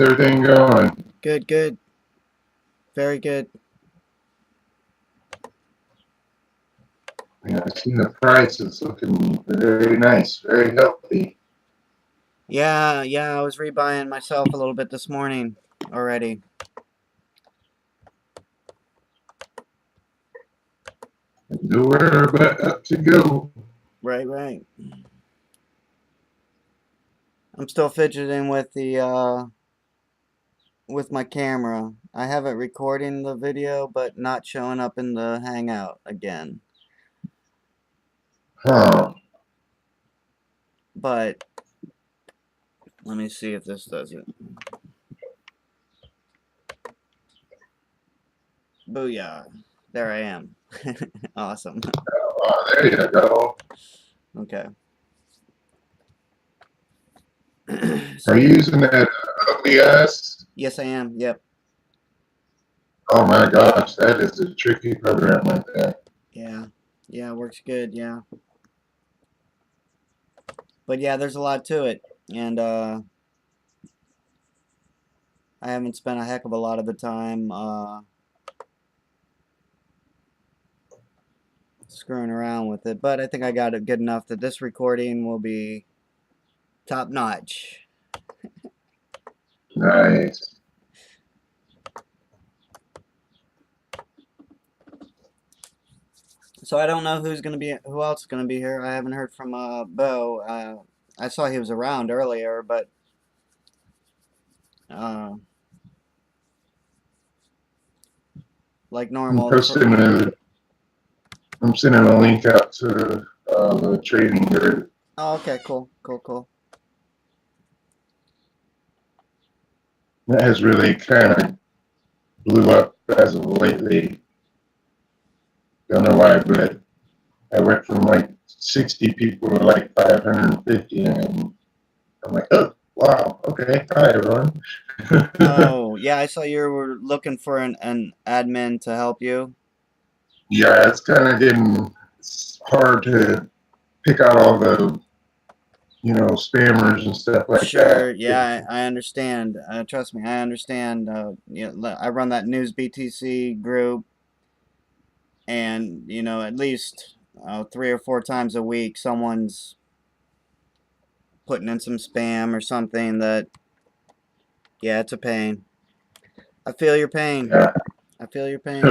everything going? Good, good. Very good. Yeah, I've seen the price. It's looking very nice, very healthy. Yeah, I was rebuying myself a little bit this morning already. Nowhere but up to go. Right. I'm still fidgeting with the with my camera. I have it recording the video, but not showing up in the Hangout again. Huh. But let me see if this does it. Booyah. There I am. Awesome. Oh, there you go. Okay. Are you using that OBS? Yes, I am. Yep. Oh my gosh, that is a tricky program right there. Yeah. Yeah, works good. Yeah. But yeah, there's a lot to it. And I haven't spent a heck of a lot of the time screwing around with it. But I think I got it good enough that this recording will be top notch. Nice. So I don't know who else is gonna be here. I haven't heard from Bo. I saw he was around earlier, but uh, like I'm normal. posting I'm sending a link out to the trading group. Oh, okay, cool. That has really kind of blew up as of lately. Don't know why, but I went from like 60 people to like 550, and I'm like, oh, wow, okay, hi everyone. Oh, yeah, I saw you were looking for an admin to help you. Yeah, it's kind of getting hard to pick out all the, spammers and stuff like Sure, that. yeah, I understand. Trust me, I understand. I run that news BTC group, and at least 3 or 4 times a week, someone's putting in some spam or something that, yeah, it's a pain. I feel your pain. Yeah. I feel your pain.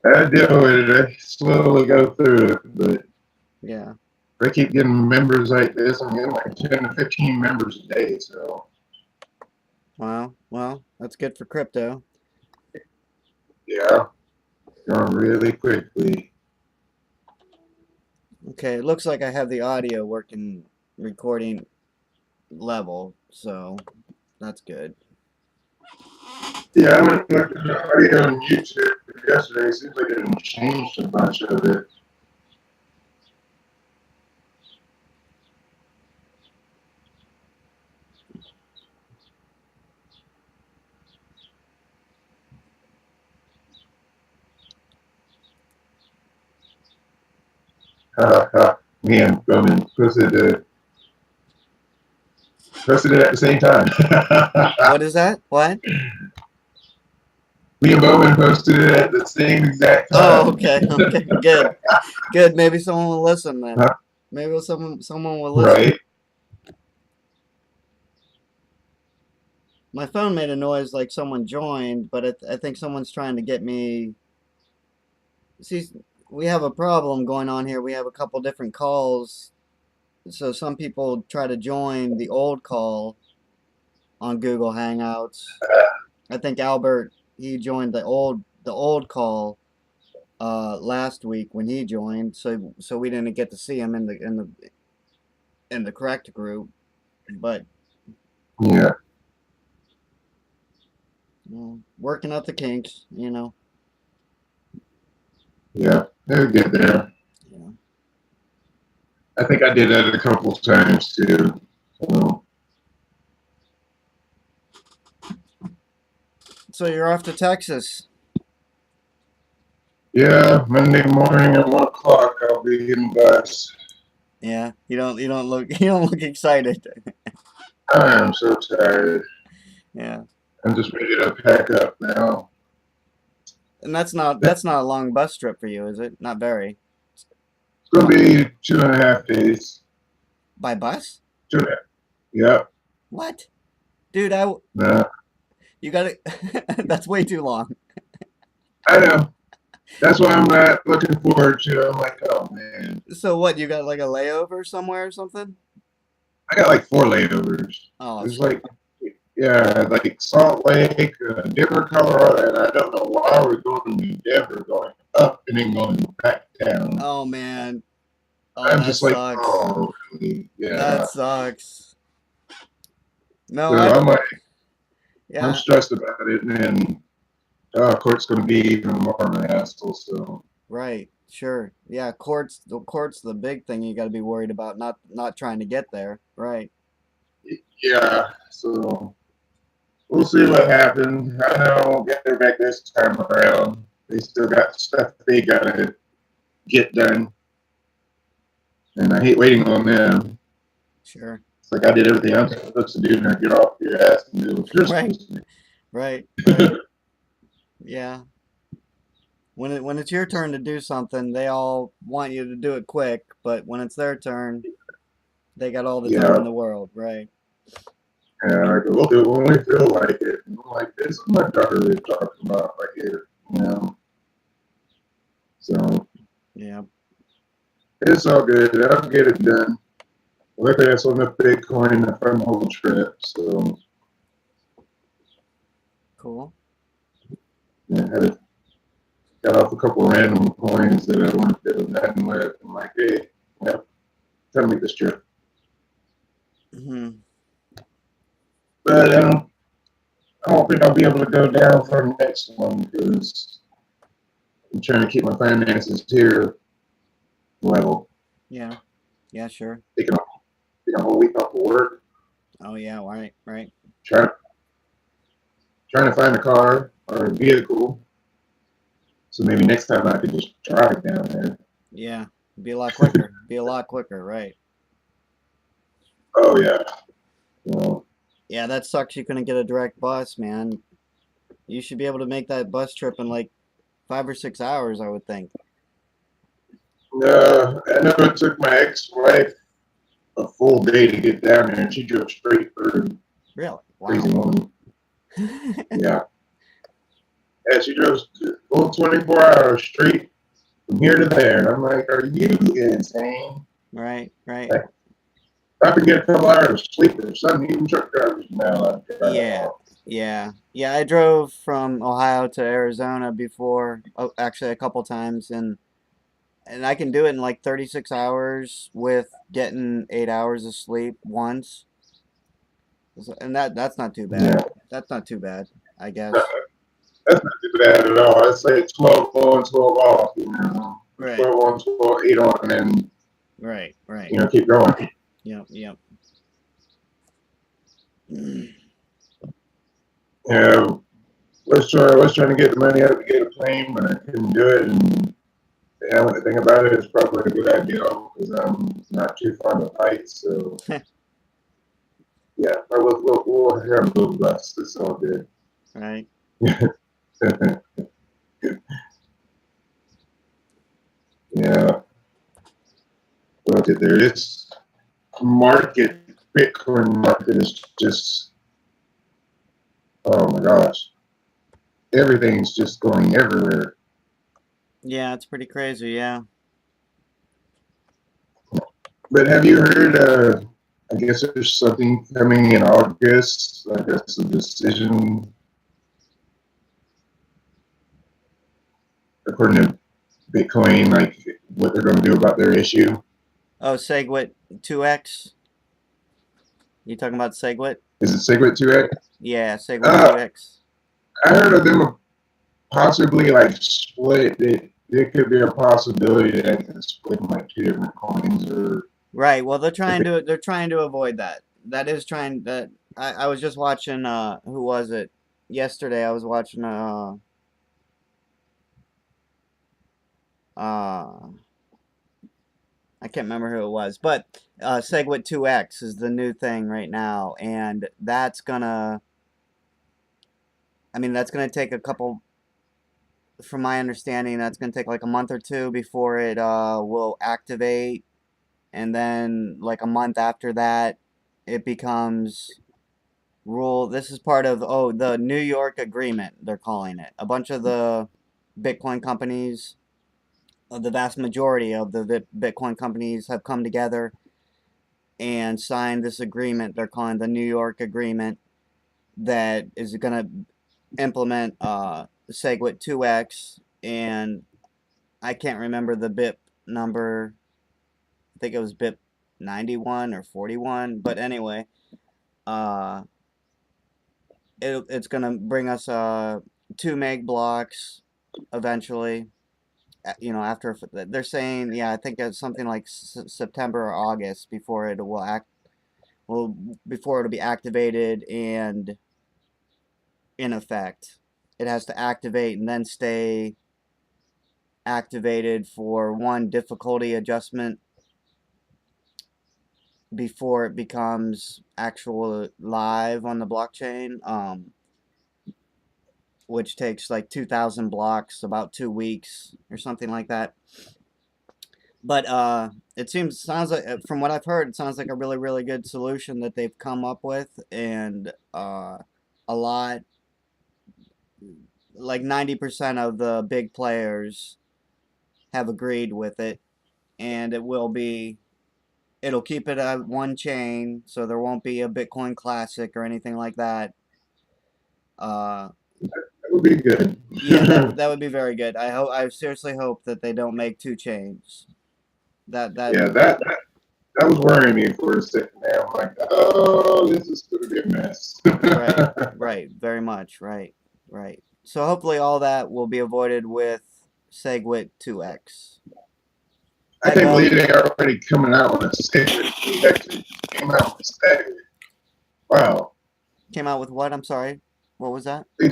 I deal with it. I slowly go through it, but Yeah. I keep getting members like this. I'm getting like 10 to 15 members a day, so. Wow. Well, that's good for crypto. Yeah, going really quickly. Okay, it looks like I have the audio working, recording level, so that's good. Yeah, I went and looked at the audio on YouTube yesterday. It seems like it didn't change a bunch of it. Me and Bowman posted it at the same time. What is that? What? Me and Bowman posted it at the same exact time. Oh, okay, good. Good, maybe someone will listen then. Maybe someone will listen. Right. My phone made a noise like someone joined, but I think someone's trying to get me. See, we have a problem going on here. We have a couple different calls. So some people try to join the old call on Google Hangouts. I think Albert, he joined the old call last week when he joined, so we didn't get to see him in the correct group. But Yeah. working out the kinks, Yeah, they'll get there. Yeah. I think I did that a couple of times too. So you're off to Texas. Yeah, Monday morning at 1 o'clock, I'll be in bus. Yeah, you don't look you don't look excited. I am so tired. Yeah. I'm just ready to pack up now. And that's not a long bus trip for you, is it? Not very. It's gonna be 2.5 days. By bus? 2.5. Yep. What? Dude, Nah, you gotta, that's way too long. I know. That's why I'm not looking forward to it. I'm like, oh man. So what, you got like a layover somewhere or something? I got like 4 layovers. Oh It's shit. like, yeah, like Salt Lake, Denver, Colorado, and I don't know why we're going to Denver, going up and then going back down. Oh man. Oh, I'm that just like, sucks. oh, really? That Yeah. sucks. No, So I'm like, I'm yeah, stressed about it, and then court's going to be even more of an hassle. So right. Sure. Yeah, the court's the big thing you got to be worried about, not trying to get there. Right. yeah, so we'll see what happens. I know I won't get there back this time around. They still got stuff they gotta get done, and I hate waiting on them. Sure. It's like I did everything I'm supposed to do, now get off your ass and do what you're Right. supposed to Right. Right. do. Yeah. When it's your turn to do something, they all want you to do it quick, but when it's their turn, they got all the time in Yeah, the world, right? and like we'll do it when we feel like it. And I'm like, this is my daughter we're talking about right here, you know. So Yeah. it's all good. I'll get it done. Luckily, that's on the Bitcoin from the whole trip. So Cool. yeah, I had got off a couple of random coins that I wanted to do nothing with. I'm like, hey, yeah, tell me this trip. Hmm. But I don't think I'll be able to go down for the next one because I'm trying to keep my finances here level. Yeah. Yeah, sure. Taking a whole week off of work, Oh yeah, right, right. trying trying to find a car or a vehicle. So maybe next time I could just drive down there. Yeah. Be a lot quicker. Be a lot quicker, right? Oh yeah. Well, Yeah, that sucks you couldn't get a direct bus, man. You should be able to make that bus trip in like 5 or 6 hours, I would think. I know it took my ex-wife a full day to get down there, and she drove straight through. Really? Crazy Wow. woman. Yeah. Yeah, she drove full 24 hours straight from here to there. And I'm like, are you insane? Right, right. Like, I could get a couple hours of sleep or something. Even truck drivers now like Yeah. Yeah. Yeah, I drove from Ohio to Arizona before, oh, actually a couple times, and I can do it in like 36 hours with getting 8 hours of sleep once. And that's not too bad. Yeah, That's not too bad, I guess. that's not too bad at all. It's like 12 on, 12 off, you know. Right. 12 on, 12, 8 on, and Right, right. you know, keep going. Yep, yep. Yeah, was trying to get the money out to get a plane, but I couldn't do it. And the only thing about it is probably a good idea because I'm not too fond of heights. So yeah, we'll have a little less. It's all good. Right. Yeah, look at there. This market, Bitcoin market is just, oh my gosh, everything's just going everywhere. Yeah, it's pretty crazy, yeah. But have you heard? I guess there's something coming in August. I guess a decision according to Bitcoin, like what they're going to do about their issue. Oh, SegWit 2X? You talking about SegWit? Is it Segwit 2X? Yeah, SegWit Uh, 2X. I heard of them possibly like split. It could be a possibility that they can split like two different coins, or Right. Well, if it, they're trying to avoid that. That is trying that I was just watching who was it? Yesterday I was watching uh I can't remember who it was, but SegWit 2X is the new thing right now, and that's gonna. I mean, that's gonna take a couple. From my understanding, that's gonna take like a month or two before it will activate, and then like a month after that, it becomes rule. This is part of the New York Agreement. They're calling it. A bunch of the Bitcoin companies, the vast majority of the Bitcoin companies have come together and signed this agreement. They're calling the New York Agreement that is going to implement SegWit 2X, and I can't remember the BIP number. I think it was BIP 91 or 41, but anyway, uh, it's going to bring us 2 meg blocks eventually. You know, after they're saying, yeah, I think it's something like September or August before it will before it'll be activated and in effect. It has to activate and then stay activated for one difficulty adjustment before it becomes actual live on the blockchain, which takes like 2,000 blocks, about 2 weeks or something like that. But sounds like, from what I've heard, it sounds like a really, really good solution that they've come up with, and a lot, like 90% of the big players have agreed with it, and it'll keep it at one chain, so there won't be a Bitcoin Classic or anything like that. Uh, That would be good. yeah, that would be very good. I seriously hope that they don't make 2 chains. That Yeah, that was worrying me for a second there. I'm like, oh, this is going to be a mess. Right, right, very much, right, right. So hopefully all that will be avoided with SegWit 2X. I Hey, can't Bo, believe they are already coming out with a statement. They actually came out with a statement. Wow. came out with what? I'm sorry. What was that? They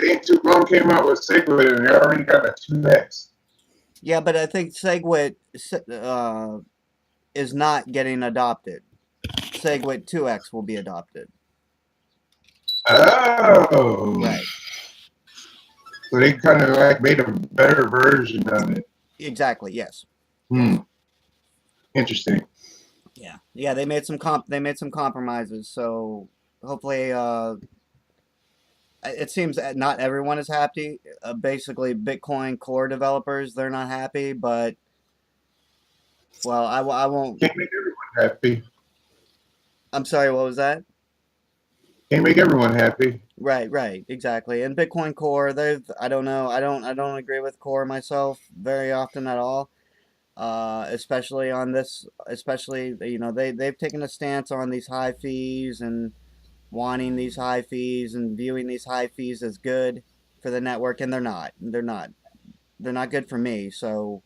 ain't too long came out with Segway and they already got a 2X. Yeah, but I think SegWit is not getting adopted. SegWit 2X will be adopted. Oh. Right. So they kind of like made a better version of it. Exactly. Yes. Hmm. Yes. Interesting. Yeah. Yeah. They made some compromises. So hopefully, it seems that not everyone is happy. Basically, Bitcoin core developers, they're not happy. But well, I won't. Can't make everyone happy. I'm sorry. What was that? Can't make everyone happy. Right. Right. Exactly. And Bitcoin core, I don't know. I don't agree with core myself very often at all. Especially on this, especially they've taken a stance on these high fees and wanting these high fees and viewing these high fees as good for the network, and they're not. They're not good for me. So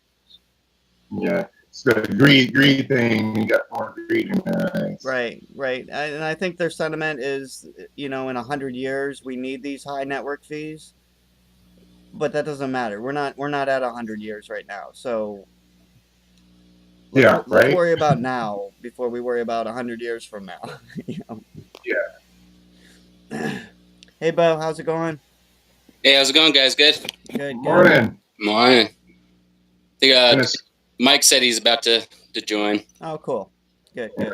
Yeah. It's the greed thing. You got more greed in guys. right, right, and I think their sentiment is, in 100 years we need these high network fees, but that doesn't matter. We're not at 100 years right now. So Yeah, let's right? worry about now before we worry about 100 years from now. you know. Yeah. Hey, Bo, how's it going? Hey, how's it going, guys? Good? Good, good. Morning. Morning. I think Goodness. Mike said he's about to join. Oh, cool. Good, good.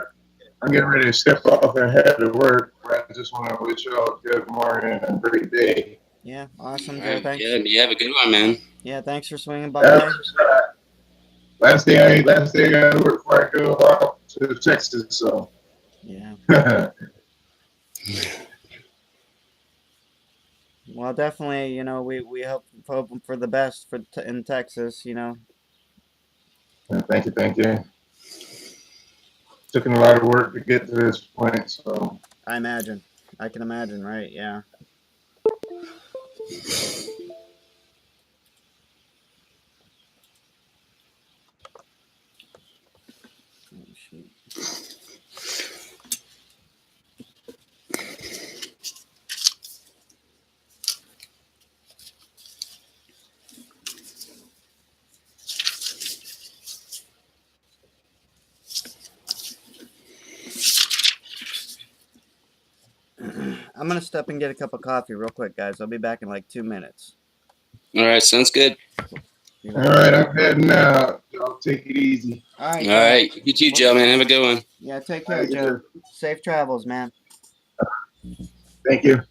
I'm getting ready to step off and head to work. I just want to wish you all a good morning and a great day. Yeah, awesome, All Joe. right. Thanks. Yeah, you have a good one, man. Yeah, thanks for swinging by. That's right. Last day I got to work before I go off to Texas. So Yeah. thank Well, definitely, we hope for the best in Texas. you. Took a lot of work to get to this point. So I imagine. I can imagine, right? Yeah. Oh, shoot. I'm gonna step and get a cup of coffee real quick, guys. I'll be back in like 2 minutes. All right, sounds good. You All guys- right, I'm heading out. Y'all take it easy. All right. All right, you too, Joe, man. Have a good one. Yeah, take All care, right, you Joe. too. Safe travels, man. Thank you.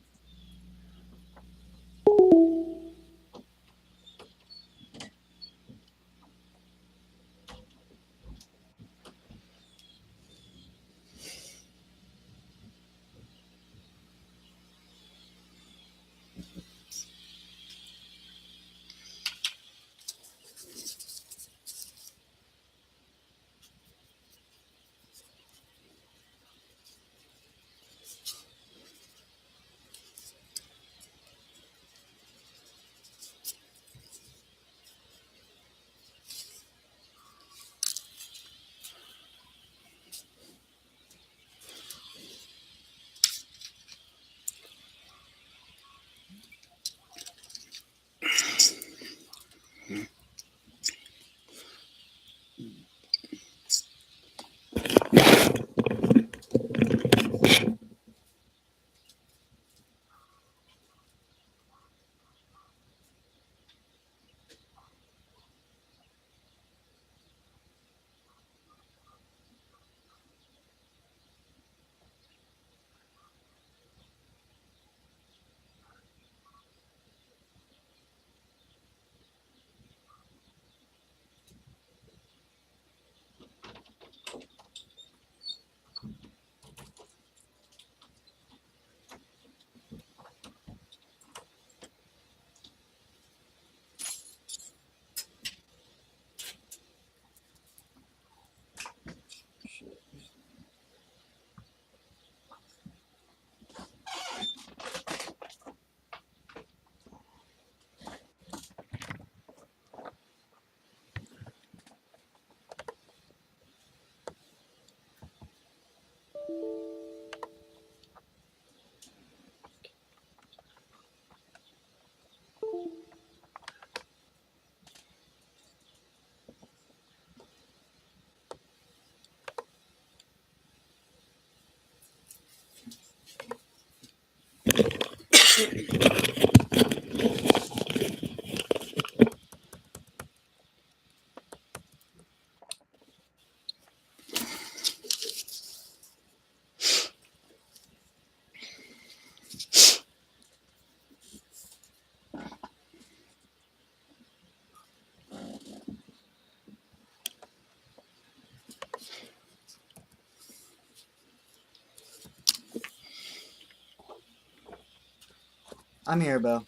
I'm here, Bill.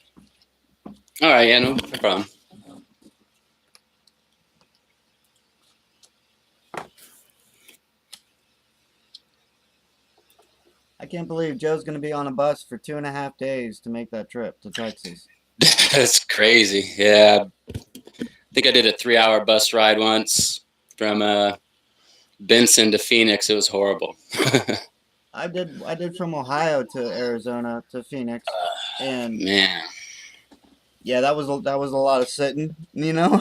All right, yeah, no problem. I can't believe Joe's gonna be on a bus for 2.5 days to make that trip to Texas. That's crazy. Yeah, I think I did a 3-hour bus ride once from Benson to Phoenix. It was horrible. I did from Ohio to Arizona to Phoenix, and Man. yeah, that was a lot of sitting, you know.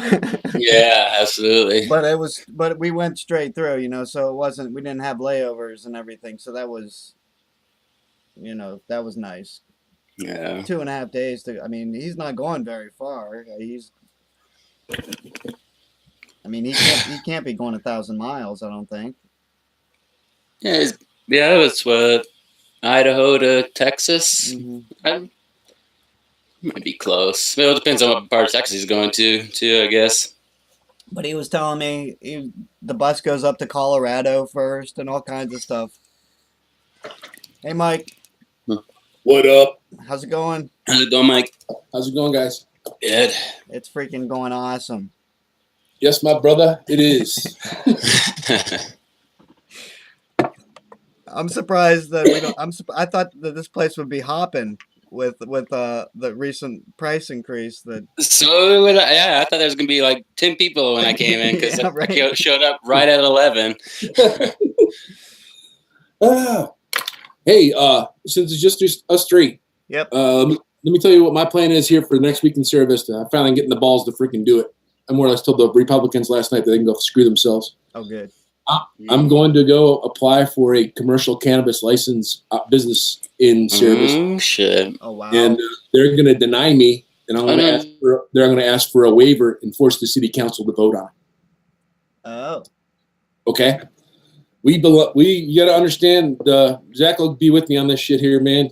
Yeah, absolutely. But we went straight through, you know, so we didn't have layovers and everything, so that was, you know, that was nice. Yeah. 2.5 days to, I mean, he's not going very far. He can't be going 1,000 miles, I don't think. Yeah, it was what, Idaho to Texas. I might be close. Well, it depends on what part of Texas he's going to, too, I guess. But he was telling me the bus goes up to Colorado first and all kinds of stuff. Hey, Mike, What up? how's it going? How's it going, Mike? How's it going, guys? Good. It's freaking going awesome. Yes, my brother, it is. I'm surprised that we don't. I thought that this place would be hopping with the recent price increase. That So, yeah, I thought there was going to be like 10 people when I came in because Yeah, right. I showed up right at 11. Hey, since it's just us three, Yep. let me tell you what my plan is here for next week in Sierra Vista. I'm finally getting the balls to freaking do it. I more or less told the Republicans last night that they can go screw themselves. Oh, good. I'm going to go apply for a commercial cannabis license business in Sierra Vista. Oh shit! Oh wow. And they're going to deny me, and they're going to ask for a waiver and force the city council to vote on it. Oh. Okay. You got to understand. Zach will be with me on this shit here, man.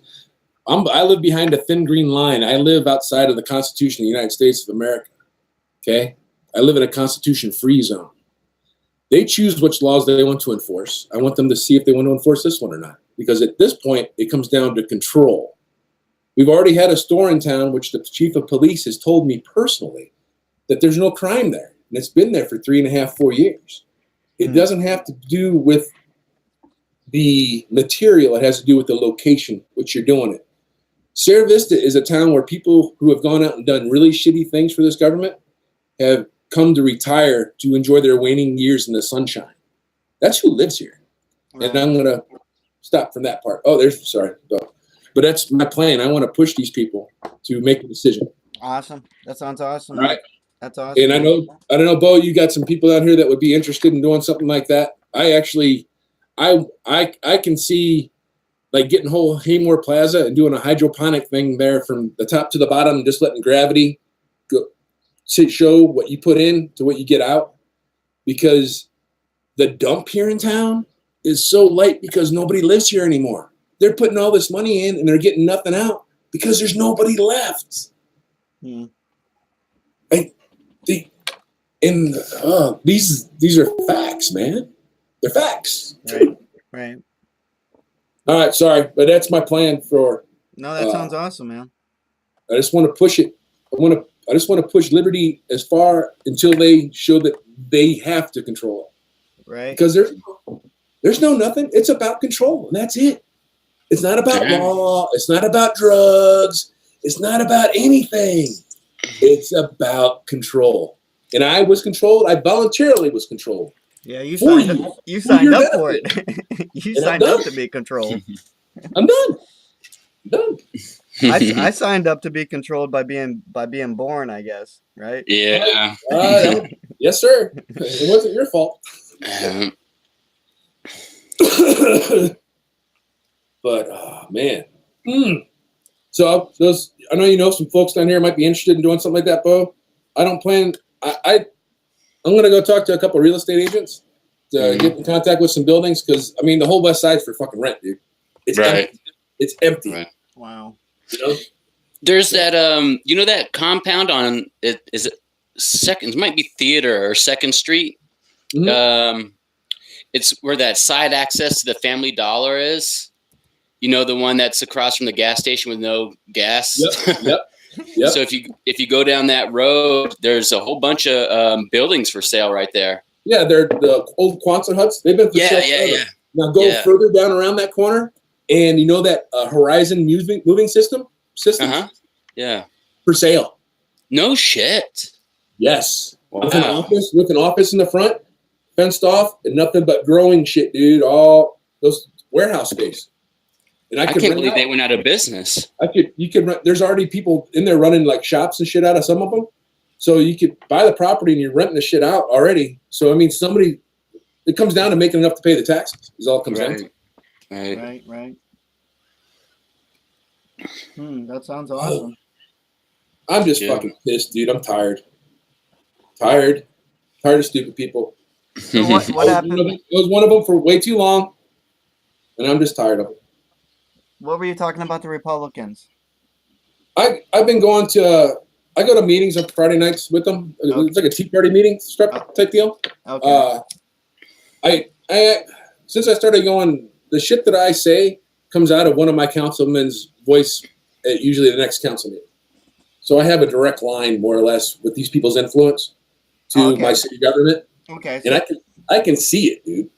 I live behind a thin green line. I live outside of the Constitution of the United States of America. Okay. I live in a Constitution-free zone. They choose which laws they want to enforce. I want them to see if they want to enforce this one or not. Because at this point, it comes down to control. We've already had a store in town, which the chief of police has told me personally that there's no crime there. And it's been there for 3.5, 4 years. It doesn't have to do with the material. It has to do with the location, which you're doing it. Sierra Vista is a town where people who have gone out and done really shitty things for this government have come to retire to enjoy their waning years in the sunshine. That's who lives here. Right. And I'm going to stop from that part. Oh, but that's my plan. I want to push these people to make a decision. Awesome. That sounds awesome. All right. That's awesome. And I don't know, Bo, you got some people out here that would be interested in doing something like that. I can see like getting whole Haymore Plaza and doing a hydroponic thing there from the top to the bottom and just letting gravity go show what you put in to what you get out. Because the dump here in town is so light because nobody lives here anymore. They're putting all this money in and they're getting nothing out because there's nobody left. These are facts, man. They're facts. Right. All right, sorry, but that's my plan for. No, that sounds awesome, man. I just want to push it. I just want to push liberty as far until they show that they have to control it. Right. Because there's no nothing. It's about control, and that's it. It's not about law. It's not about drugs. It's not about anything. It's about control. And I was controlled. I voluntarily was controlled. Yeah, you signed up for it. You signed up to be controlled. I'm done. I signed up to be controlled by being born, I guess, right? Yeah. Yes, sir. It wasn't your fault. But man. So I know you know some folks down here might be interested in doing something like that, Bo. I don't plan. I'm going to go talk to a couple of real estate agents to get in contact with some buildings because, I mean, the whole west side's for fucking rent, dude. It's empty. It's empty. Right. Wow. You know? There's that, that compound on, is it Second, it might be Theater or 2nd Street. Mm-hmm. It's where that side access to the Family Dollar is. You know, the one that's across from the gas station with no gas? Yep. So if you go down that road, there's a whole bunch of buildings for sale right there. Yeah, they're the old Quonset huts. They've been for sale forever. Yeah. Now go further down around that corner, and you know that Horizon moving system? Yeah. For sale. No shit. Yes. Wow. With an office in the front, fenced off, and nothing but growing shit, dude. All those warehouse space. And I can't believe they went out of business. You could rent. There's already people in there running like shops and shit out of some of them. So you could buy the property and you're renting the shit out already. So I mean, it comes down to making enough to pay the taxes. Is all it comes down to. Right. That sounds awesome. I'm just fucking pissed, dude. I'm tired. Tired of stupid people. So what happened? I was one of them for way too long, and I'm just tired of it. What were you talking about the Republicans? I've been going to I go to meetings on Friday nights with them. Okay. It's like a Tea Party meeting type deal. Okay. I since I started going, the shit that I say comes out of one of my councilmen's voice at usually the next council meeting. So I have a direct line, more or less, with these people's influence to my city government. Okay. And I can see it, dude.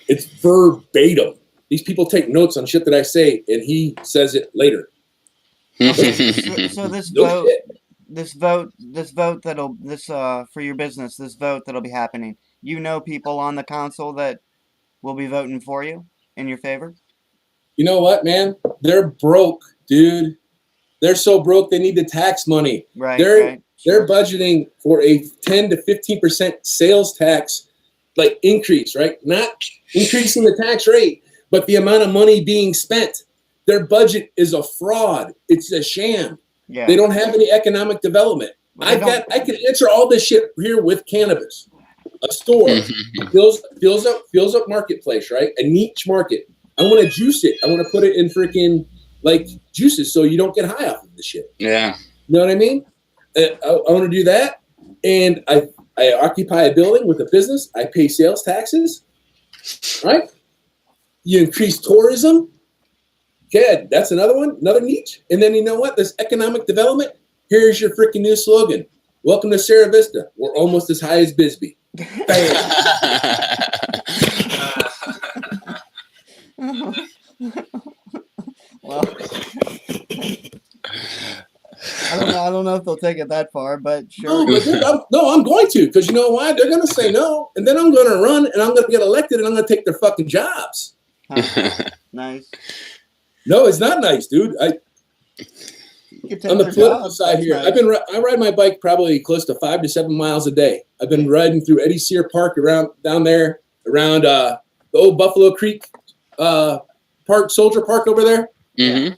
It's verbatim. These people take notes on shit that I say, and he says it later. So this vote for your business, this vote that'll be happening. You know people on the council that will be voting for you in your favor? You know what, man? They're broke, dude. They're so broke they need the tax money. Right. They're budgeting for a 10 to 15% sales tax like increase, right? Not increasing the tax rate, but the amount of money being spent. Their budget is a fraud. It's a sham. Yeah. They don't have any economic development. Well, I can answer all this shit here with cannabis. A store fills up marketplace, right? A niche market. I want to juice it. I want to put it in freaking like juices so you don't get high off of the shit. Yeah. You know what I mean? I want to do that. And I occupy a building with a business. I pay sales taxes, right? You increase tourism. Okay, that's another one, another niche. And then you know what? This economic development. Here's your freaking new slogan. Welcome to Sierra Vista. We're almost as high as Bisbee. Well, I don't know if they'll take it that far, but sure. No, I'm going to, because you know why? They're going to say no, and then I'm going to run, and I'm going to get elected, and I'm going to take their fucking jobs. Nice. No, it's not nice, dude. On the political side here, nice. I ride my bike probably close to 5 to 7 miles a day. I've been riding through Eddie Sear Park down there around the old Buffalo Creek Park, Soldier Park over there. Mm-hmm.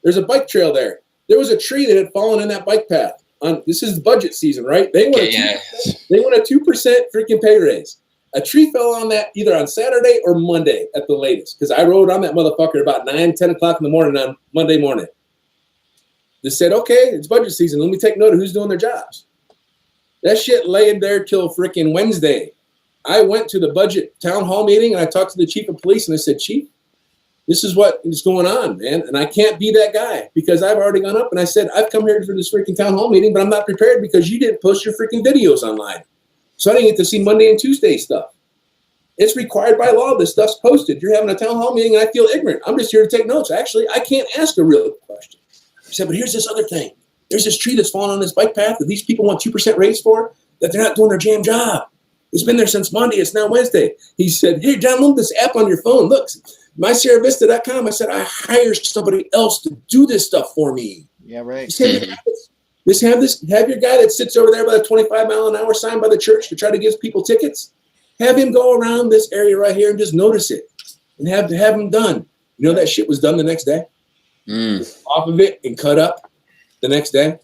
There's a bike trail there. There was a tree that had fallen in that bike path. This is budget season, right? They want a 2% freaking pay raise. A tree fell on that either on Saturday or Monday at the latest, because I rode on that motherfucker about 9, 10 o'clock in the morning on Monday morning. They said, okay, it's budget season. Let me take note of who's doing their jobs. That shit laid there till freaking Wednesday. I went to the budget town hall meeting and I talked to the chief of police and I said, Chief, this is what is going on, man. And I can't be that guy because I've already gone up and I said, I've come here for this freaking town hall meeting, but I'm not prepared because you didn't post your freaking videos online. So I didn't get to see Monday and Tuesday stuff. It's required by law. This stuff's posted. You're having a town hall meeting and I feel ignorant. I'm just here to take notes. Actually, I can't ask a real question. I said, but here's this other thing. There's this tree that's fallen on this bike path that these people want 2% raise for, that they're not doing their jam job. It's been there since Monday. It's now Wednesday. He said, hey, download this app on your phone. Look, mysierravista.com. I said, I hire somebody else to do this stuff for me. Yeah, right. Have your guy that sits over there by the 25-mile-an-hour sign by the church to try to give people tickets. Have him go around this area right here and just notice it and have him done. You know, that shit was done the next day. Off of it and cut up the next day.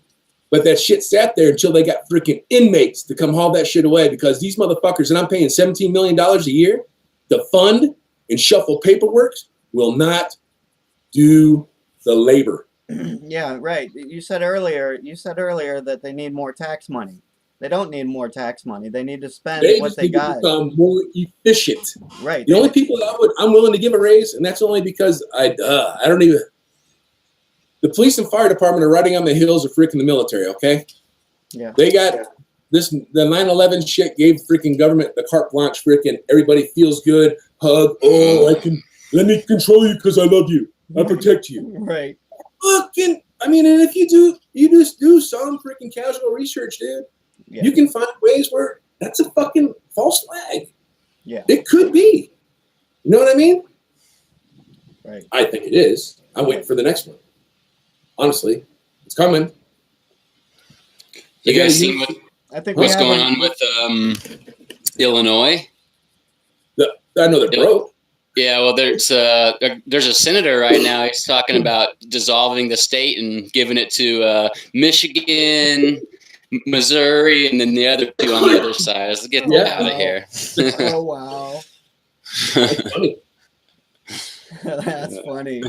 But that shit sat there until they got freaking inmates to come haul that shit away, because these motherfuckers, and I'm paying $17 million a year to fund and shuffle paperwork, will not do the labor. Yeah, right. You said earlier that they need more tax money. They don't need more tax money. They need to spend what they got. They become more efficient. Right. The only people I'm willing to give a raise, and that's only because I don't even. The police and fire department are riding on the heels of freaking the military, okay? Yeah. They got the 9/11 shit gave freaking government the carte blanche, freaking everybody feels good, hug, let me control you because I love you. I protect you. Right. Fucking, and if you just do some freaking casual research, dude, you can find ways where that's a fucking false flag. Yeah. It could be. You know what I mean? Right. I think it is. I'm waiting for the next one. Honestly, it's coming. You guys seen what's going on with Illinois? I know they're broke. Yeah, well, there's a senator right now. He's talking about dissolving the state and giving it to Michigan, Missouri, and then the other two on the other side. Let's get out of here. Oh, wow. That's funny. That's funny.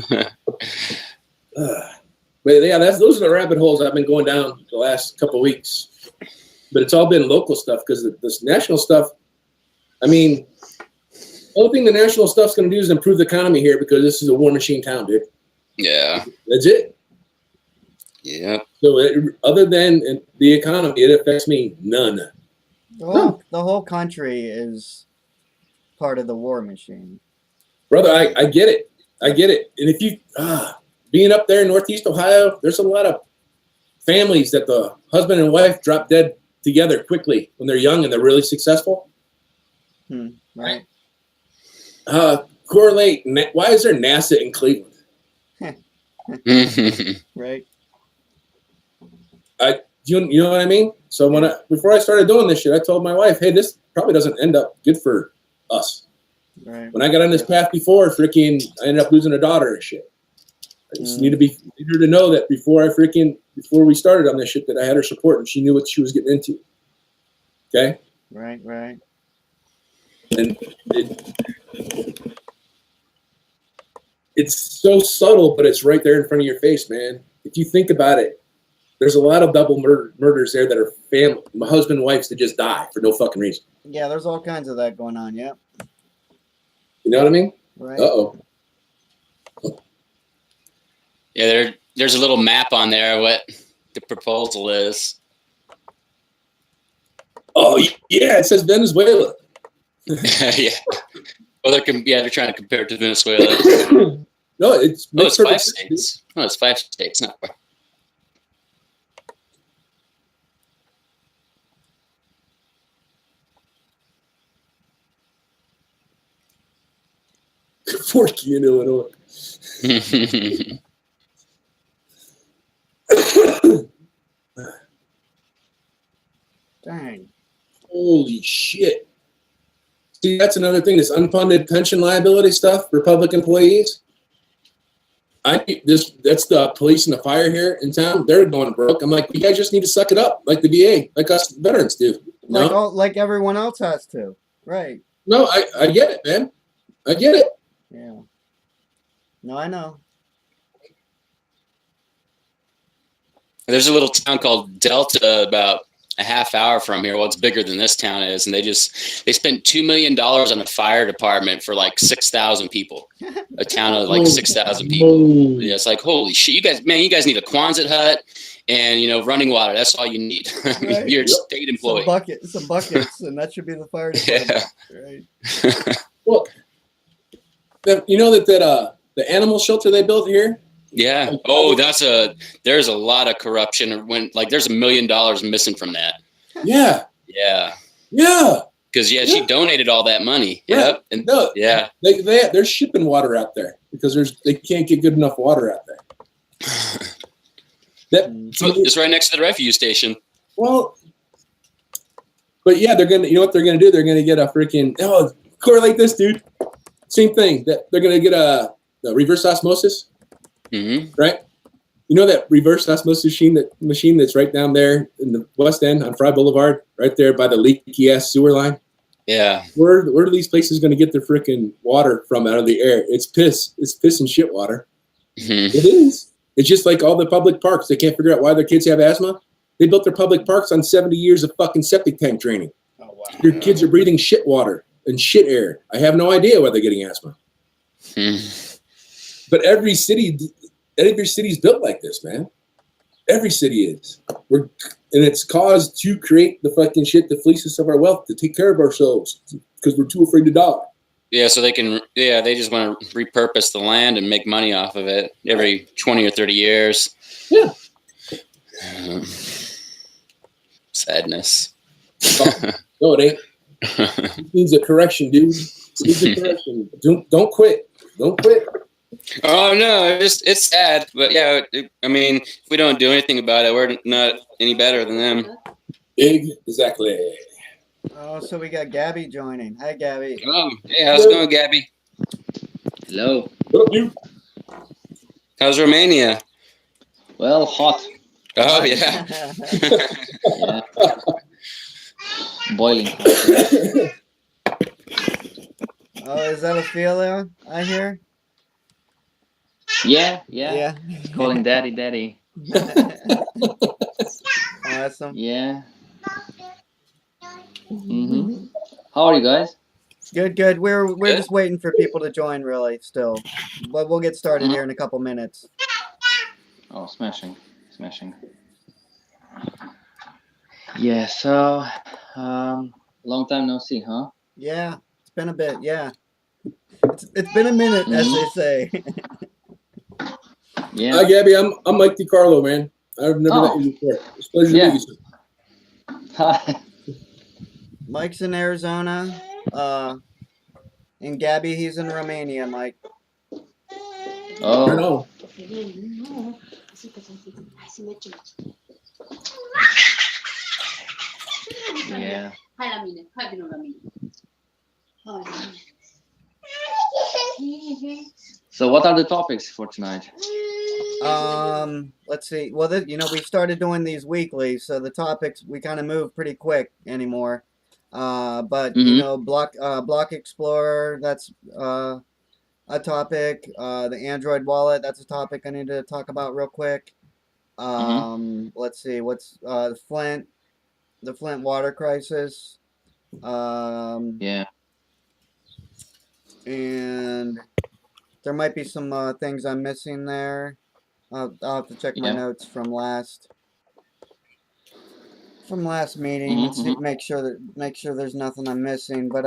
But yeah, those are the rabbit holes I've been going down the last couple of weeks. But it's all been local stuff, because this national stuff, the only thing the national stuff's going to do is improve the economy here, because this is a war machine town, dude. Yeah. That's it. Yeah. So other than the economy, it affects me none. The whole country is part of the war machine. Brother, I get it. I get it. And if you... being up there in Northeast Ohio, there's a lot of families that the husband and wife drop dead together quickly when they're young and they're really successful. Right. Correlate. Why is there NASA in Cleveland? Right. You know what I mean? So before I started doing this shit, I told my wife, hey, this probably doesn't end up good for us. Right. When I got on this path before, freaking, I ended up losing a daughter and shit. I just need her to know that before we started on this shit, that I had her support and she knew what she was getting into. Okay? Right. And it's so subtle, but it's right there in front of your face, man. If you think about it, there's a lot of double murders there that are family, my husband and wives that just die for no fucking reason. Yeah, there's all kinds of that going on. Yeah. You know what I mean? Right. Uh-oh. Yeah, there's a little map on there what the proposal is. Oh yeah, it says Venezuela. Yeah. Well, they're trying to compare it to Venezuela. No, it's 5 states. No, it's 5 states, not 4. Forky in Illinois. Dang. Holy shit. See, that's another thing, this unfunded pension liability stuff for public employees. That's the police and the fire here in town. They're going broke. I'm like, you guys just need to suck it up, like the VA, like us veterans do. Like everyone else has to. Right. No, I get it, man. I get it. Yeah. No, I know. There's a little town called Delta about a half hour from here. Well, it's bigger than this town is, and they spent $2 million on a fire department for like 6,000 people. A town of like 6,000 people. Yeah, it's like, holy shit, you guys need a Quonset hut and running water. That's all you need. Right. You're a state employee. Some buckets, and that should be the fire department. Yeah. Right. Well, you know that the animal shelter they built here. Yeah. Oh, there's a lot of corruption. There's $1 million missing from that. Yeah. Yeah. Yeah. Because she donated all that money. Right. Yep. And no, yeah. They're shipping water out there because they can't get good enough water out there. It's right next to the refuge station. Well, but yeah, they're what they're gonna do? They're gonna get a freaking correlate this, dude. Same thing. That they're gonna get the reverse osmosis. Mm-hmm. Right? You know that reverse osmosis machine that's right down there in the West End on Fry Boulevard, right there by the leaky ass sewer line? Yeah. Where are these places going to get their freaking water from out of the air? It's piss. It's piss and shit water. Mm-hmm. It is. It's just like all the public parks. They can't figure out why their kids have asthma. They built their public parks on 70 years of fucking septic tank training. Oh, wow. Your kids are breathing shit water and shit air. I have no idea why they're getting asthma. But every city's built like this, man. Every city is. And it's caused to create the fucking shit that fleece us of our wealth to take care of ourselves because we're too afraid to die. Yeah, so they just want to repurpose the land and make money off of it every 20 or 30 years. Yeah. Sadness. No, it ain't. It needs a correction, dude. It needs a correction. Don't quit. Don't quit. Oh no, it's sad, but yeah, if we don't do anything about it, we're not any better than them. Exactly. Oh, so we got Gabby joining. Hi, Gabby. Oh, hey, how's it going, Gabby? Hello. What up, dude? How's Romania? Well, hot. Oh yeah. Yeah. Boiling hot. Oh, is that Ophelia I hear? Yeah. Calling daddy. Awesome. Yeah. Mm-hmm. How are you guys? Good. We're just waiting for people to join, really, still. But we'll get started here in a couple minutes. Oh, smashing. Yeah, so long time no see, huh? Yeah, it's been a bit, yeah. It's been a minute, as they say. Yeah. Hi, Gabby. I'm Mike DiCarlo, man. I've never met you before. It's a pleasure to meet you. Hi. Mike's in Arizona, and Gabby, he's in Romania, Mike. Oh. I know. Yeah. So what are the topics for tonight? Let's see. Well, we started doing these weekly, so the topics we kind of move pretty quick anymore. But Mm-hmm. Block Explorer, that's a topic. The Android wallet, that's a topic I need to talk about real quick. Mm-hmm. Let's see. What's the Flint water crisis. Yeah. And there might be some things I'm missing there. I'll have to check my Yeah. notes from last meeting and Mm-hmm. see, Mm-hmm. make sure there's nothing I'm missing. But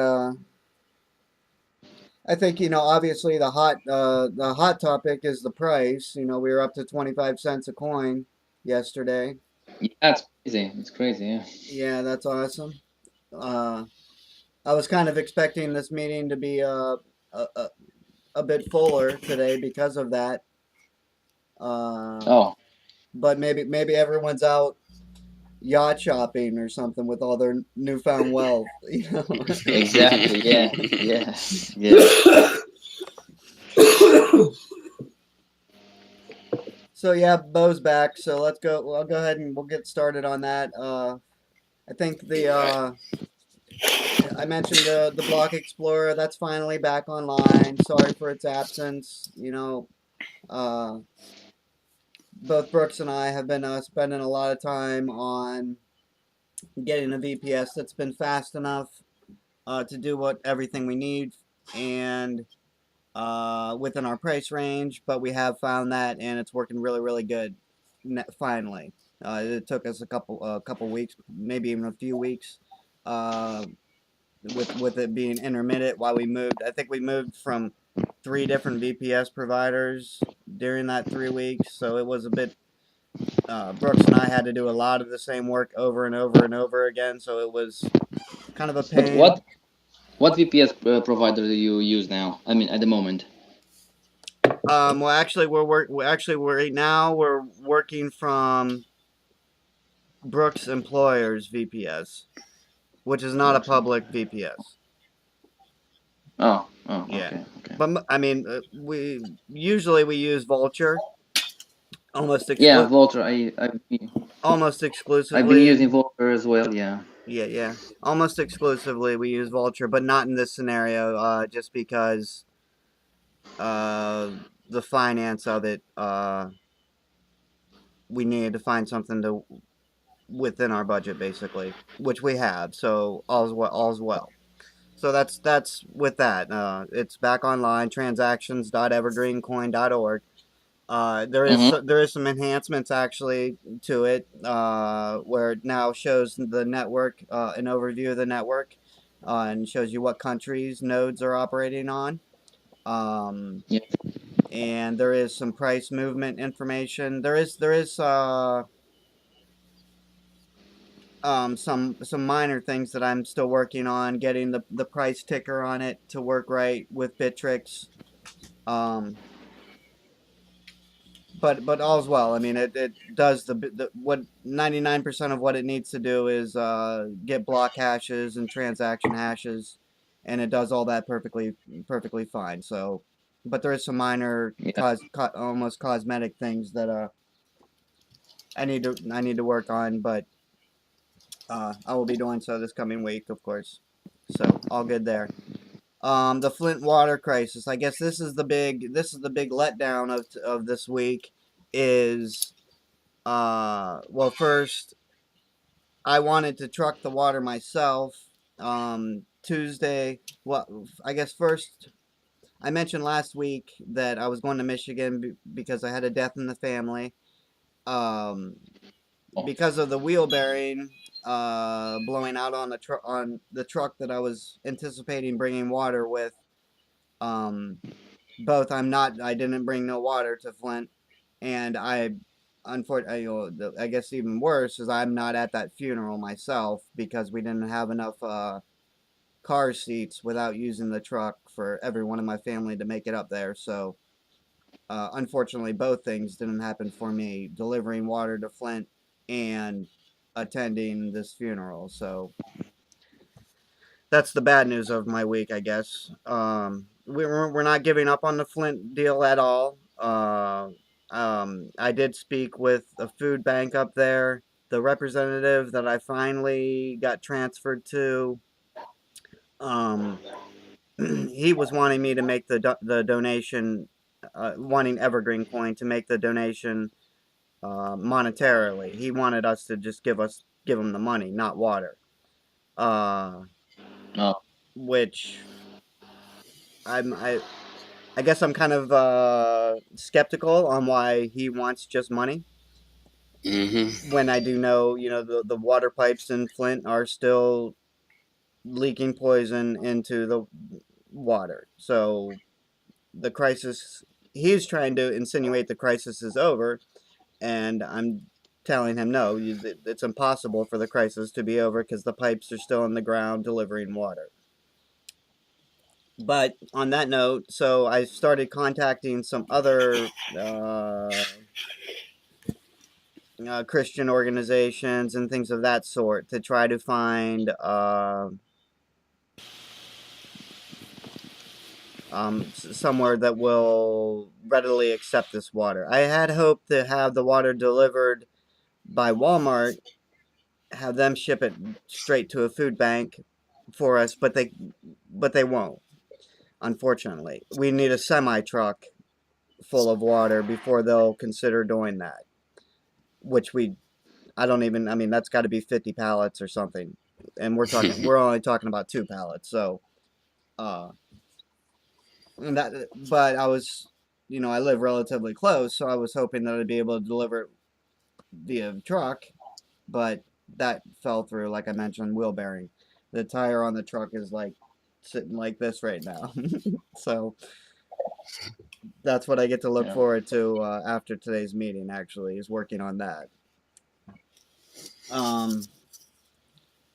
I think obviously the hot topic is the price. We were up to 25 cents a coin yesterday. Yeah, that's crazy. It's crazy. Yeah. Yeah, that's awesome. Uh, I was kind of expecting this meeting to be a, a bit fuller today because of that. Oh. But maybe everyone's out yacht shopping or something with all their newfound wealth. Exactly. Yeah. Yeah. Yeah. So yeah, Bo's back. So let's go. Well, I'll go ahead and we'll get started on that. I think I mentioned the Block Explorer. That's finally back online. Sorry for its absence. Uh, both Brooks and I have been spending a lot of time on getting a VPS that's been fast enough to do everything we need and within our price range. But we have found that, and it's working really, really good. Finally, it took us a couple weeks, maybe even a few weeks, uh, with it being intermittent while we moved. I think we moved from 3 different VPS providers during that 3 weeks, so it was a bit. Brooks and I had to do a lot of the same work over and over and over again, so it was kind of a But pain. what VPS provider do you use now? I mean, at the moment. Well, actually, we're right now we're working from Brooks Employers VPS, which is not a Brooks. public VPS. Oh. Oh. Yeah, Okay. Okay. but I mean, we use Vulture Yeah, Volter. almost I've been exclusively. using Volter as well. Yeah. Yeah, almost exclusively we use Vulture, but not in this scenario. Just because the finance of it, we needed to find something to within our budget, basically, which we have. So all's well. All's well. So that's with that. It's back online. Transactions.evergreencoin.org. Mm-hmm. There is some enhancements actually to it, where it now shows the network, an overview of the network, and shows you what countries nodes are operating on. Yeah. And there is some price movement information. There is some minor things that I'm still working on, getting the price ticker on it to work right with Bittrex. But all's well. I mean, it does what 99% of what it needs to do is get block hashes and transaction hashes, and it does all that perfectly fine. So, but there is some minor Yeah. almost cosmetic things that I need to work on, but I will be doing so this coming week, of course. So all good there. The Flint water crisis. I guess this is the big letdown of this week. Is well, first I wanted to truck the water myself. Tuesday. Well, I guess first I mentioned last week that I was going to Michigan because I had a death in the family. Um, because of the wheel bearing blowing out on the truck that I was anticipating bringing water with. Um, both I didn't bring no water to Flint, and unfortunately, I guess even worse is I'm not at that funeral myself because we didn't have enough car seats without using the truck for everyone in my family to make it up there. So unfortunately, both things didn't happen for me. Delivering water to Flint and attending this funeral. So that's the bad news of my week, I guess. We're not giving up on the Flint deal at all. I did speak with a food bank up there. The representative that I finally got transferred to, he was wanting me to make the donation, wanting EverGreenCoin to make the donation monetarily. He wanted us to just give him the money, not water. Oh, Which I guess I'm kind of skeptical on why he wants just money. Mm-hmm. When I do know, the water pipes in Flint are still leaking poison into the water. So the crisis, he's trying to insinuate the crisis is over, and I'm telling him no, it's impossible for the crisis to be over because the pipes are still in the ground delivering water. But on that note, so I started contacting some other Christian organizations and things of that sort to try to find somewhere that will readily accept this water. I had hoped to have the water delivered by Walmart, have them ship it straight to a food bank for us, but they won't. Unfortunately, we need a semi truck full of water before they'll consider doing that. Which I don't even. I mean, that's got to be 50 pallets or something, and we're only talking about 2 pallets. So, but I was, I live relatively close, so I was hoping that I'd be able to deliver it via truck, but that fell through. Like I mentioned, wheel bearing. The tire on the truck is like sitting like this right now, so that's what I get to look yeah. forward to after today's meeting. Actually, is working on that. And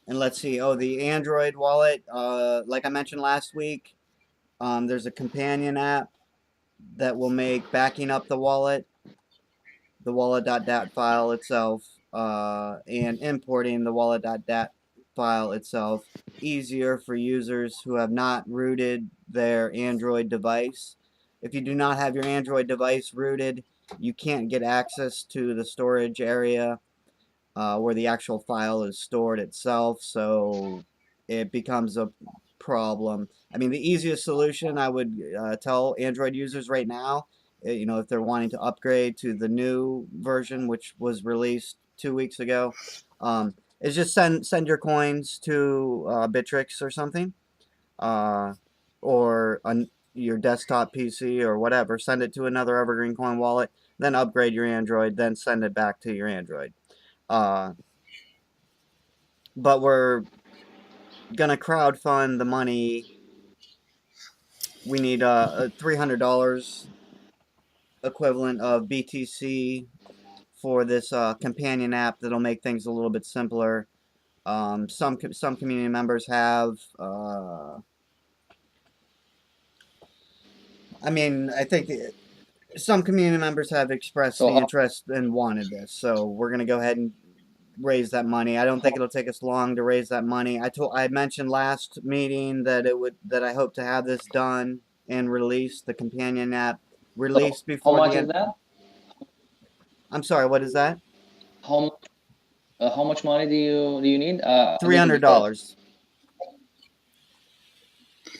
let's see. Oh, the Android wallet. Like I mentioned last week, there's a companion app that will make backing up the wallet.dat file itself, and importing the wallet.dat file itself easier for users who have not rooted their Android device. If you do not have your Android device rooted, you can't get access to the storage area where the actual file is stored itself, so it becomes a problem. I mean, the easiest solution I would tell Android users right now, if they're wanting to upgrade to the new version, which was released 2 weeks ago, is just send your coins to Bittrex or something, or your desktop PC or whatever. Send it to another EverGreenCoin wallet, then upgrade your Android, then send it back to your Android. But we're gonna crowdfund the money. We need $300 equivalent of BTC for this companion app that'll make things a little bit simpler. Some community members have. I think some community members have expressed So the interest and wanted this, so we're gonna go ahead and raise that money. I don't think it'll take us long to raise that money. I mentioned last meeting that I hope to have this done and released, the companion app released how before much the is end. that? I'm sorry, what is that? How much money do you need? $300.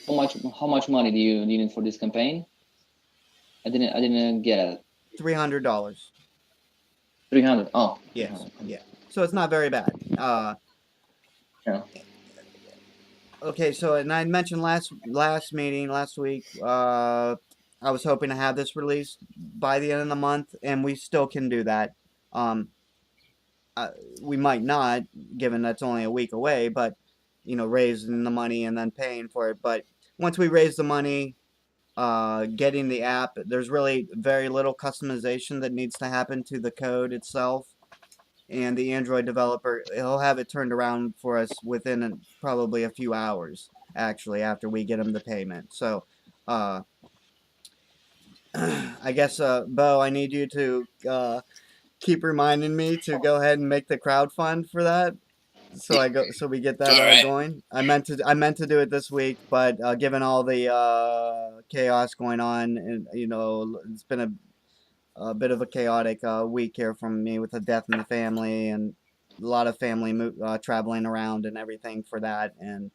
How much money do you need for this campaign? I didn't get it. $300. 300. Oh. Yes. 300. Yeah. So it's not very bad. Yeah. Okay, so and I mentioned last week, I was hoping to have this released by the end of the month, and we still can do that. Um, we might not, given that's only a week away, but raising the money and then paying for it. But once we raise the money, getting the app, there's really very little customization that needs to happen to the code itself. And the Android developer, he'll have it turned around for us within probably a few hours, actually, after we get him the payment. So, I guess, Bo, I need you to keep reminding me to go ahead and make the crowdfund for that. So we get that All right. going. I meant to do it this week, but given all the chaos going on, and it's been a bit of a chaotic week here from me with the death in the family and a lot of family traveling around and everything for that, and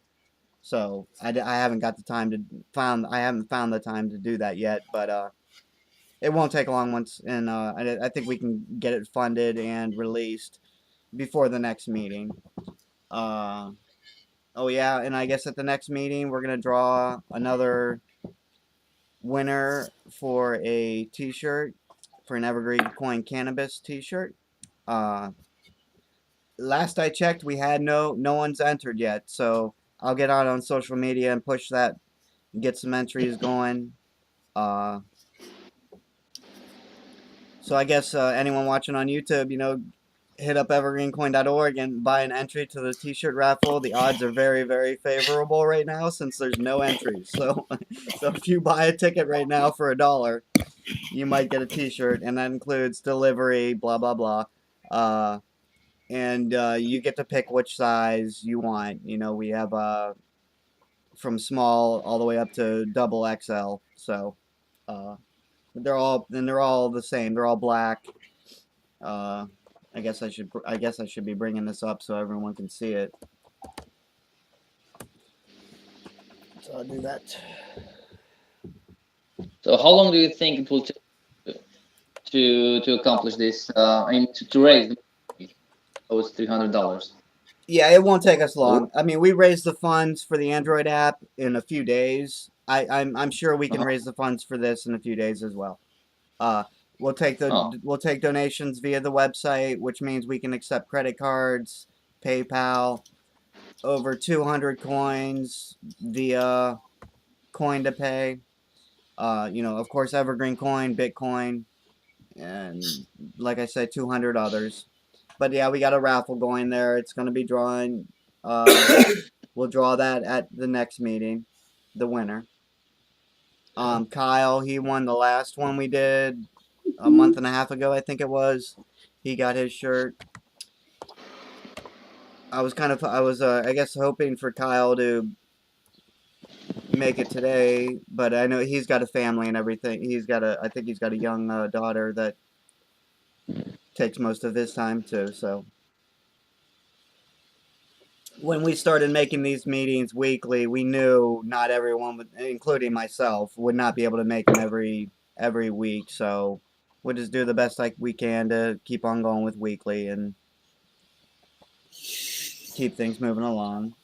so I haven't got the time I haven't found the time to do that yet, but it won't take long once, and I think we can get it funded and released before the next meeting. Oh yeah, and I guess at the next meeting we're gonna draw another winner for a T-shirt, for an EverGreenCoin cannabis T-shirt. Uh, Last I checked, we had no one's entered yet, so I'll get out on social media and push that, get some entries going. Uh, so I guess anyone watching on YouTube, hit up evergreencoin.org and buy an entry to the T-shirt raffle. The odds are very, very favorable right now since there's no entries. So, so if you buy a ticket right now for $1, you might get a T-shirt, and that includes delivery, blah blah blah. And you get to pick which size you want. We have from small all the way up to double XL. So they're all the same. They're all black. I guess I should be bringing this up so everyone can see it. So I'll do that. So how long do you think it will take to accomplish this? I mean, to raise those $300. Yeah, it won't take us long. I mean, we raised the funds for the Android app in a few days. I'm sure we can raise the funds for this in a few days as well. We'll take donations via the website, which means we can accept credit cards, PayPal, over 200 coins via Coin to Pay. Of course, EverGreenCoin, Bitcoin, and like I said, 200 others. But yeah, we got a raffle going there. It's going to be drawing. We'll draw that at the next meeting, the winner. Kyle, he won the last one we did a month and a half ago, I think it was. He got his shirt. I was, I guess, hoping for Kyle to make it today, but I know he's got a family and everything. I think he's got a young daughter that takes most of his time too. So when we started making these meetings weekly, we knew not everyone, including myself, would not be able to make them every week. So we'll just do the best we can to keep on going with weekly and keep things moving along.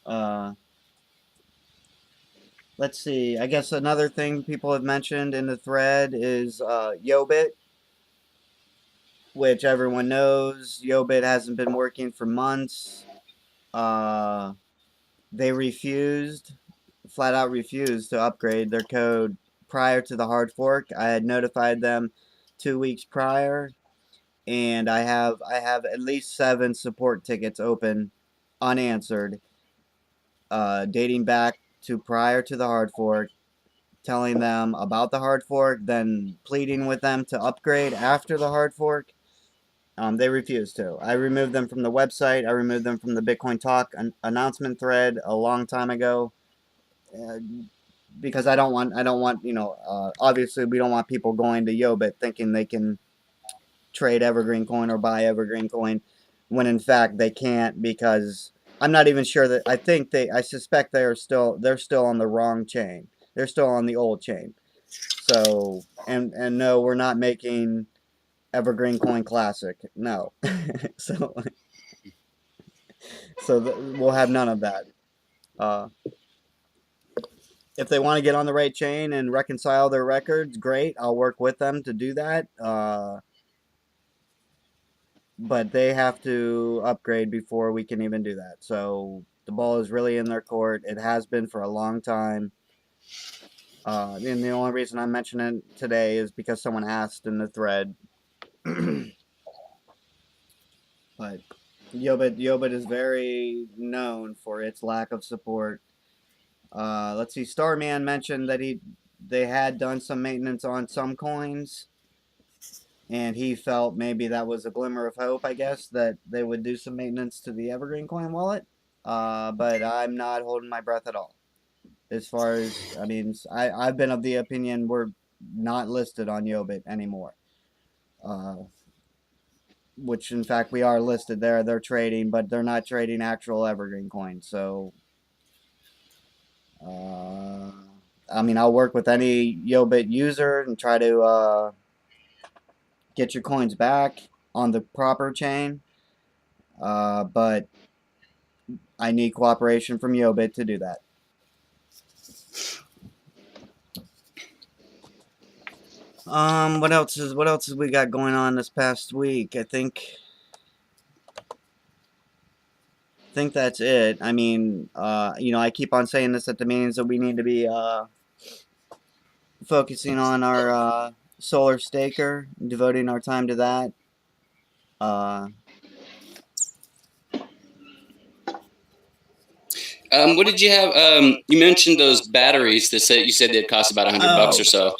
Let's see. I guess another thing people have mentioned in the thread is Yobit, which everyone knows. Yobit hasn't been working for months. They flat out refused to upgrade their code prior to the hard fork. I had notified them 2 weeks prior, and I have at least 7 support tickets open, unanswered, dating back to prior to the hard fork, telling them about the hard fork, then pleading with them to upgrade after the hard fork. They refused to. I removed them from the website. I removed them from the Bitcoin Talk announcement thread a long time ago, because I don't want. Obviously, we don't want people going to Yobit thinking they can trade EverGreenCoin or buy EverGreenCoin, when in fact they can't, because I'm not even sure that. I suspect they're still on the wrong chain. They're still on the old chain. So and no, we're not making EverGreenCoin Classic. No. so we'll have none of that. If they want to get on the right chain and reconcile their records, great. I'll work with them to do that. But they have to upgrade before we can even do that. So the ball is really in their court. It has been for a long time. And the only reason I'm mentioning it today is because someone asked in the thread. But Yobit is very known for its lack of support. Let's see. Starman mentioned that they had done some maintenance on some coins. and he felt maybe that was a glimmer of hope, I guess, that they would do some maintenance to the EverGreenCoin wallet. But I'm not holding my breath at all. As far as, I mean, I've been of the opinion we're not listed on Yobit anymore. Which in fact we are listed there. They're trading, but they're not trading actual EverGreenCoin. So, I mean, I'll work with any Yobit user and try to get your coins back on the proper chain. But I need cooperation from Yobit to do that. What else has we got going on this past week? I think that's it. I mean, you know, I keep on saying this at the meetings that we need to be focusing on our solar staker, devoting our time to that. What did you have? You mentioned those batteries that you said they'd cost about $100 or so.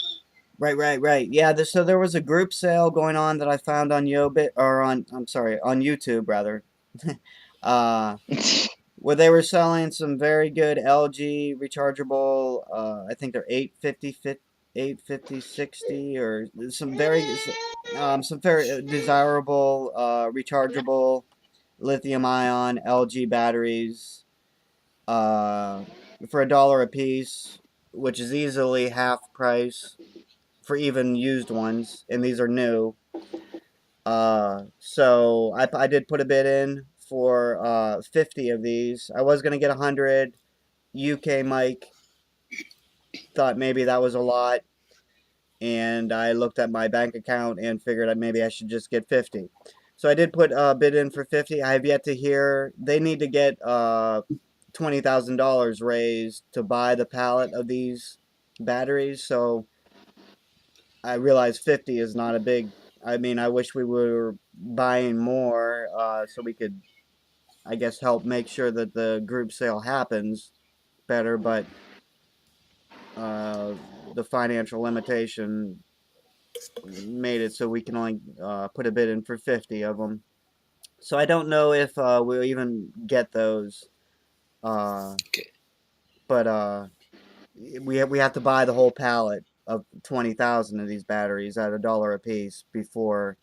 Right. Yeah, so there was a group sale going on that I found on Yobit, or on YouTube rather, where they were selling some very good LG rechargeable. I think they're 850, 60, or some very desirable rechargeable lithium-ion LG batteries for $1 a piece, which is easily half price for even used ones, and these are new. So I did put a bid in for 50 of these. I was gonna get 100. UK Mike thought maybe that was a lot, and I looked at my bank account and figured that maybe I should just get 50. So I did put a bid in for 50. I have yet to hear. They need to get $20,000 raised to buy the pallet of these batteries. So I realize 50 is not a big. I mean, I wish we were buying more so we could, I guess, help make sure that the group sale happens better. But the financial limitation made it so we can only put a bid in for 50 of them. So I don't know if we'll even get those. Okay. But we have to buy the whole pallet of 20,000 of these batteries at $1 a piece before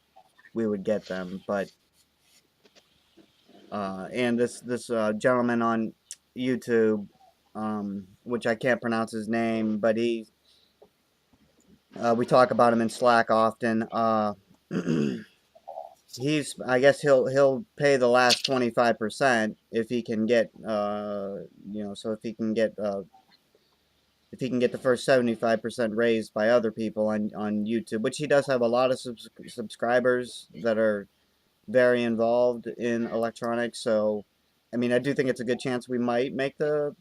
we would get them. But and this gentleman on YouTube, which I can't pronounce his name, but we talk about him in Slack often. I guess he'll pay the last 25% if he can get so if he can get the first 75% raised by other people on YouTube, which he does have a lot of subscribers that are very involved in electronics. So, I mean, I do think it's a good chance we might make the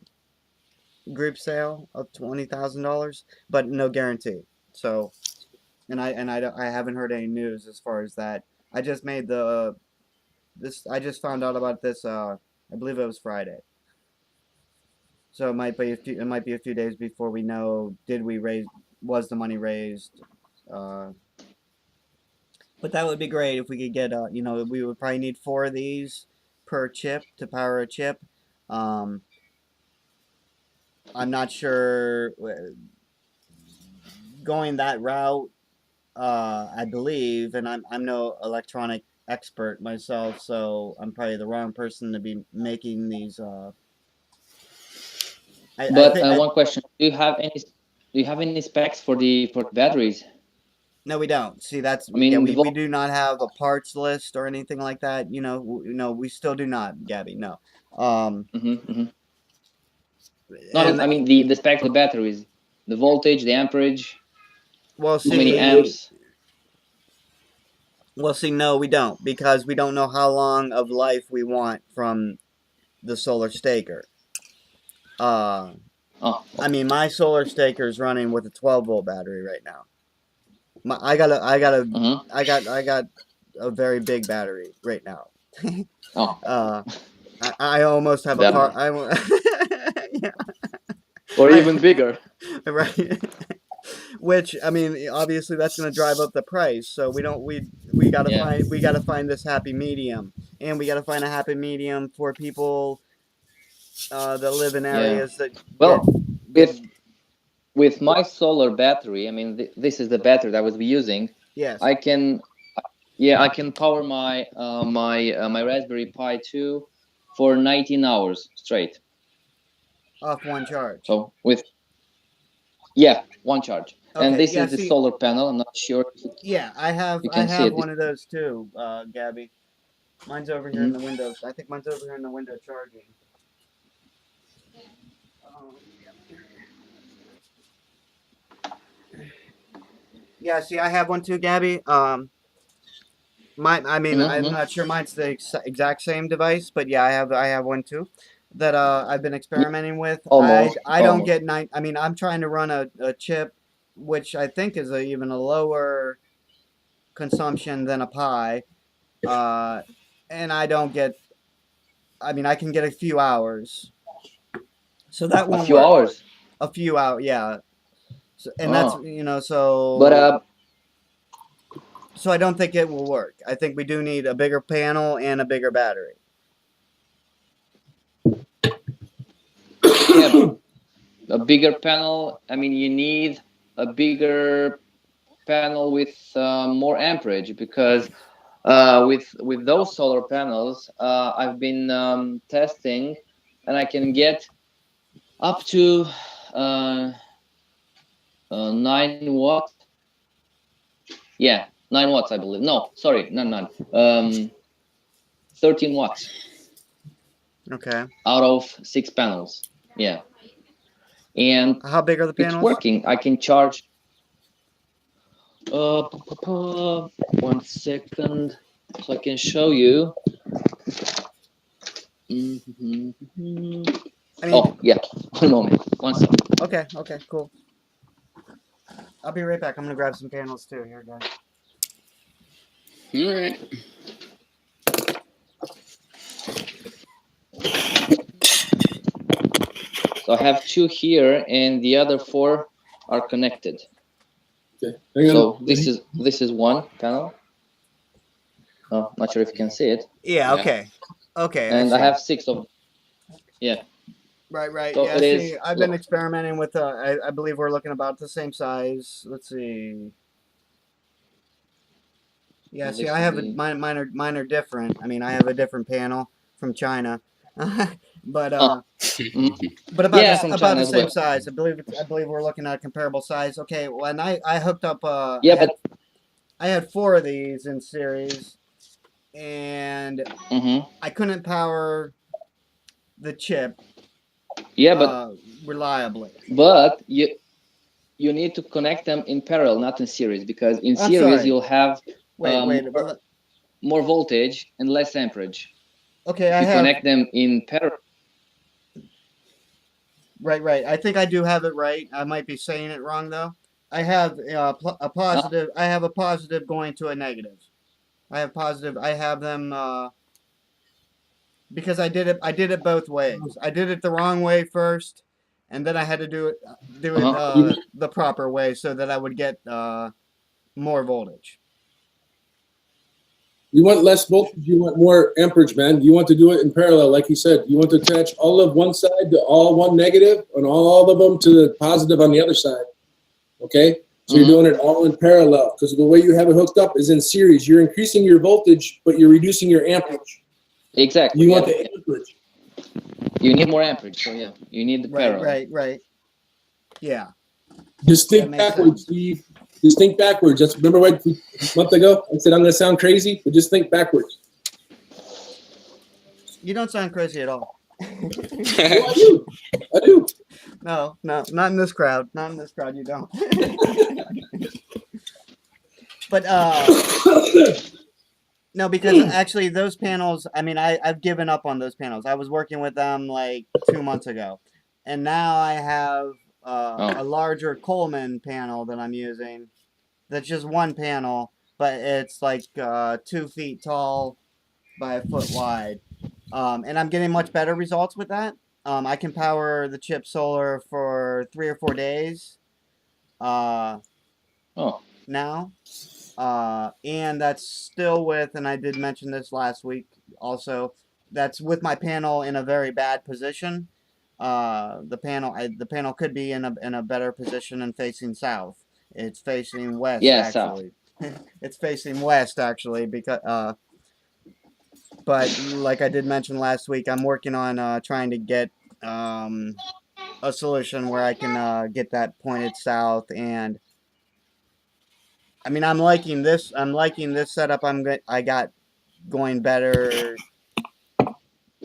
group sale of $20,000, but no guarantee. So, and I haven't heard any news as far as that. I just made I just found out about this. I believe it was Friday. So it might be a few days before we know. Was the money raised? But that would be great if we could get we would probably need 4 of these per chip to power a chip. I'm not sure going that route. I believe, and I'm no electronic expert myself, so I'm probably the wrong person to be making these. One question: Do you have any specs for the batteries? No, we don't. See, that's I mean, we do not have a parts list or anything like that. No, we still do not, Gabby. No. No, I mean the specs of the batteries, the voltage, the amperage. Well, How many amps? Well, see, no, we don't, because we don't know how long of life we want from the solar staker. I mean, my solar staker is running with a 12-volt battery right now. I got a very big battery right now. I almost have a car. Yeah. Or even bigger. Right. Which I mean, obviously that's going to drive up the price. So we don't we got to Yeah. find this happy medium, and we got to find a happy medium for people that live in Yeah. areas that Well, get with my solar battery, I mean, this is the battery that I was using. yes I can, yeah, I can power my my Raspberry Pi 2 for 19 hours straight. off one charge. So with, yeah, one charge. And Okay, this yeah. is the See, solar panel. I'm not sure if yeah, I you have can see it. one of those too, Gabby. Mine's over here in the window. I think mine's over here in the window charging. Yeah, see, I have one too, Gabby. I mean, I'm not sure mine's the exact same device, but yeah, I have one too that I've been experimenting with. Almost. I don't Almost. get nine. I mean, I'm trying to run a chip, which I think is even a lower consumption than a Pi, and I don't get. I mean, I can get a few hours, so that A won't few work. hours. A few hours, yeah. So, and that's Oh. so. But So I don't think it will work. I think we do need a bigger panel and a bigger battery. yeah, but a bigger panel. I mean, you need a bigger panel with more amperage, because with those solar panels, I've been testing, and I can get up to 9 watts. Yeah, 9 watts, I believe. No, sorry, not 9. 13 watts Okay. out of 6 panels. Yeah, and How big are the it's panels? working. I can charge. 1 second, so I can show you. I mean, Oh yeah, 1 moment. 1 second. okay, cool. I'll be right back. I'm gonna grab some panels too. Here, guys. All right. So I have 2 here, and the other 4 are connected. Okay. So this is one panel. Oh, not sure if you can see it. Yeah. Yeah. Okay. Okay. And I see. have 6 of. Yeah. Right. So Yeah. it See, is. I've been experimenting with. I believe we're looking about the same size. Let's see. Yeah. Well, See, this I is have the- mine are different. I mean, I have a different panel from China, but but about Yeah, from about China the as same well. size. I believe we're looking at a comparable size. Okay. Well, and I hooked up. Yeah, but I had 4 of these in series, and I couldn't power the chip yeah, but reliably. you need to connect them in parallel, not in series, because in I'm series sorry. you'll have Wait. more voltage and less amperage. Okay, If I you have connect them in parallel. right. I think I do have it right. I might be saying it wrong though. I have a positive. I have a positive going to a negative. I have positive. I have them because I did it. I did it both ways. I did it the wrong way first, and then I had to do it the proper way so that I would get more voltage. You want less voltage, you want more amperage, man. You want to do it in parallel, like you said. You want to attach all of one side to all one negative and all of them to the positive on the other side. Okay? So you're doing it all in parallel, because the way you have it hooked up is in series. You're increasing your voltage, but you're reducing your amperage. Exactly. You want the amperage. You need more amperage, so yeah, you need the parallel. Right. Yeah. Just think That makes backwards, sense. Steve. Just think backwards. That's remember what a month ago I said I'm going to sound crazy, but just think backwards. You don't sound crazy at all. Well, I do. No, not in this crowd. Not in this crowd. You don't. But no, because actually those panels. I mean, I've given up on those panels. I was working with them like 2 months ago, and now I have a larger Coleman panel that I'm using. That's just one panel, but it's like 2 feet tall by a foot wide, and I'm getting much better results with that. I can power the chip solar for 3 or 4 days, Oh, now. And that's still with, and I did mention this last week also, that's with my panel in a very bad position. The panel could be in a better position and facing south. It's facing west yeah, south. actually. It's facing west actually because but like I did mention last week, I'm working on trying to get um a solution where I can get that pointed south. And I mean, I'm liking this. I'm liking this setup. I got going better,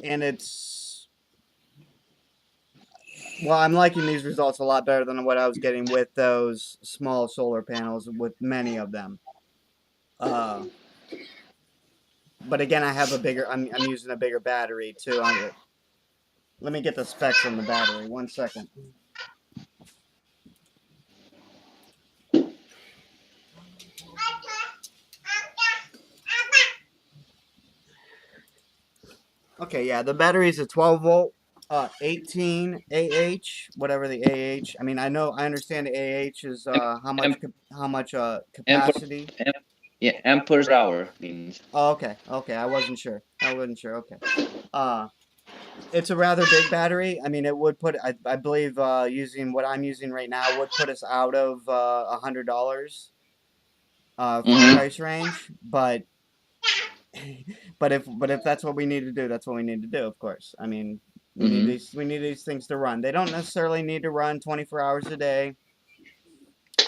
and it's well, I'm liking these results a lot better than what I was getting with those small solar panels with many of them. Uh, but again, I have a bigger. I'm using a bigger battery too. Let me get the specs on the battery. 1 second. Okay, yeah, the battery's a 12 volt, 18 AH, whatever the AH. I mean, I understand the AH is Amp, how much ampere, capacity. yeah, amperes per hour means. Oh, okay. I wasn't sure. Okay. Uh, it's a rather big battery. I mean, it would put. I believe using what I'm using right now would put us out of $100 Mm-hmm. price range. But if that's what we need to do, that's what we need to do. Of course. I mean, Mm-hmm. we need these things to run. They don't necessarily need to run 24 hours a day.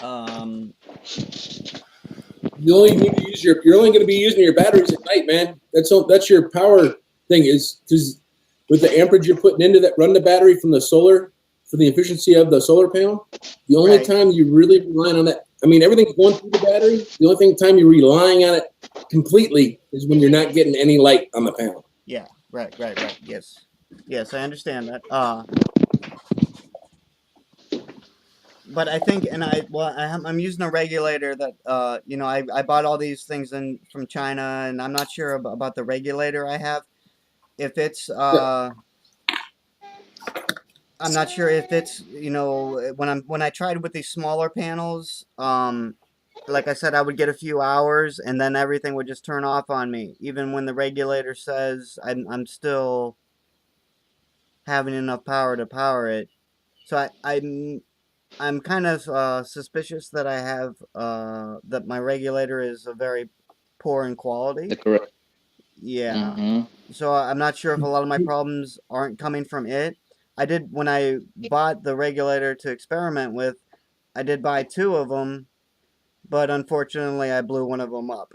Um, You only need to use you're only going to be using your batteries at night, man. That's your power thing is because with the amperage you're putting into that, run the battery from the solar for the efficiency of the solar panel. The only right. time you really relying on that, I mean, everything's going through the battery. The only time you're relying on it completely is when you're not getting any light on the panel. Yeah. Right. Yes, I understand that. But I think, and I'm using a regulator that, I bought all these things from China, and I'm not sure about the regulator I have. If it's, I'm not sure if it's, when I tried with these smaller panels, like I said, I would get a few hours, and then everything would just turn off on me. Even when the regulator says I'm still having enough power to power it. So I'm kind of suspicious that I have that my regulator is a very poor in quality. The correct. Yeah. Mm-hmm. So I'm not sure if a lot of my problems aren't coming from it. I did when I bought the regulator to experiment with. I did buy two of them, but unfortunately I blew one of them up.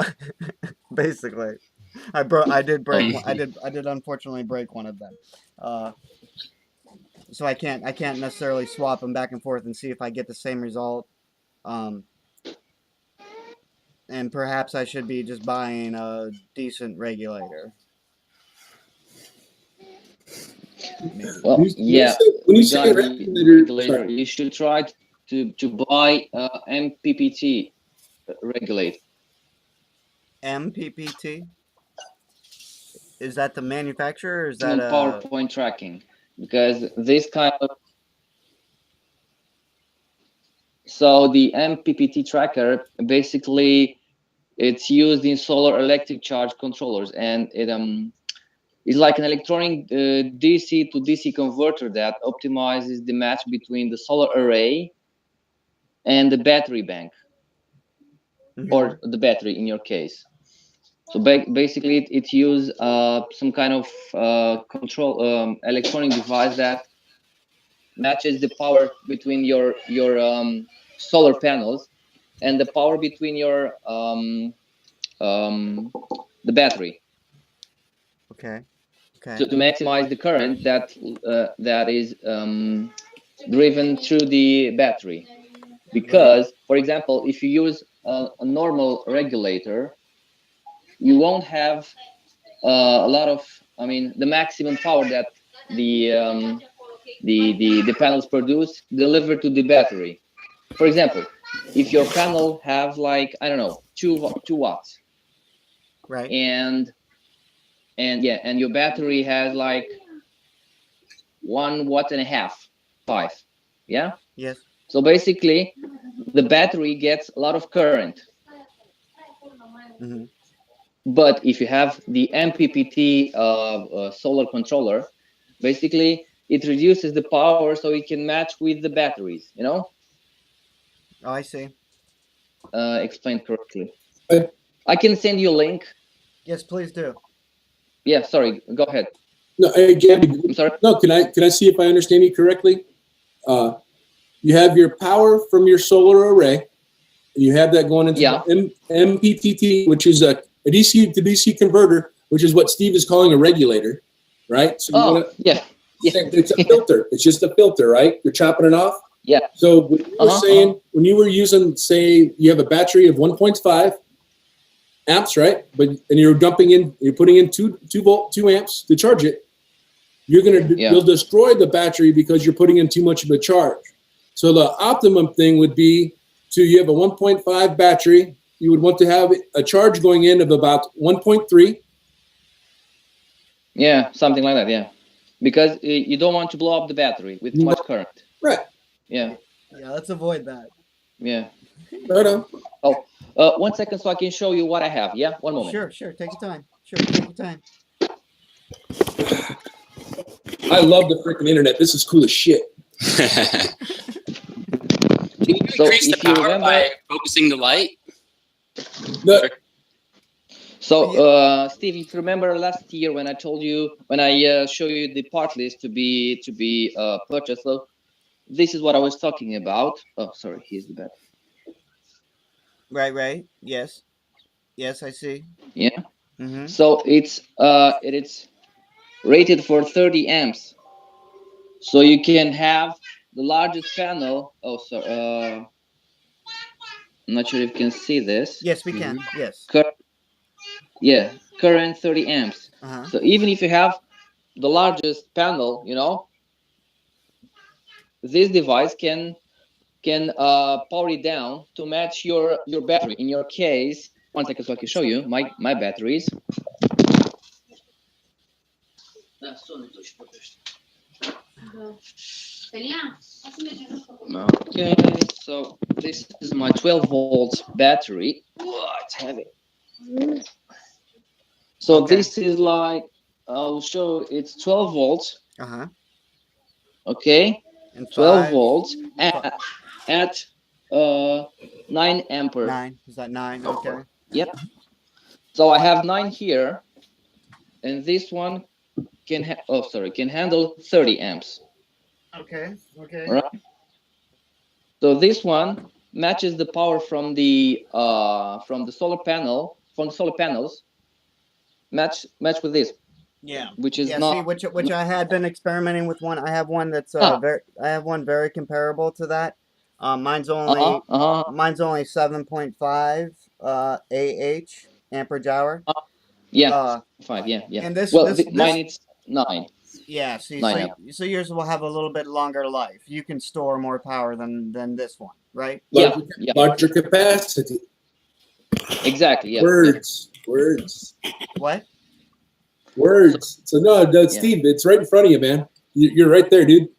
Basically, I did break one. I did unfortunately break one of them. Uh, so I can't necessarily swap them back and forth and see if I get the same result. Um, and perhaps I should be just buying a decent regulator. Maybe. Well, yeah, When you say regarding the regulator, regulator, sorry. you should try to buy MPPT regulator. MPPT? Is that the manufacturer or is that Maximum power point tracking, because this kind of so the MPPT tracker basically it's used in solar electric charge controllers, and it is like an electronic DC to DC converter that optimizes the match between the solar array and the battery bank, or the battery in your case. So basically, it uses some kind of control electronic device that matches the power between your solar panels and the power between your the battery. Okay. To maximize the current that is driven through the battery. Because, for example, if you use a normal regulator, you won't have a lot of, I mean, the maximum power that the panels produce delivered to the battery. For example, if your panel have like, I don't know, 2 watts, Right. and your battery has like 1.5 watts, 5, yeah. Yes. So basically, the battery gets a lot of current. Mm-hmm. But if you have the MPPT solar controller, basically it reduces the power so it can match with the batteries. You know, Oh, I see. explained correctly. Uh, I can send you a link. Yes, please do. Yeah, sorry. Go ahead. No, hey, Gabby. I'm sorry. No, can I see if I understand you correctly? You have your power from your solar array. You have that going into the MPPT, which is a DC to DC converter, which is what Steve is calling a regulator, right? So yeah. It's a filter. It's just a filter, right? You're chopping it off. Yeah. So when you were saying, when you were using, say, you have a battery of 1.5 amps, right? And you're putting in 2 amps to charge it. You'll destroy the battery because you're putting in too much of a charge. So the optimum thing would be you have a 1.5 battery. You would want to have a charge going in of about 1.3. Yeah, something like that. Yeah, because you don't want to blow up the battery with too much current. Right. Yeah. Yeah, let's avoid that. Yeah. Right on. Oh, 1 second so I can show you what I have. Yeah, one moment. Sure. Take your time. Take your time. I love the freaking internet. This is cool as shit. Can you increase the power by focusing the light? No. So, Steve, if you remember last year when I told you, when I show you the part list to be purchased, so this is what I was talking about. Oh, sorry, here's the bed. Right. Yes, I see. Yeah. Mm-hmm. So it is rated for 30 amps. So you can have the largest panel. Oh, sorry. I'm not sure if you can see this. Yes, we can. Yes. Current 30 amps. So even if you have the largest panel, this device can power it down to match your battery. In your case, 1 second so I can show you my batteries. Okay, so this is my 12 volts battery. Whoa, it's heavy. So this is like, I'll show, it's 12 volts. Okay, and 12 volts at 9 ampere. 9, is that 9? Okay. Yep. So I have 9 here, and this one can handle 30 amps. Okay. All right. So this one matches the power from the solar panels. Match with this. Yeah. Which is not. See, which I had been experimenting with one. I have one that's very comparable to that. Mine's only 7.5 AH amperage hour. Yeah. 5. Yeah. And this mine it's 9. Yeah, see, 9 so yours will have a little bit longer life. You can store more power than this one, right? Larger capacity. Exactly. Yeah. Words. What? Words. So no, Steve, it's right in front of you, man. You're right there, dude.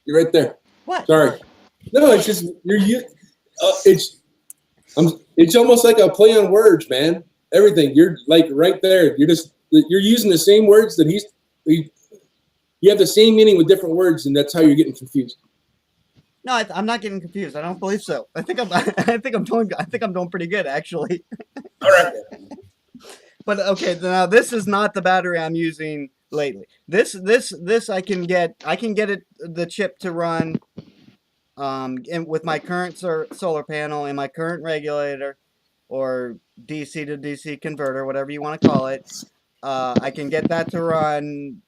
You're right there. What? Sorry. No, it's just it's almost like a play on words, man. Everything. You're like right there. You're using the same words that you have the same meaning with different words, and that's how you're getting confused. No, I'm not getting confused. I don't believe so. I think I'm doing pretty good, actually. All right. But okay, now this is not the battery I'm using lately. This I can get the chip to run with my current solar panel and my current regulator or DC to DC converter, whatever you want to call it. I can get that to run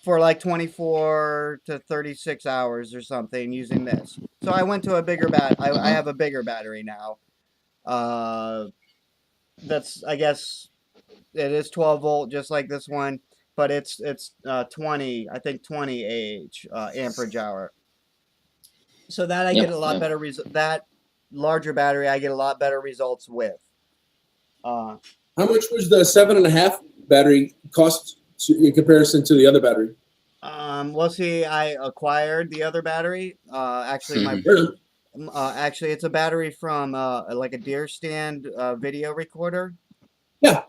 for like 24 to 36 hours or something using this. So I went to a bigger I have a bigger battery now. That's, I guess, it is 12 volt just like this one, but it's 20 AH amperage hour. So that I get a lot better that larger battery I get a lot better results with. How much was the 7.5 battery cost in comparison to the other battery? Well, see, I acquired the other battery. Actually, actually, it's a battery from like a deer stand video recorder. Yeah.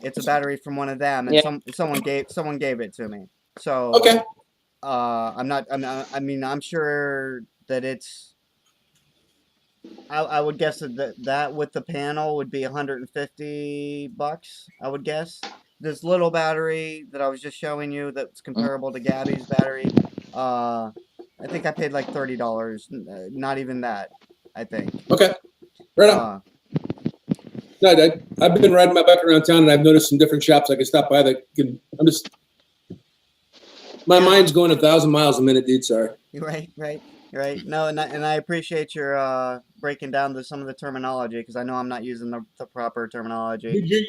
It's a battery from one of them, and Yeah. someone gave it to me. So, Okay. I mean, I'm sure that it's. I would guess that with the panel would be $150. I would guess. This little battery that I was just showing you that's comparable to Gabby's battery. I think I paid like $30. Not even that. I think. Okay. Right on. No, I've been riding my bike around town, and I've noticed some different shops I can stop by that can. My mind's going 1,000 miles a minute, dude. Sorry. Right. No, and I appreciate your breaking down some of the terminology, because I know I'm not using the proper terminology. Dude, you're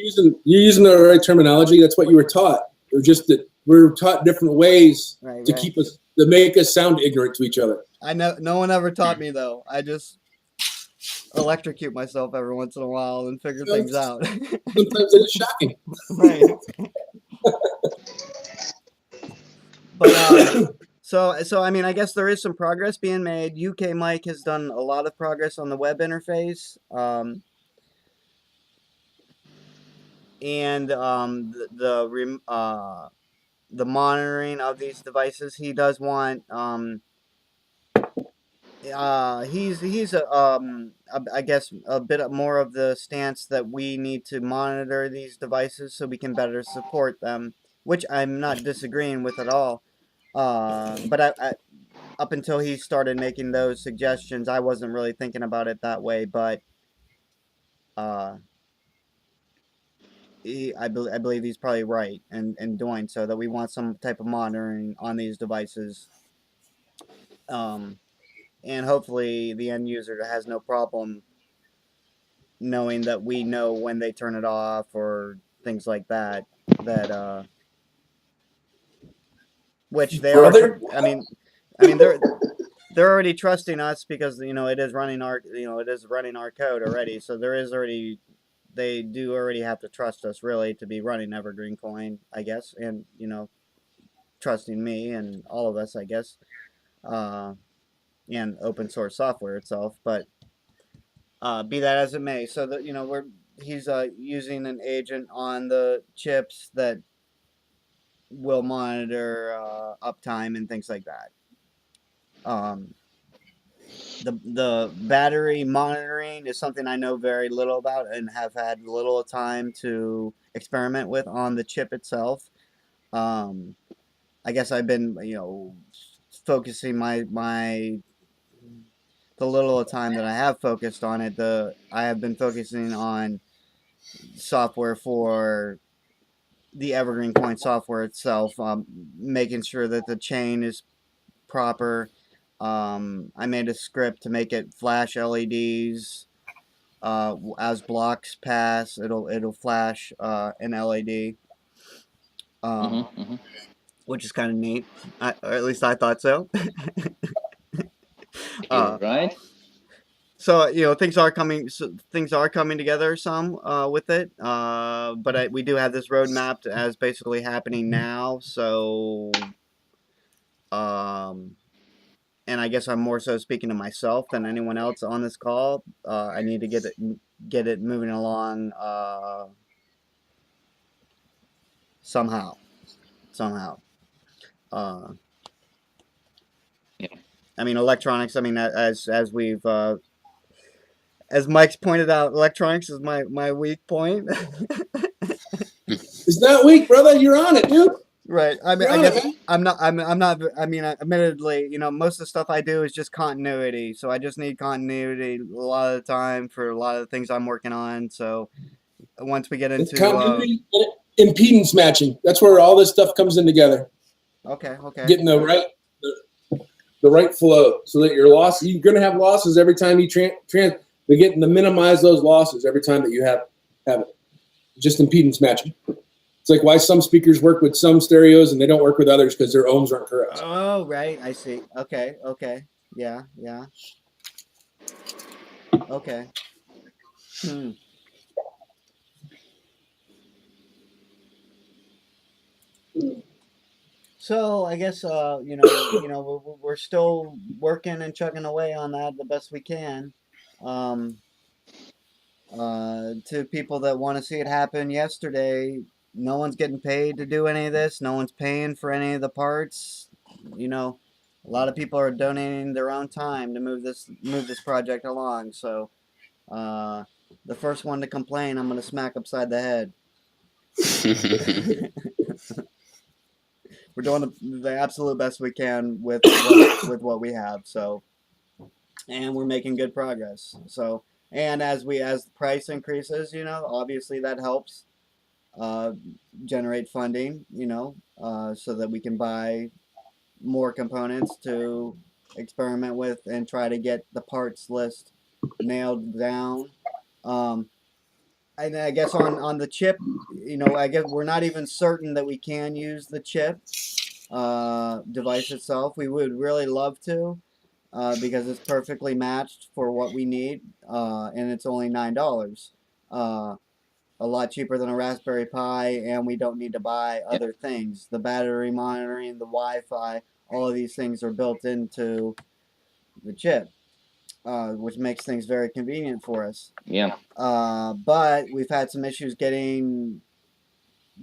using the right terminology. That's what you were taught. It was just that we're taught different ways to keep us, to make us sound ignorant to each other. I know no one ever taught me, though. I just electrocute myself every once in a while and figure things out. Sometimes it is shocking. Right. But so I mean, I guess there is some progress being made. UK Mike has done a lot of progress on the web interface, and the monitoring of these devices. He does want he's I guess a bit more of the stance that we need to monitor these devices so we can better support them, which I'm not disagreeing with at all. But I up until he started making those suggestions, I wasn't really thinking about it that way. But I believe he's probably right in doing so, that we want some type of monitoring on these devices. And hopefully the end user has no problem knowing that we know when they turn it off or things like that. Which they are. I mean, they're already trusting us, because it is running our code already. So they do already have to trust us, really, to be running EverGreenCoin, I guess, and trusting me and all of us, I guess, and open source software itself. But be that as it may, so that he's using an agent on the chips that will monitor uptime and things like that. The battery monitoring is something I know very little about and have had little time to experiment with on the chip itself. I guess I've been focusing the little time that I have focused on it. I have been focusing on software for the EverGreenCoin software itself, making sure that the chain is proper. I made a script to make it flash LEDs. As blocks pass, it'll flash an LED, which is kind of neat. Or at least I thought so. Right. So things are coming. Things are coming together some with it. But we do have this roadmap as basically happening now. So and I guess I'm more so speaking to myself than anyone else on this call. I need to get it moving along somehow. Yeah. I mean, electronics. I mean, as we've as Mike's pointed out, electronics is my weak point. It's not weak, brother. You're on it, dude. Right. I mean, I guess I'm not. I mean, admittedly, most of the stuff I do is just continuity. So I just need continuity a lot of the time for a lot of the things I'm working on. So once we get into continuity, impedance matching, that's where all this stuff comes in together. Okay. Getting the right flow, so that your loss, you're going to have losses every time you We're getting to minimize those losses every time that you have it. Just impedance matching. It's like why some speakers work with some stereos and they don't work with others, because their ohms aren't correct. Oh, right. I see. Okay. Yeah. Okay. So I guess we're still working and chugging away on that the best we can. Um, to people that want to see it happen yesterday, no one's getting paid to do any of this. No one's paying for any of the parts. You know, a lot of people are donating their own time to move this project along. So uh, the first one to complain, I'm gonna smack upside the head. We're doing the absolute best we can with what we have. So, and we're making good progress. So, and as the price increases, obviously that helps uh, generate funding. So that we can buy more components to experiment with and try to get the parts list nailed down. Um, and I guess on the chip, I guess we're not even certain that we can use the chip device itself. We would really love to, because it's perfectly matched for what we need, and it's only $9. A lot cheaper than a Raspberry Pi, and we don't need to buy Yeah. other things. The battery monitoring, the Wi-Fi, all of these things are built into the chip, which makes things very convenient for us. Yeah. But we've had some issues getting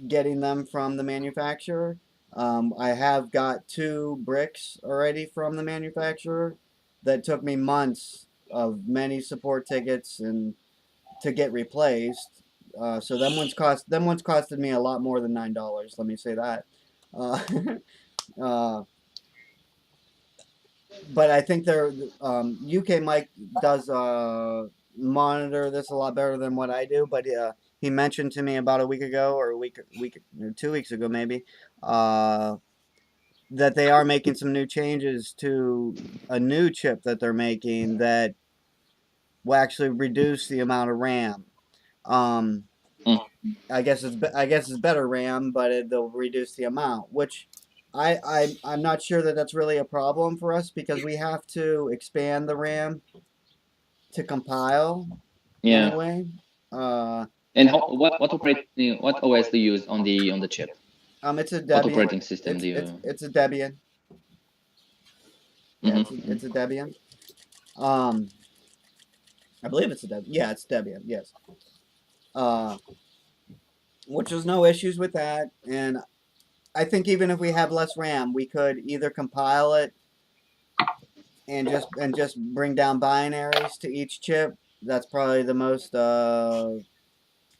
them from the manufacturer. I have got 2 bricks already from the manufacturer that took me months of many support tickets and to get replaced. So them ones costed me a lot more than $9. Let me say that. Uh, uh, but I think they're UK Mike does monitor this a lot better than what I do. But he mentioned to me about a week ago, or a week or 2 weeks ago maybe, uh, that they are making some new changes to a new chip that they're making that will actually reduce the amount of RAM. Um, Mm. I guess it's better RAM, but they'll reduce the amount, which I'm not sure that that's really a problem for us because we have to expand the RAM to compile Yeah. anyway. Uh, And what OS do you use on the chip? it's a What Debian. operating system do you? It's a Debian. Yeah, Mm-hmm. it's a Debian. Um, I believe it's a Debian. Yeah, it's Debian. Yes. Uh, which there's no issues with that, and I think even if we have less RAM, we could either compile it and just bring down binaries to each chip. That's probably the most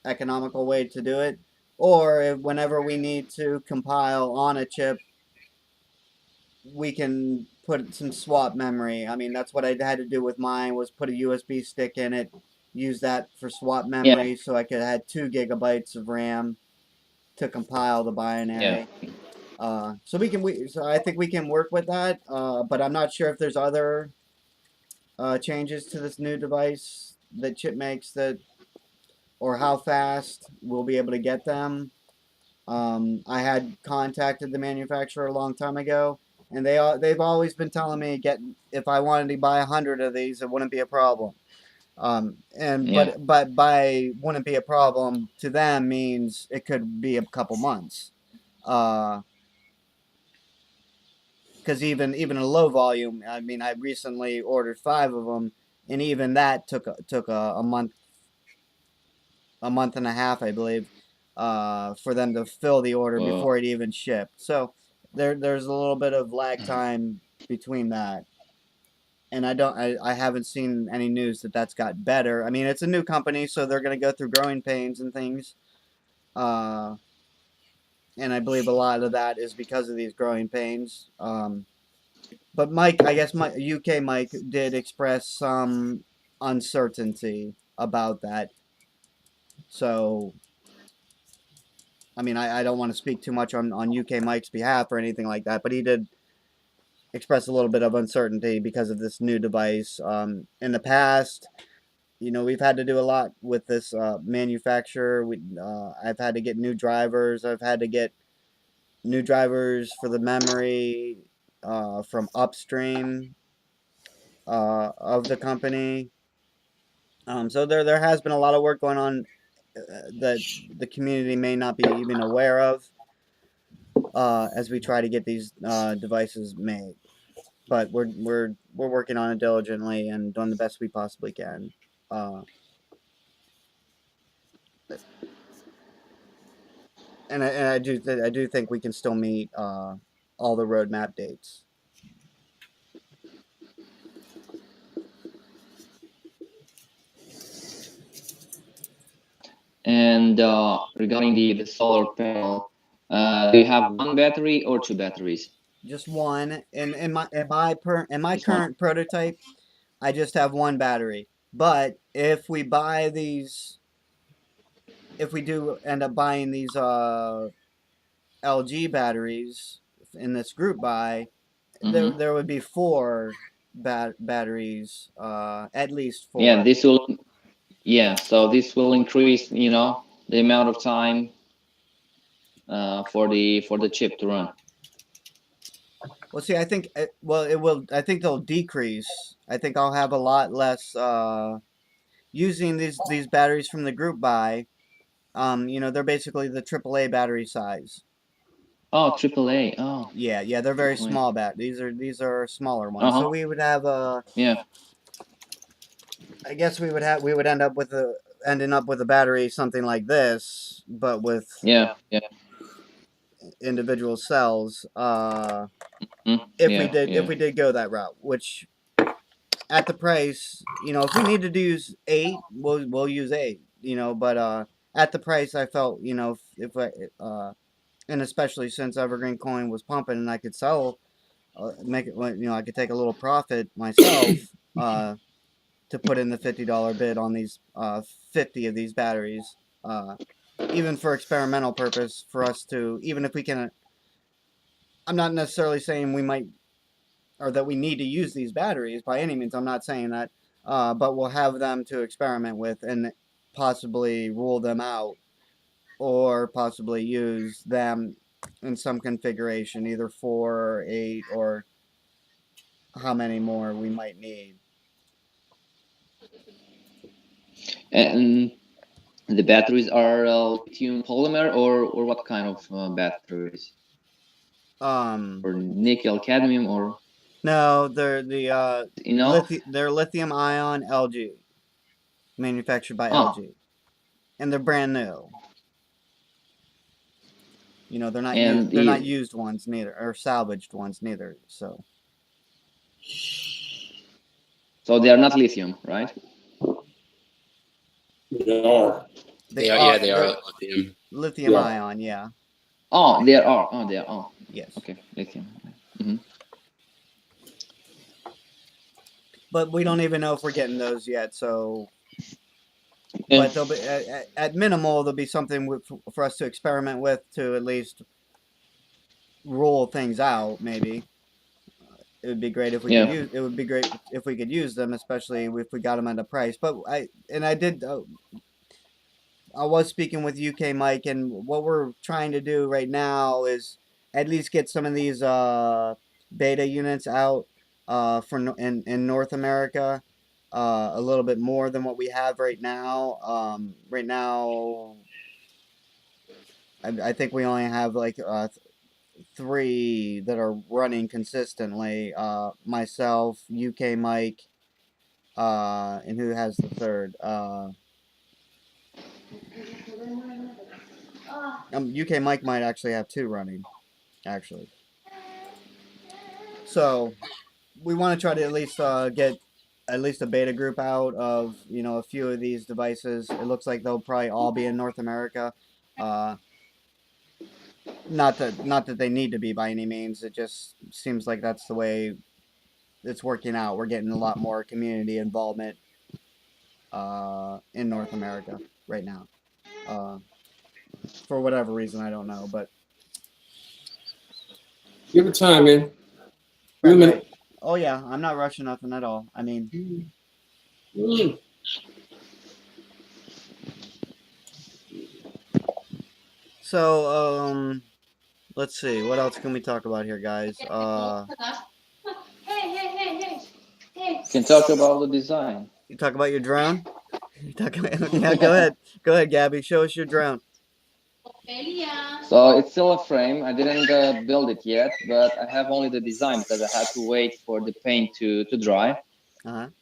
economical way to do it. Or whenever we need to compile on a chip, we can put some swap memory. I mean, that's what I had to do with mine, was put a USB stick in it, use that for swap Yeah. memory, so I could have 2 GB of RAM to compile the binary. Yeah. So I think we can work with that. But I'm not sure if there's other changes to this new device that Chip makes, or how fast we'll be able to get them. I had contacted the manufacturer a long time ago, and they've always been telling me if I wanted to buy 100 of these, it wouldn't be a problem. Yeah. But by wouldn't be a problem to them means it could be a couple months. Because even a low volume, I mean, I recently ordered 5 of them, and even that took a month, a month and a half, I believe, for them to fill the order Well. before it even shipped. So there's a little bit of lag time between that, and I haven't seen any news that that's got better. I mean, it's a new company, so they're going to go through growing pains and things. And I believe a lot of that is because of these growing pains. But Mike, I guess my UK Mike did express some uncertainty about that. So, I mean, I don't want to speak too much on UK Mike's behalf or anything like that, but he did express a little bit of uncertainty because of this new device. In the past, we've had to do a lot with this manufacturer. I've had to get new drivers. I've had to get new drivers for the memory from upstream of the company. So there has been a lot of work going on that the community may not be even aware of. as we try to get these devices made. But we're working on it diligently and doing the best we possibly can. And I do think we can still meet all the roadmap dates. And regarding the solar panel, do you have one battery or two batteries? Just one. In my Just current prototype, I just have one battery. But if we buy these, if we do end up buying these LG batteries in this group buy, there would be four batteries, at least four. Yeah, so this will increase, you know, the amount of time for the chip to run. Well, see, I think it will. I think they'll decrease. I think I'll have a lot less using these batteries from the group buy. You know, they're basically the AAA battery size. Oh, AAA. Oh, Yeah, they're very AAA. small These are smaller ones. So we would have yeah. I guess we would end up with ending up with a battery something like this, but with Yeah. individual cells. If we did go that route, which at the price, you know, if we needed to use 8, we'll use 8, you know, but at the price I felt, you know, if I and especially since EverGreenCoin was pumping and I could sell make it, you know, I could take a little profit myself to put in the $50 bid on these 50 of these batteries, even for experimental purpose, for us to, even if we can, I'm not necessarily saying we might or that we need to use these batteries by any means. I'm not saying that, but we'll have them to experiment with and possibly rule them out, or possibly use them in some configuration, either 4 or 8, or how many more we might need. And the batteries are lithium polymer or what kind of batteries? Or nickel cadmium or? No, they're the You know? they're lithium ion LG, manufactured by LG, and they're brand new. You know, they're not used ones neither, or salvaged ones neither. So they are not lithium, right? They are. They are lithium. Lithium ion, yeah. Oh, they are. Oh, they are. Oh, yes. Okay, lithium. But we don't even know if we're getting those yet. So, but they'll be at minimal. There'll be something for us to experiment with to at least roll things out. Maybe it would be great if we could use. It would be great if we could use them, especially if we got them at a price. But I did. I was speaking with UK Mike, and what we're trying to do right now is at least get some of these beta units out in North America, a little bit more than what we have right now. Right now, I think we only have like 3 that are running consistently. Myself, UK Mike, and who has the third? UK Mike might actually have 2 running, actually. So we want to try to at least get at least a beta group out of, you know, a few of these devices. It looks like they'll probably all be in North America. Not that they need to be by any means. It just seems like that's the way it's working out. We're getting a lot more community involvement in North America right now. For whatever reason, I don't know, but give it time, man. right. Oh yeah, I'm not rushing nothing at all. I mean, so let's see, what else can we talk about here, guys? Can talk about the design. You talk about your drone? Yeah, go ahead, Gabby. Show us your drone. So it's still a frame. I didn't build it yet, but I have only the design because I had to wait for the paint to dry.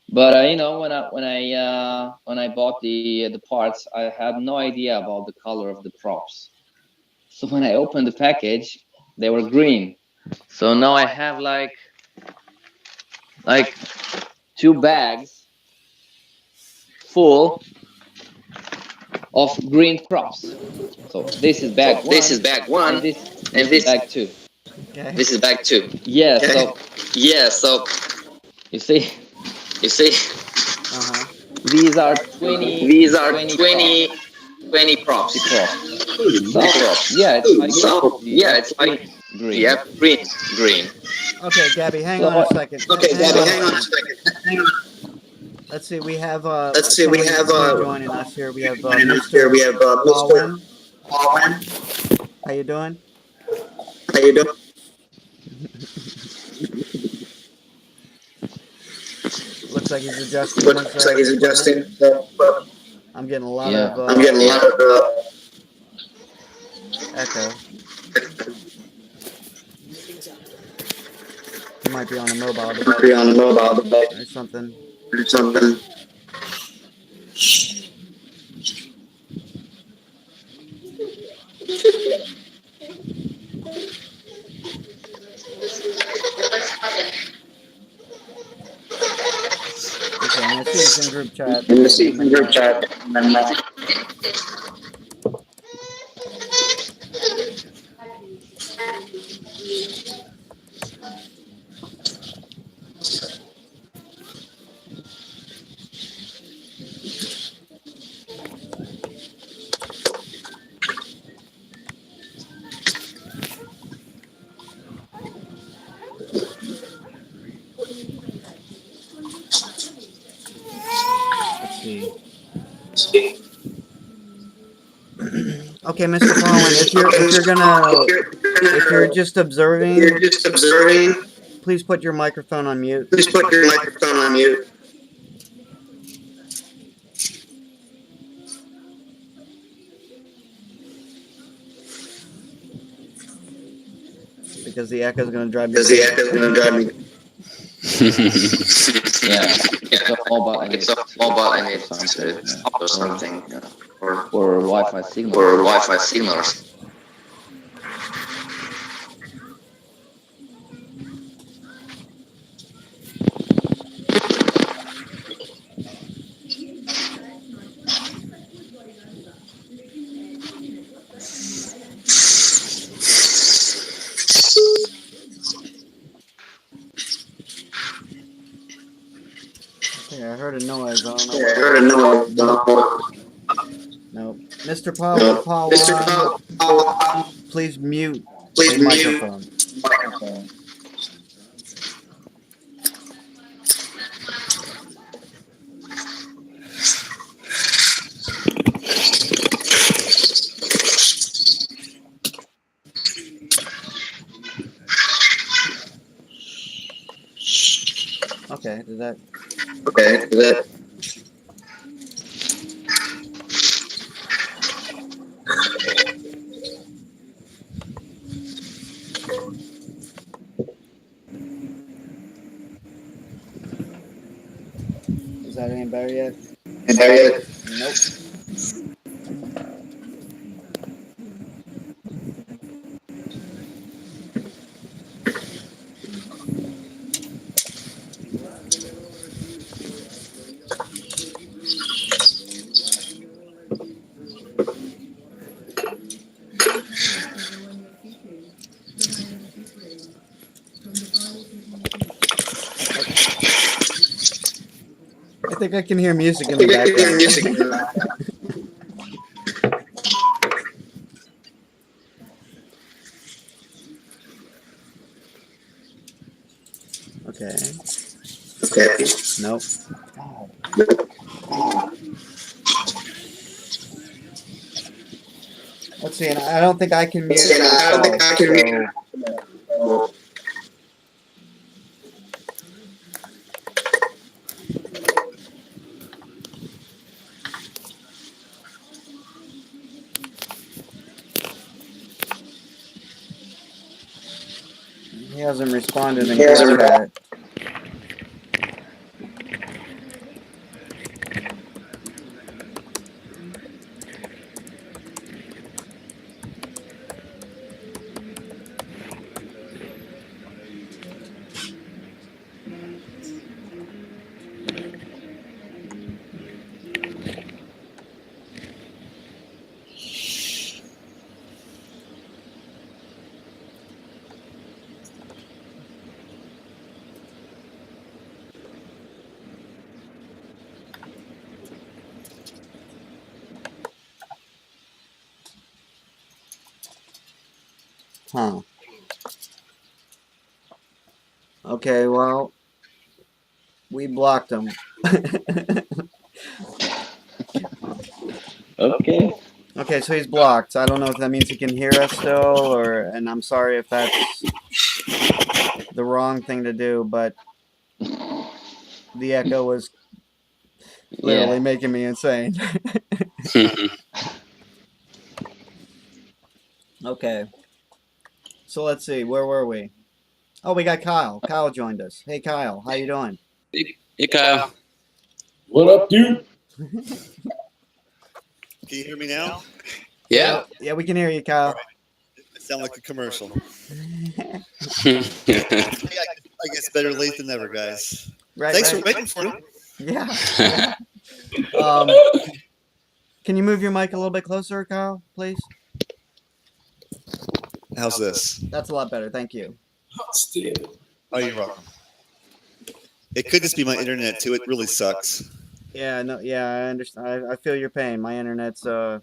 But you know, when I bought the parts, I had no idea about the color of the props. So when I opened the package, they were green. So now I have like 2 bags full of green props. So this is bag This one, is bag one, and and this is bag two. Okay. this is bag two. Yeah. Okay. So Yeah. So you see, you see, these are 20 these are 20 20 props. 20 20 props. props. 20 So props. yeah, it's like So the yeah, it's like green, green. yeah, green, green. Okay, Gabby, hang on a So second. Okay, Hang Gabby, on a hang on a second. second. Hang on. Let's see. We have Let's see. We someone have new joining us here. We have joining us here. Mr. We have Mr. Paulin. Owen. How you doing? How you doing? Looks like he's adjusting his Looks like he's equipment. adjusting the equipment. I'm getting a lot yeah. of I'm getting a lot of echo. He might be on a mobile be device on the mobile device or something. or something. Okay, I'm gonna see this in group chat In the and season then group chat. And then, let's see. Okay, Mr. Paulin, if you're just observing, you're just observing, please put your microphone on mute. please put your microphone on mute. Because the echo is going to drive me Because the crazy. echo is going to drive me. Yeah, it's a mobile. I need It's a mobile. I to need something, to stop or something. Or Wi-Fi signal. or Wi-Fi signals. Okay, I heard a noise. I don't know Yeah, what I it heard a was. noise. Nope. Mr. No. Paul, Mr. Paul, please mute please a mute microphone. microphone. Okay, did that? Okay, is that? Is that any better yet? Is that it? Nope. I think I can hear music in the I can hear background. music in the background. Okay. Okay. Nope. Let's see, and I don't think I can mute I don't think myself, I can so mute. He hasn't responded in group chat. Huh. Okay, well, we blocked him. Okay. Okay, so he's blocked. I don't know if that means he can hear us still, and I'm sorry if that's the wrong thing to do, but the echo was literally Yeah. making me insane. Okay, so let's see, where were we? Oh, we got Kyle. Kyle joined us. Hey, Kyle, how you doing? Hey, Kyle. What up, dude? Can you hear me now? Yeah. Yeah, we can hear you, Kyle. I sound like a commercial. Yeah. I guess better late than never, guys. Right, Thanks right. for waiting for me. Yeah. Um, can you move your mic a little bit closer, Kyle, please? How's this? That's a lot better. Thank you. Oh, you're welcome. It could just be my internet too. It really sucks. Yeah, no, yeah, I understand. I feel your pain. My internet's a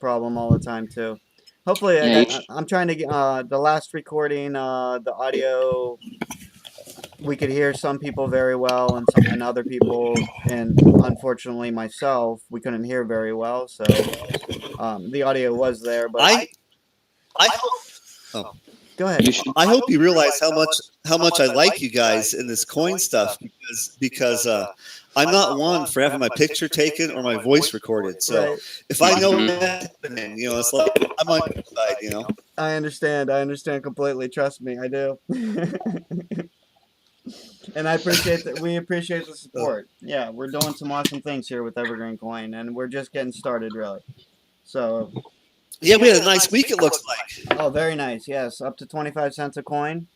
problem all the time too. Hopefully, Yeah, I'm trying to get the last recording, the audio. We could hear some people very well, and other people, and unfortunately myself, we couldn't hear very well. So the audio was there, but I hope. Oh, go ahead. you should. I hope you realize how much I like you guys in this coin stuff because I'm not one for having my picture taken or my voice recorded. So Right. if I know that's happening, it's like I'm on your side. I understand. I understand completely. Trust me, I do. And I appreciate that. We appreciate the support. Yeah, we're doing some awesome things here with EverGreenCoin, and we're just getting started, really. So, Yeah, we had a nice week. It looks like. oh, very nice. Yes, up to 25 cents a coin.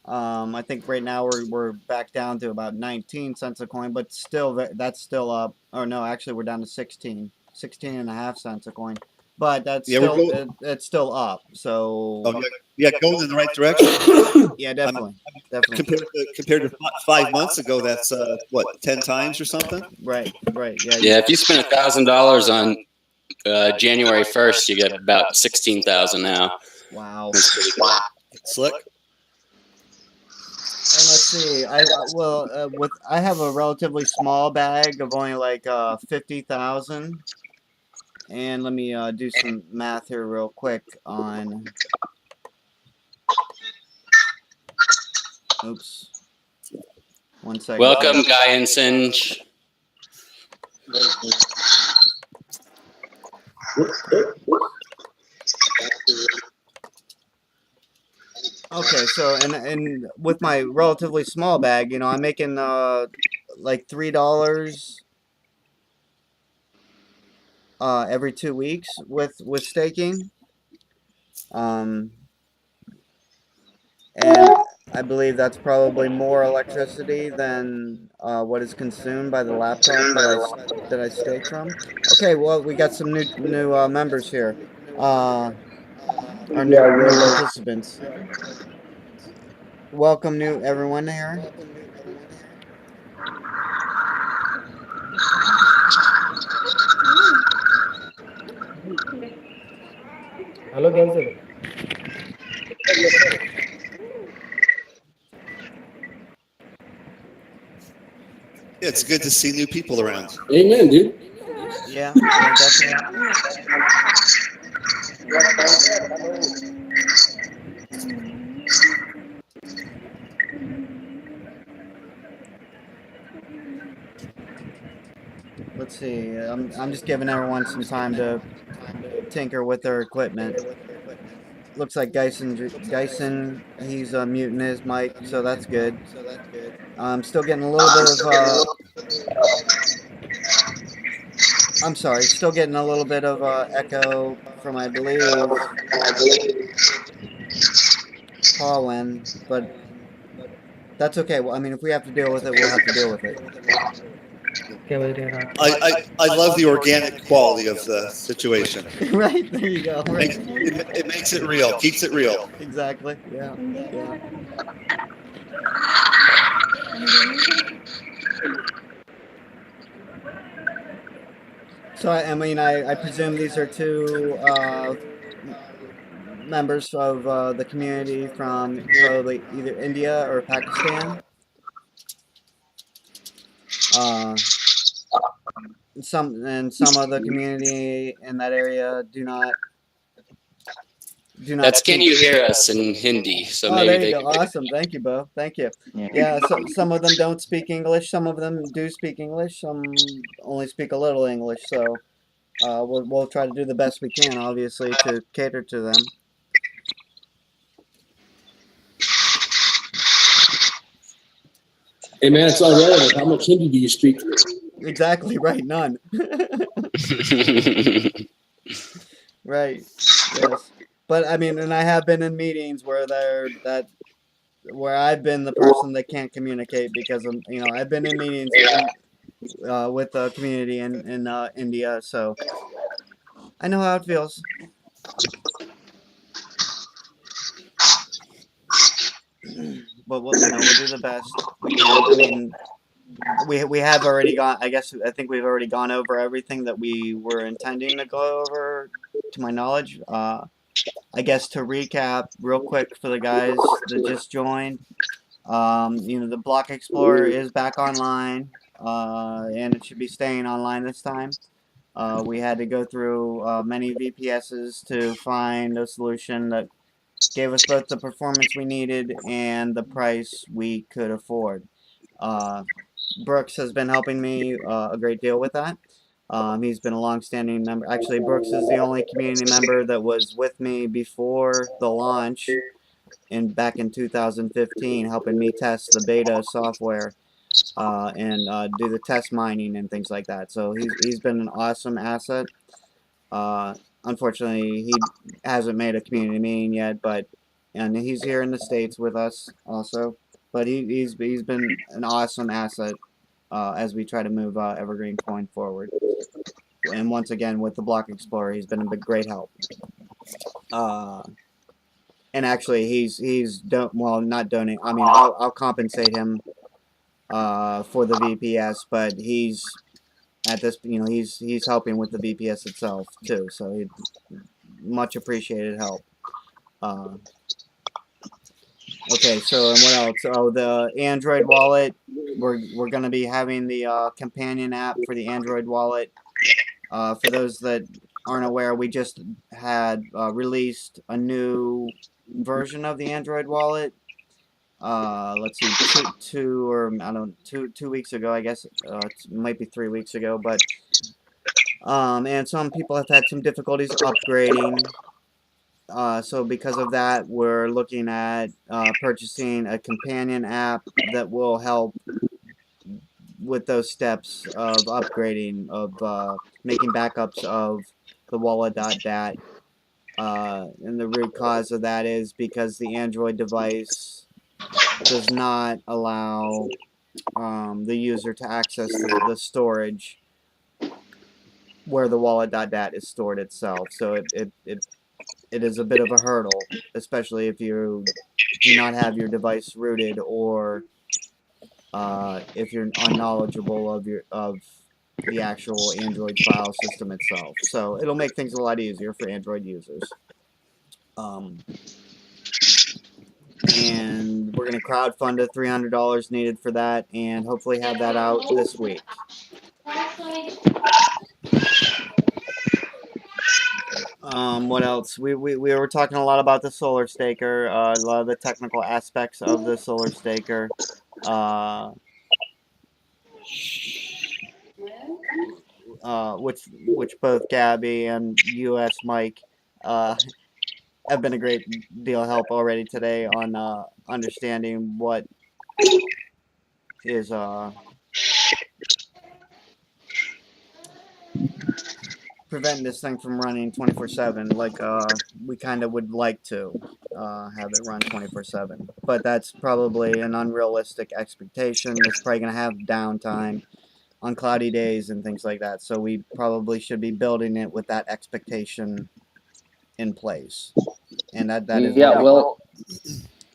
I think right now we're back down to about 19 cents a coin, but still that's still up. Or no, actually we're down to 16 and a half cents a coin. But that's Yeah, still it's still up. So Oh, yeah, going in the right direction. yeah, definitely. Definitely. Compared to 5 months ago, that's what 10 times or something. Right, right. Yeah. Yeah. If you spend $1,000 on January 1st, you get about 16,000 now. Wow. That's pretty good. Slick. And let's see. I have a relatively small bag of only like 50,000. And let me do some math here real quick on. Oops. 1 second. Welcome, Guy and Singe. Okay, so and with my relatively small bag, I'm making like $3 every 2 weeks with staking. And I believe that's probably more electricity than what is consumed by the laptop that I stake from. Okay, well we got some new members here. Our new participants. Welcome new everyone here. Hello, Kenzo. Yeah, it's good to see new people around. Amen, dude. Yeah, definitely. Let's see. I'm just giving everyone some time to tinker with their equipment. looks like Geisen, he's muting his mic, so that's good. I'm still getting a little bit of I'm sorry, still getting a little bit of echo from, I believe, Colin, but that's okay. Well, I mean, if we have to deal with it, we'll have to deal with it. क्या बोल रहे हैं आप? I love the organic quality of the situation. Right, there you go. Right. It makes it real, keeps it real. Exactly. Yeah. Yeah. So I mean, I presume these are two members of the community from probably either India or Pakistan. Some of the community in that area do not. That's Can You Hear Us in Hindi. So maybe there you they go. Awesome. Thank you, Bo. Thank you. Yeah. Yeah, so some of them don't speak English. Some of them do speak English. Some only speak a little English. So we'll try to do the best we can, obviously, to cater to them. Hey man, it's all relative. How much Hindi do you speak? Exactly right. None. Right. Yes. But I mean, and I have been in meetings where where I've been the person that can't communicate because of, I've been in meetings with the community in India, so I know how it feels. But we'll do the best we can. I mean, we have already gone. I think we've already gone over everything that we were intending to go over, to my knowledge. I guess to recap real quick for the guys that just joined, the Block Explorer is back online, and it should be staying online this time. We had to go through many VPSs to find a solution that gave us both the performance we needed and the price we could afford. Brooks has been helping me a great deal with that. He's been a long-standing member. Actually, Brooks is the only community member that was with me before the launch back in 2015, helping me test the beta software and do the test mining and things like that. So he's been an awesome asset. Unfortunately, he hasn't made a community meeting yet, and he's here in the States with us also. But he's been an awesome asset as we try to move EverGreenCoin forward. And once again, with the Block Explorer, he's been a great help. And actually, he's not donating. I mean, I'll compensate him for the VPS, but he's at this, he's helping with the VPS itself too. So he much appreciated help. Okay, so and what else? Oh, the Android wallet. We're going to be having the companion app for the Android wallet. For those that aren't aware, we just had released a new version of the Android wallet. Let's see, two weeks ago, I guess. It might be 3 weeks ago, but and some people have had some difficulties upgrading. So because of that, we're looking at purchasing a companion app that will help with those steps of upgrading, of making backups of the wallet.dat. And the root cause of that is because the Android device does not allow the user to access the storage where the wallet.dat is stored itself. So it is a bit of a hurdle, especially if you do not have your device rooted, or if you're unknowledgeable of the actual Android file system itself. So it'll make things a lot easier for Android users. And we're going to crowdfund the $300 needed for that, and hopefully have that out this week. What else? We were talking a lot about the solar staker, a lot of the technical aspects of the solar staker. Which both Gabby and US Mike have been a great deal of help already today on understanding what is preventing this thing from running 24/7 like we kind of would like to have it run 24/7, but that's probably an unrealistic expectation. It's probably going to have downtime on cloudy days and things like that, so we probably should be building it with that expectation in place, and that is Yeah, what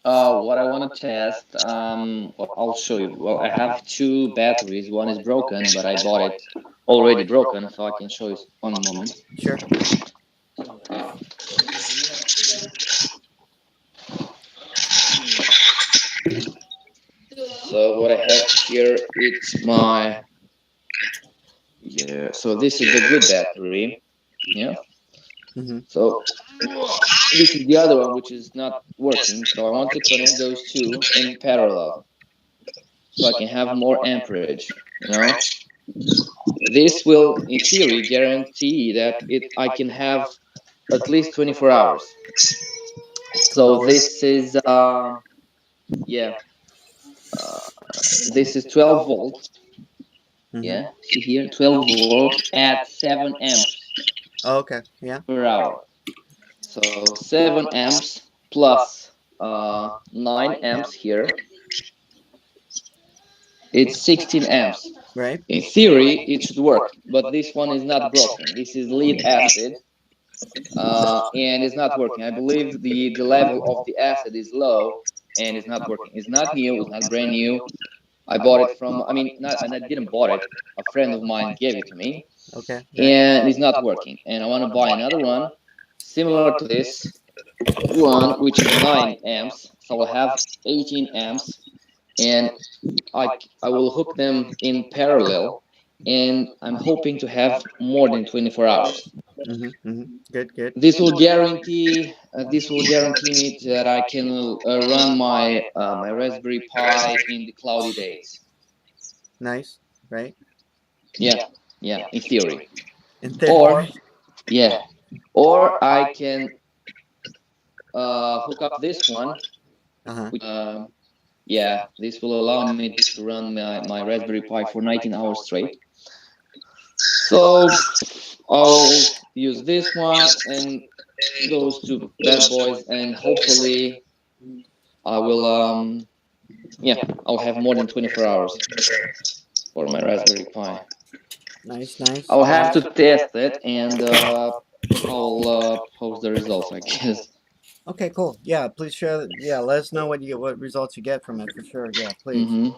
well, what I want to test, well, I'll show you. Well, I have two batteries. One is broken, but I bought it already broken, so I can show you one moment. sure. So what I have here, it's my, yeah. So this is the good battery. Yeah. Hmm. So this is the other one which is not working. So I want to connect those two in parallel, so I can have more amperage. You know, this will, in theory, guarantee that I can have at least 24 hours. So this is yeah, uh, this is 12 volts. Hmm. Yeah, see here, 12 volt at 7 amps Oh, okay, yeah. per hour. So 7 amps plus 9 amps here, it's 16 amps. Right. In theory, it should work, but this one is not broken. This is lead acid, and it's not working. I believe the level of the acid is low, and it's not working. It's not new. It's not brand new. I bought it from. I mean, not. And I didn't bought it. A friend of mine gave it to me, Okay, right. and it's not working. And I want to buy another one similar to this one, which is 9 amps. So I'll have 18 amps, and I will hook them in parallel, and I'm hoping to have more than 24 hours. Hmm. Hmm. Good, good. This will guarantee me that I can run my Raspberry Pi in the cloudy days. Nice, right? Yeah, yeah, in theory. In Or theory. yeah, or I can hook up this one. Uh-huh. Yeah, this will allow me to run my Raspberry Pi for 19 hours straight. So I'll use this one and those two bad boys, and hopefully I will yeah, I'll have more than 24 hours for my Raspberry Pi. Nice, nice, I'll have nice. to test it, and I'll post the results, I guess. Okay, cool. Yeah, please share. Yeah, let us know what results you get from it for sure. Yeah, please.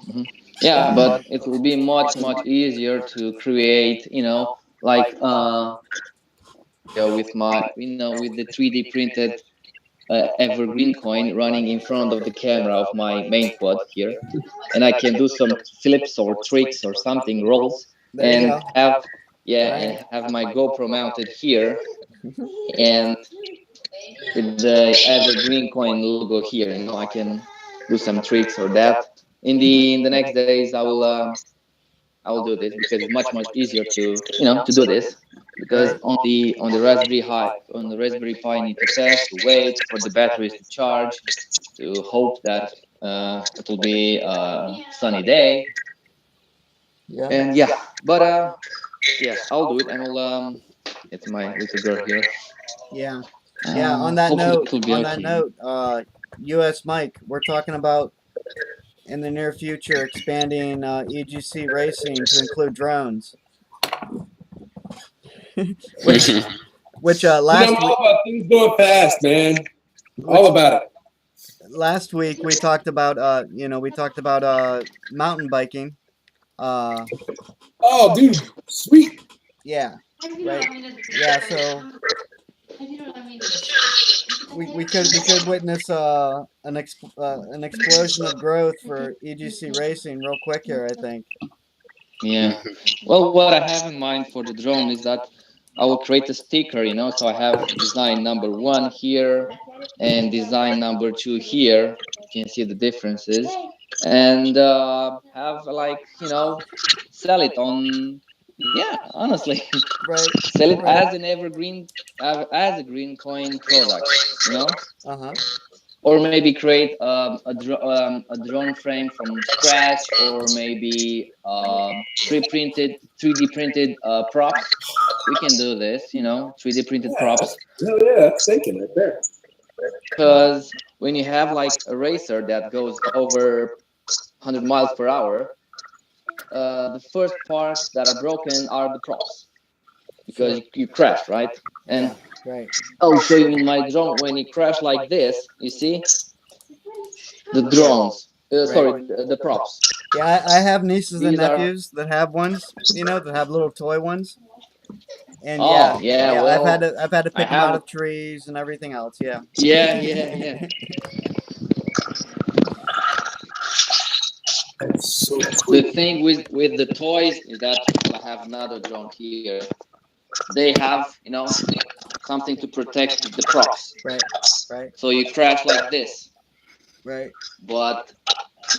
Yeah, but it will be much easier to create, like with my, with the 3D printed EverGreenCoin running in front of the camera of my main quad here, and I can do some flips or tricks or something, rolls, There you and go. have, yeah, and Right. have my GoPro mounted here, and with the EverGreenCoin logo here. I can do some tricks or that. In the next days, I will do this because it's much easier to do this, because Right. on the Raspberry Pi, I need to test, to wait for the batteries to charge, to hope that it will be a sunny day, Yeah. and yeah. But yeah, I'll do it, and I'll it's my little girl here. Yeah. Yeah. Hopefully it will be On that okay. note, U.S. Mike, we're talking about in the near future expanding EGC racing to include drones, which I'm all about things going fast, man. All about it. last week we talked about mountain biking. Uh, Oh, dude, sweet. yeah. Right. Yeah. So we could witness an explosion of growth for EGC racing real quick here. I think. Yeah. Well, what I have in mind for the drone is that I will create a sticker, so I have design number one here and design number two here. You can see the differences, and have, like, sell it on Yeah, honestly, Right. sell it Right. as an as a green coin product, you know, Uh huh. or maybe create a drone frame from scratch, or maybe 3D printed props. We can do this, you know, 3D printed Yeah, props. yeah, that's thinking right there. Because when you have like a racer that goes over 100 miles per hour, the first parts that are broken are the props because Sure. you crashed, right? And Yeah. Right. I'll show you in my drone when you crash like this. You see the drones. Right. Sorry, the props. Yeah, I have nieces and These are. nephews that have ones, that have little toy ones. And Oh yeah, yeah, yeah, well, I've had to I pick them out have. of trees and everything else. Yeah. Yeah, yeah, yeah. That's so The cool. thing with the toys is that I have another drone here. They have, something to protect the props. Right. Right. So you crash like this. Right. But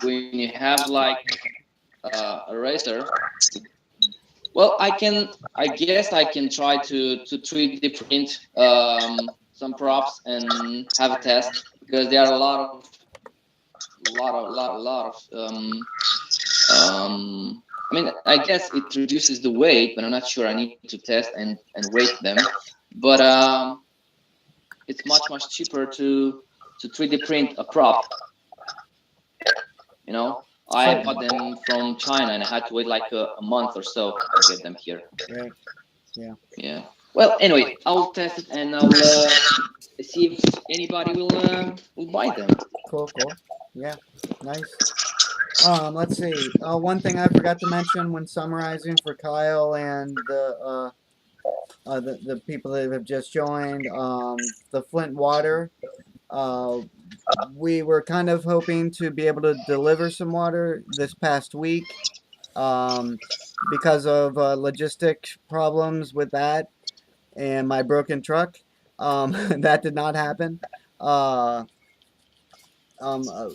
when you have like a racer, well, I guess I can try to 3D print some props and have a test because there are a lot of I mean, I guess it reduces the weight, but I'm not sure. I need to test and weight them. But it's much cheaper to 3D print a prop. You know, I bought Certainly. them from China and I had to wait like a month or so to get them here. Right. Yeah. Yeah. Well, anyway, I'll test it and I'll see if anybody will buy them. Cool. Cool. Yeah. Nice. Let's see. One thing I forgot to mention when summarizing for Kyle and the people that have just joined, the Flint water. Uh, we were kind of hoping to be able to deliver some water this past week, um, because of logistic problems with that and my broken truck. That did not happen. Uh,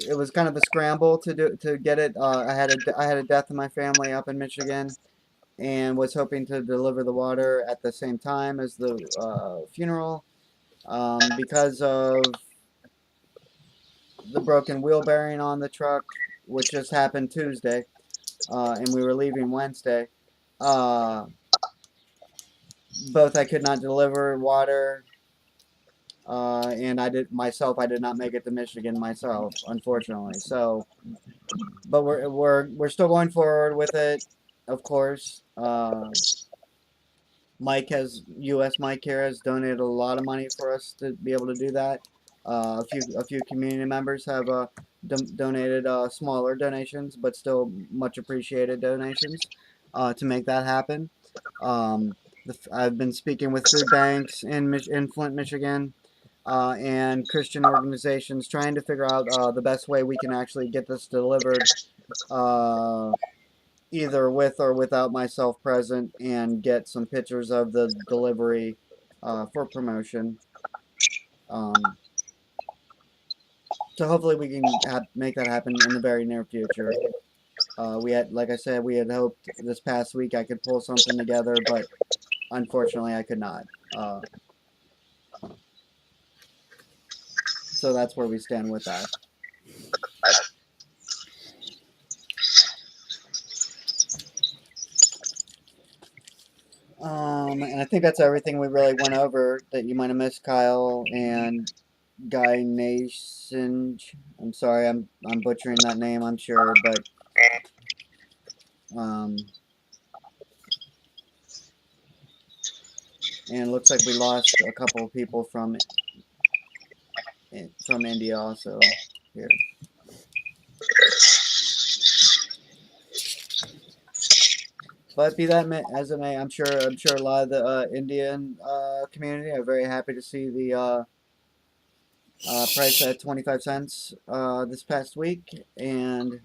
it was kind of a scramble to get it. I had a death in my family up in Michigan, and was hoping to deliver the water at the same time as the funeral. Because of the broken wheel bearing on the truck, which just happened Tuesday, and we were leaving Wednesday. Uh, Both I could not deliver water, and I did not make it to Michigan myself, unfortunately. So, but we're still going forward with it, of course. U.S. Mike here has donated a lot of money for us to be able to do that. A few community members have donated smaller donations, but still much appreciated donations to make that happen. Um, I've been speaking with food banks in Flint, Michigan, and Christian organizations trying to figure out the best way we can actually get this delivered. Uh, Either with or without myself present, and get some pictures of the delivery for promotion. Um, so hopefully we can make that happen in the very near future. Like I said, we had hoped this past week I could pull something together, but unfortunately I could not. So that's where we stand with that. And I think that's everything we really went over that you might have missed, Kyle and Guy Nation. I'm sorry, I'm butchering that name, I'm sure, but um, and it looks like we lost a couple of people from India also here. But be that as it may, I'm sure a lot of the Indian community are very happy to see the price at 25 cents this past week, and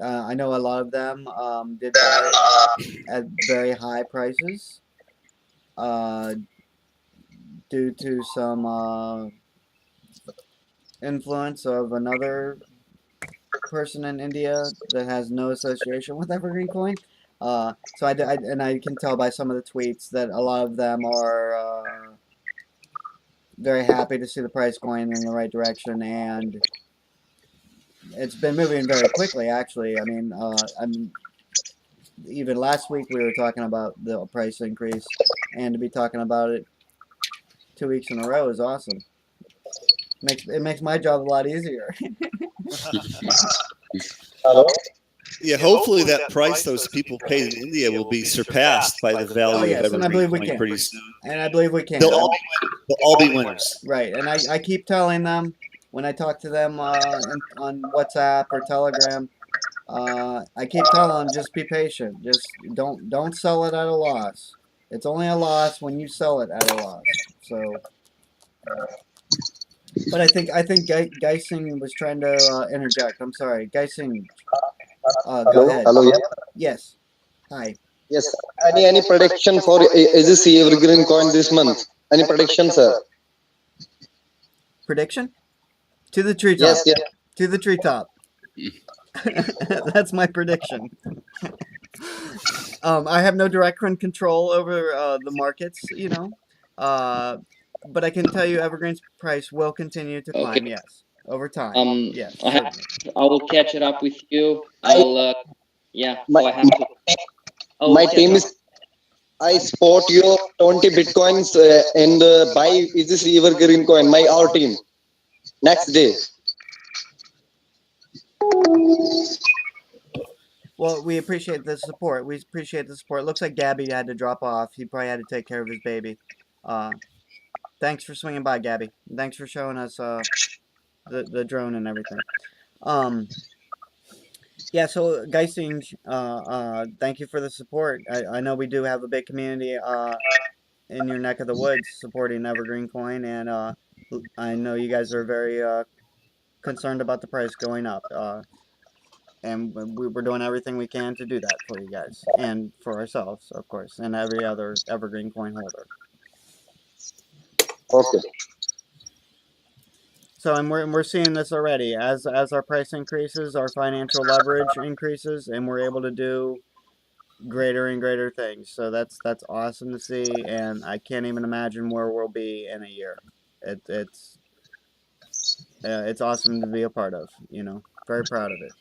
I know a lot of them did buy it at very high prices uh, due to some influence of another person in India that has no association with EverGreenCoin. So and I can tell by some of the tweets that a lot of them are very happy to see the price going in the right direction, and it's been moving very quickly. Actually, I mean, even last week we were talking about the price increase, and to be talking about it 2 weeks in a row is awesome. It makes my job a lot easier. Hello? Yeah, hopefully that price those people paid in India will be surpassed by the Oh value yes, of and I believe we EverGreenCoin can, pretty soon. and I believe we can. They'll all be winners. Right, and I keep telling them when I talk to them on WhatsApp or Telegram. I keep telling them just be patient. Just don't sell it at a loss. It's only a loss when you sell it at a loss. So, but I think Geising was trying to interject. I'm sorry, Geising. Go Hello? ahead. Hello, yeah? Yes. Hi. Yes. Any prediction for AGC Evergreen Coin this month? Any prediction, sir? Prediction? To the treetop. Yes, yeah. To the treetop. That's my prediction. I have no direct control over the markets, but I can tell you Evergreen's price will continue to climb. Okay. Yes, over time. Yes, I certainly. will catch it up with you. I, Yeah. my, I have to. I will my catch team up. is, I spot your 20 bitcoins and buy AGC Evergreen Coin, our team, next day. Well, we appreciate the support. We appreciate the support. It looks like Gabby had to drop off. He probably had to take care of his baby. Thanks for swinging by, Gabby. Thanks for showing us the drone and everything. Yeah, so Geising, thank you for the support. I know we do have a big community in your neck of the woods supporting EverGreenCoin, and I know you guys are very concerned about the price going up. And we're doing everything we can to do that for you guys and for ourselves, of course, and every other EverGreenCoin holder. Okay. So, and we're seeing this already as our price increases, our financial leverage increases, and we're able to do greater and greater things. So that's awesome to see, and I can't even imagine where we'll be in a year. It's awesome to be a part of. Very proud of it.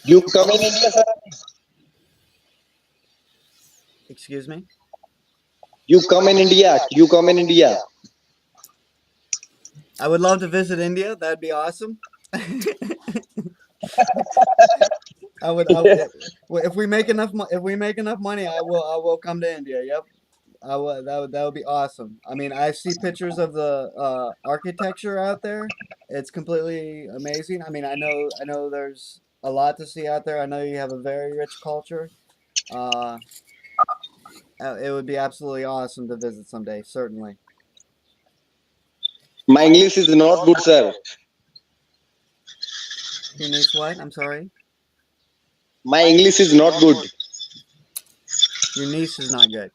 You come in India, sir? Excuse me? You come in India. You come in India. I would love to visit India. That'd be awesome. I would. If we make enough money, I will come to India. Yep. I would. That would be awesome. I mean, I see pictures of the architecture out there. It's completely amazing. I mean, I know there's a lot to see out there. I know you have a very rich culture. It would be absolutely awesome to visit someday. Certainly. My English is not good, sir. Your niece what? I'm sorry. My English is not good. Your niece is not good.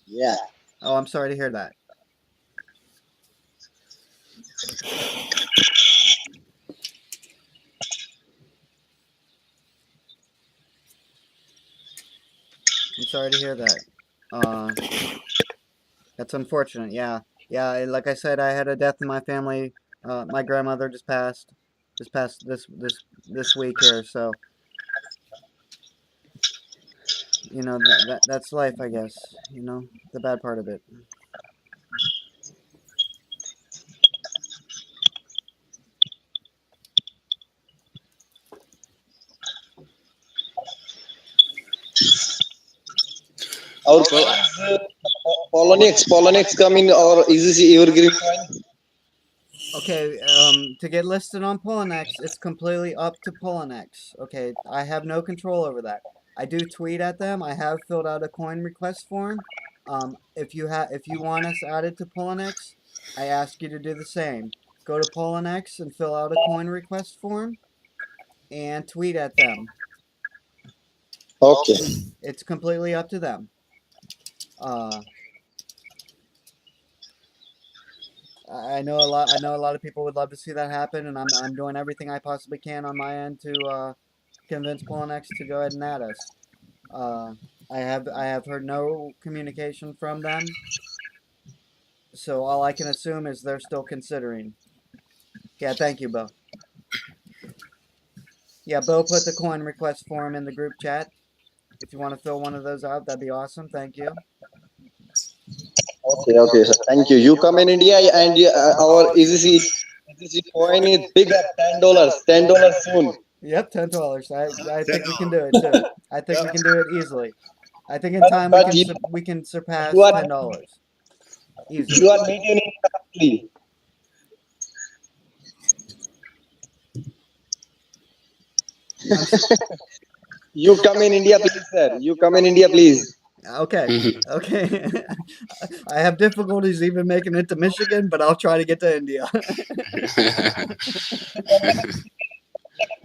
Yeah. Oh, I'm sorry to hear that. I'm sorry to hear that. That's unfortunate. Yeah, yeah. Like I said, I had a death in my family. My grandmother just passed. This week here. So that's life, I guess. The bad part of it. Our Poloniex coming or EGC Evergreen Coin? Okay, to get listed on Poloniex, it's completely up to Poloniex. Okay, I have no control over that. I do tweet at them. I have filled out a coin request form. If you want us added to Poloniex, I ask you to do the same. Go to Poloniex and fill out a coin request form, and tweet at them. Okay. It's completely up to them. I know a lot. I know a lot of people would love to see that happen, and I'm doing everything I possibly can on my end to convince Polonex to go ahead and add us. Uh, I have heard no communication from them, so all I can assume is they're still considering. Yeah, thank you, Bo. Yeah, Bo put the coin request form in the group chat. If you want to fill one of those out, that'd be awesome. Thank you. Okay, okay, sir. Thank you. You come in India and our EZC coin is bigger, $10, $10 soon. Yep, $10. I think we can do it too. I think we can do it easily. I think in But, time but you, we can you surpass are $10 you easily. are meeting correctly. You come in India, please, sir. You come in India, please. Okay, okay. I have difficulties even making it to Michigan, but I'll try to get to India.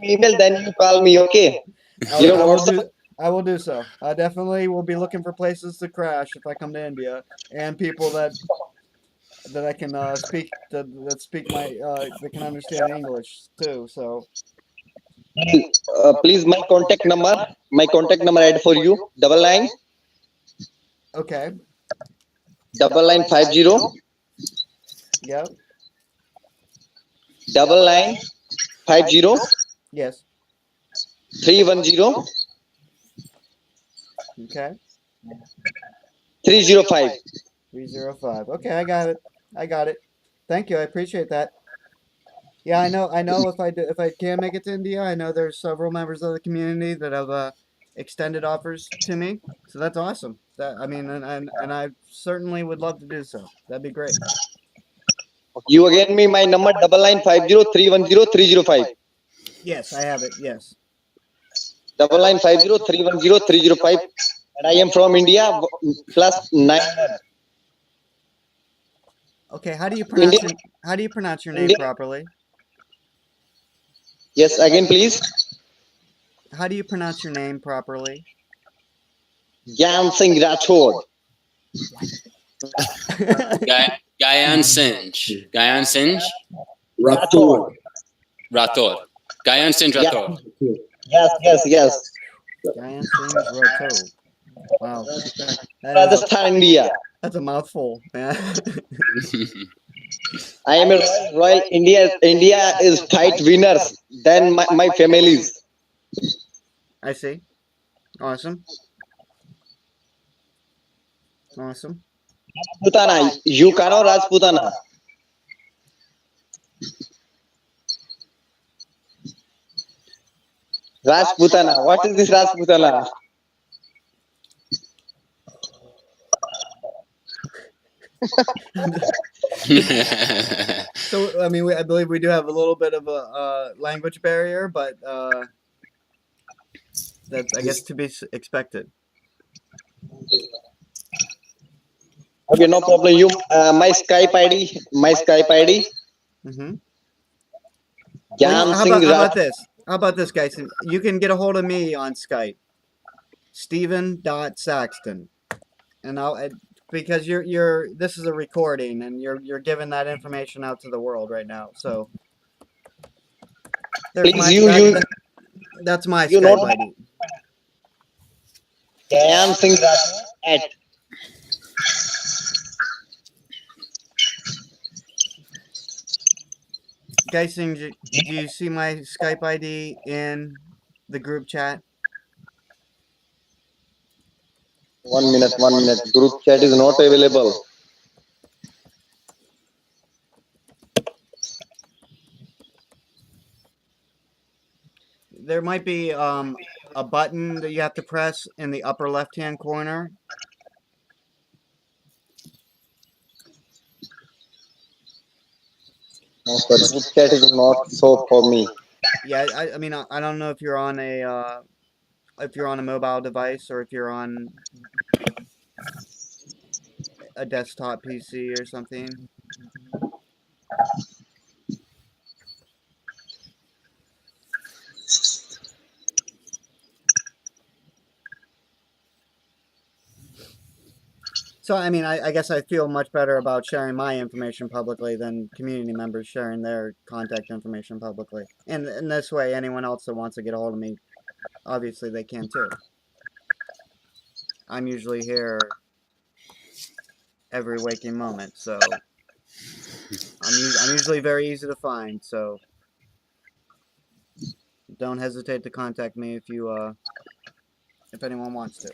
Email, then you call me. Okay. I, You know I will WhatsApp. do. I will do so. I definitely will be looking for places to crash if I come to India, and people that I can speak that speak my that can understand English too. So Please, my contact number add for you. Double nine okay, double nine 50 yep, double nine 50 yes, 310 okay. 305. 305. Okay, I got it. I got it. Thank you. I appreciate that. Yeah, I know. I know if I can make it to India, I know there's several members of the community that have extended offers to me. So that's awesome. That I mean, and I certainly would love to do so. That'd be great. You again me my number double nine 50 310 305. Yes, I have it. Yes. Double nine 50 310 305. And I am from India. Plus 9. Okay. India. How do you pronounce your name India. properly? Yes, again, please. How do you pronounce your name properly? Gyan Singh Rathod. Gayan Sinj. Gayan Sinj Rathod. Rathod. Gayan Sinj Yeah. Rathod. Yes. Gyan Singh Roto. Wow, Rajasthan, India. that's a mouthful, man. I am a royal India. India is fight winners than my families. I see. Awesome. Awesome. Putana. You cannot Rajputana. Rajputana. What is this Rajputana? So, I mean, I believe we do have a little bit of a language barrier, but that's, I guess, to be expected. Okay, no problem. You, my Skype ID. My Skype ID. Mm-hmm. Gyan How Singh about Rath. this? How about this, guys? You can get a hold of me on Skype, Steven.Saxton, and because this is a recording, and you're giving that information out to the world right now. So there's Please, you that's my you Skype know ID. Gyan Singh Rath at. Guys, do you see my Skype ID in the group chat? 1 minute. 1 minute. Group chat is not available. There might be a button that you have to press in the upper left-hand corner. No, sir. Group chat is not so for me. Yeah, I mean, I don't know if you're on a mobile device or if you're on a desktop PC or something. So, I mean, I guess I feel much better about sharing my information publicly than community members sharing their contact information publicly. And in this way, anyone else that wants to get a hold of me, obviously they can too. I'm usually here every waking moment, so I'm usually very easy to find. So don't hesitate to contact me if anyone wants to.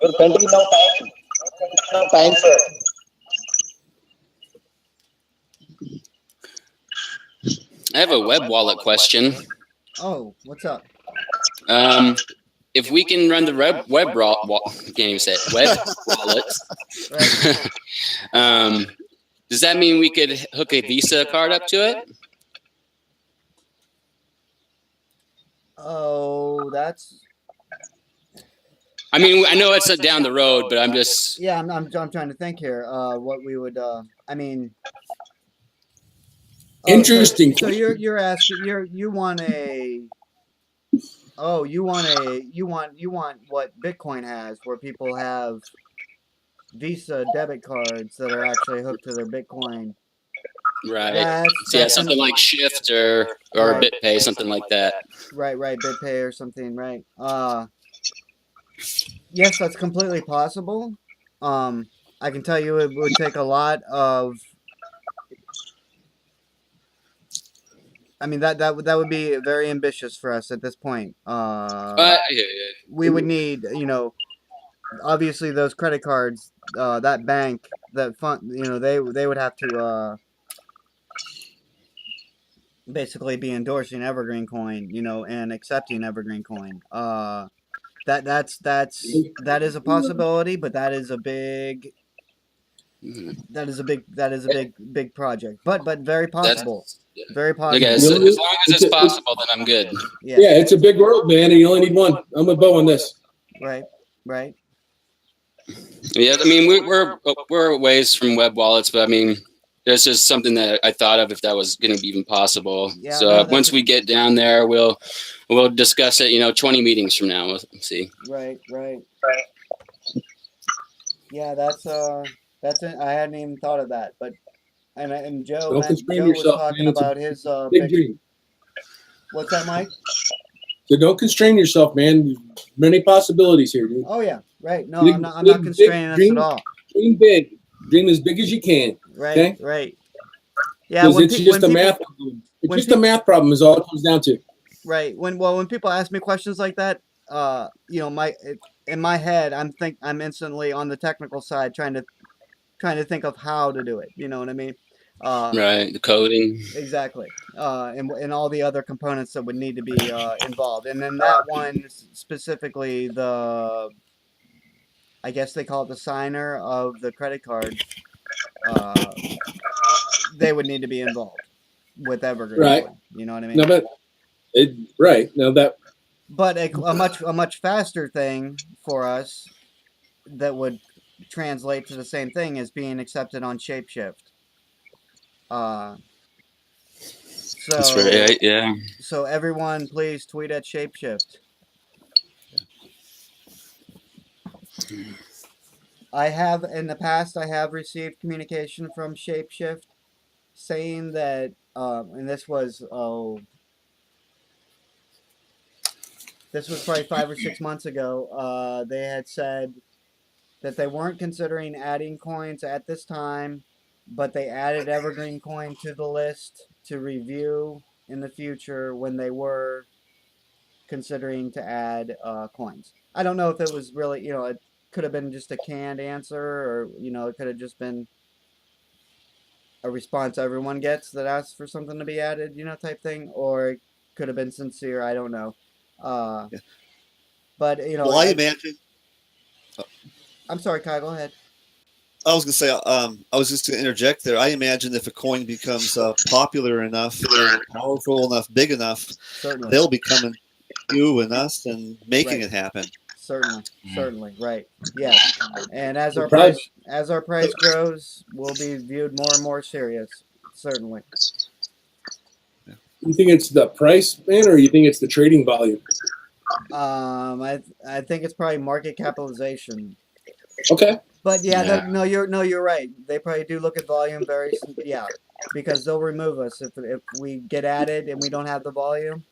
Your country now time. Now time, sir. I have a web wallet question. Oh, what's up? If we can run the web wallet, Right. does that mean we could hook a Visa card up to it? Oh, that's I mean, I know it's down the road, but I'm just yeah. I'm trying to think here. What we would. I mean. Oh, Interesting. So you're asking you want what Bitcoin has, where people have Visa debit cards that are actually hooked to their Bitcoin. right. Yeah, something like Shift or Right. BitPay, something like that. Right, BitPay or something, right? Yes, that's completely possible. I can tell you it would take a lot of. I mean that would be very ambitious for us at this point. We would need, obviously those credit cards, that bank, that fund, they would have to basically be endorsing EverGreenCoin, and accepting EverGreenCoin. That is a possibility, but that is a big big project. But very possible. Very possible. Okay, so as long as it's possible, then I'm good. Yeah, it's a big world, man, and you only need one. I'm with Bo on this. Right. Yeah, I mean we're a ways from web wallets, but I mean there's just something that I thought of if that was going to be even possible. Yeah, so once we get down there, we'll discuss it. 20 meetings from now, we'll see. Right. Yeah, that's it. I hadn't even thought of that, but and Joe, Don't constrain Joe yourself, was talking man. It's a about his big dream. What's that, Mike? So don't constrain yourself, man. Many possibilities here, dude. Oh yeah, right. No, Big- I'm not big constraining us dream. at all. Dream big. Dream as big as you can. Right. Okay? Right. Yeah, Because it's just a math problem. It's just a math problem is all it comes down to. Right. When people ask me questions like that, in my head, I'm instantly on the technical side trying to think of how to do it. You know what I mean? Right, the coding. Exactly. And all the other components that would need to be involved. And then that one specifically, I guess they call it the signer of the credit card. They would need to be involved with EverGreenCoin. Right. You know what I mean? No, but But a much faster thing for us that would translate to the same thing as being accepted on Shapeshift. That's right. Yeah. So everyone, please tweet at Shapeshift. I have in the past. I have received communication from Shapeshift saying that, and this was probably 5 or 6 months ago. They had said that they weren't considering adding coins at this time, but they added EverGreenCoin to the list to review in the future when they were considering to add coins. I don't know if it was really, it could have been just a canned answer, or it could have just been a response everyone gets that asks for something to be added, type thing, or it could have been sincere. I don't know. Yeah. But Well, I imagine. I'm sorry, Kyle. Go ahead. I was going to say, I was just going to interject there. I imagine if a coin becomes popular enough, powerful enough, big enough, Certainly. they'll be coming to you and us and making it happen. Certainly, right. Yes. And as our Probably- price grows, we'll be viewed more and more serious. Certainly. You think it's the price, man, or you think it's the trading volume? I think it's probably market capitalization. Okay. But yeah, Yeah. you're right. They probably do look at volume yeah, because they'll remove us if we get added and we don't have the volume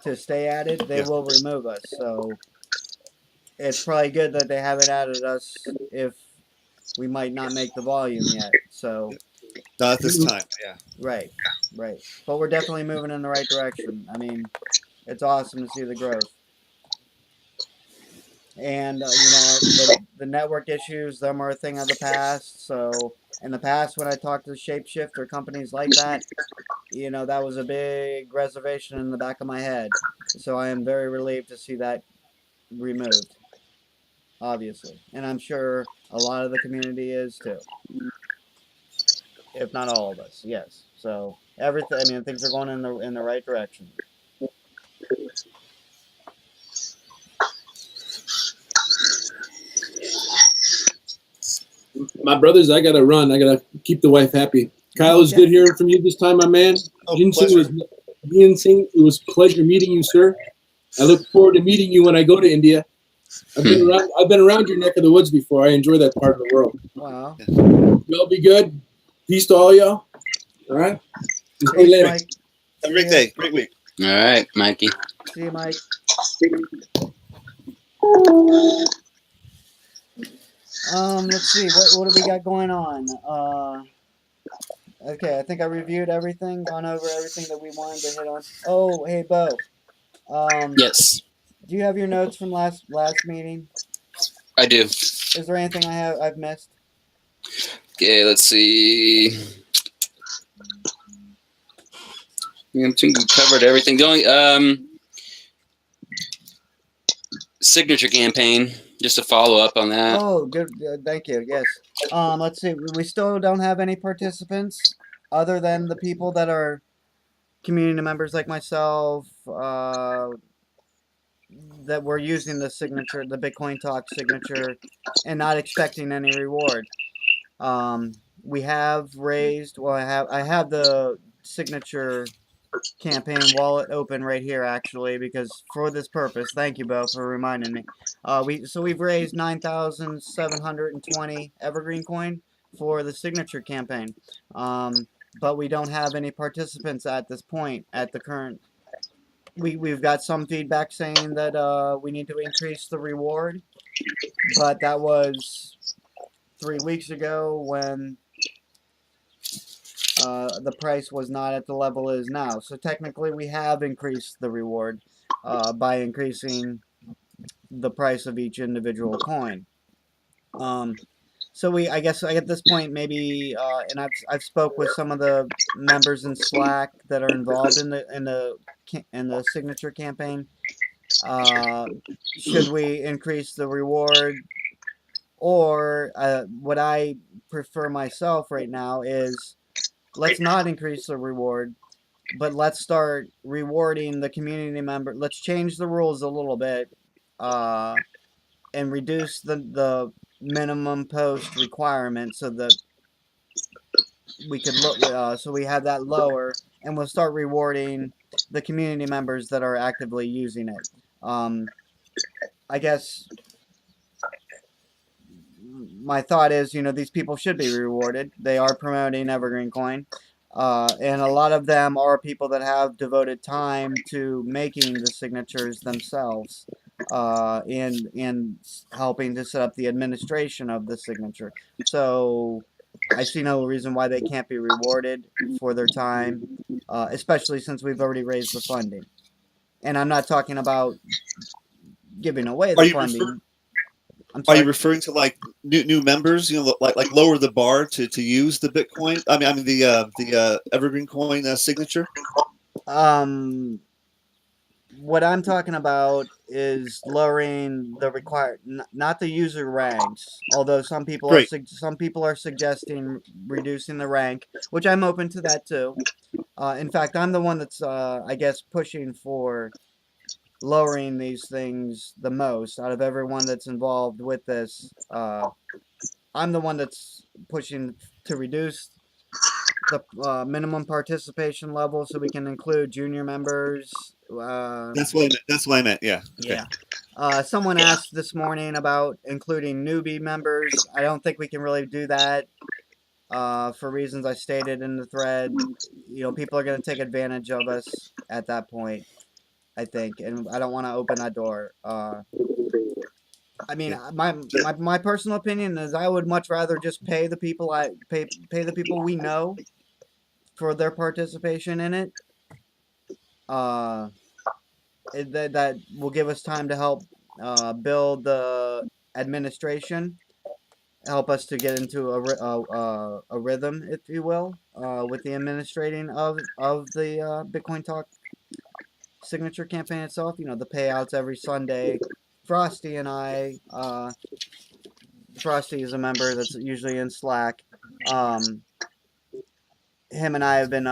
to stay added, they will remove us. So it's probably good that they haven't added us if we might not make the volume yet. So Not at this time. Yeah. right. But we're definitely moving in the right direction. I mean, it's awesome to see the growth. And the network issues, them are a thing of the past. So in the past, when I talked to Shapeshift or companies like that, that was a big reservation in the back of my head. So I am very relieved to see that removed, obviously, and I'm sure a lot of the community is too, if not all of us. Yes. So everything. I mean, things are going in the right direction. My brothers, I gotta run. I gotta keep the wife happy. Kyle, it was good hearing from you this time, my man. Ginseng, it was a pleasure meeting you, sir. I look forward to meeting you when I go to India. I've been around your neck of the woods before. I enjoy that part of the world. Wow. Y'all be good. Peace to all y'all. All right. See you later. Mike. Have a great day. Great week. All right, Mikey. See you, Mike. Let's see. What do we got going on? Okay, I think I reviewed everything, gone over everything that we wanted to hit on. Oh, hey, Bo. Yes, Do you have your notes from last meeting? I do. Is there anything I've missed? Okay, let's see. I think we covered everything. The only signature campaign, just to follow up on that. Oh, good. Thank you. Yes. Let's see. We still don't have any participants other than the people that are community members like myself, that were using the signature, the Bitcoin Talk signature, and not expecting any reward. We have raised. Well, I have the signature campaign wallet open right here, actually, because for this purpose. Thank you, Bo, for reminding me. We've raised 9,720 EverGreenCoin for the signature campaign. But we don't have any participants at this point. At the current, we've got some feedback saying that we need to increase the reward, but that was 3 weeks ago when the price was not at the level it is now. So technically, we have increased the reward by increasing the price of each individual coin. So I guess at this point, maybe, and I've spoke with some of the members in Slack that are involved in the signature campaign. Should we increase the reward, or what I prefer myself right now is, let's not increase the reward, but let's start rewarding the community member. Let's change the rules a little bit, and reduce the minimum post requirement so that we could look. So we have that lower, and we'll start rewarding the community members that are actively using it. I guess my thought is, these people should be rewarded. They are promoting EverGreenCoin. And a lot of them are people that have devoted time to making the signatures themselves, and helping to set up the administration of the signature. So I see no reason why they can't be rewarded for their time, especially since we've already raised the funding. And I'm not talking about giving away the funding. Are you referring to like new members? Like lower the bar to use the Bitcoin. I mean the EverGreenCoin signature. What I'm talking about is lowering the required, not the user ranks. Although some people are suggesting reducing the rank, which I'm open to that too. In fact, I'm the one that's I guess pushing for lowering these things the most out of everyone that's involved with this. I'm the one that's pushing to reduce the minimum participation level so we can include junior members. That's what I meant. That's what I meant. Yeah. Okay. Yeah. Someone asked this morning about including newbie members. I don't think we can really do that for reasons I stated in the thread. You know, people are going to take advantage of us at that point, I think, and I don't want to open that door. I mean, Yeah. my personal opinion is I would much rather just pay the people pay the people we know for their participation in it. That will give us time to help build the administration, help us to get into a rhythm, if you will, with the administrating of the Bitcoin Talk signature campaign itself. You know, the payouts every Sunday. Frosty and I, Frosty is a member that's usually in Slack. Him and I have been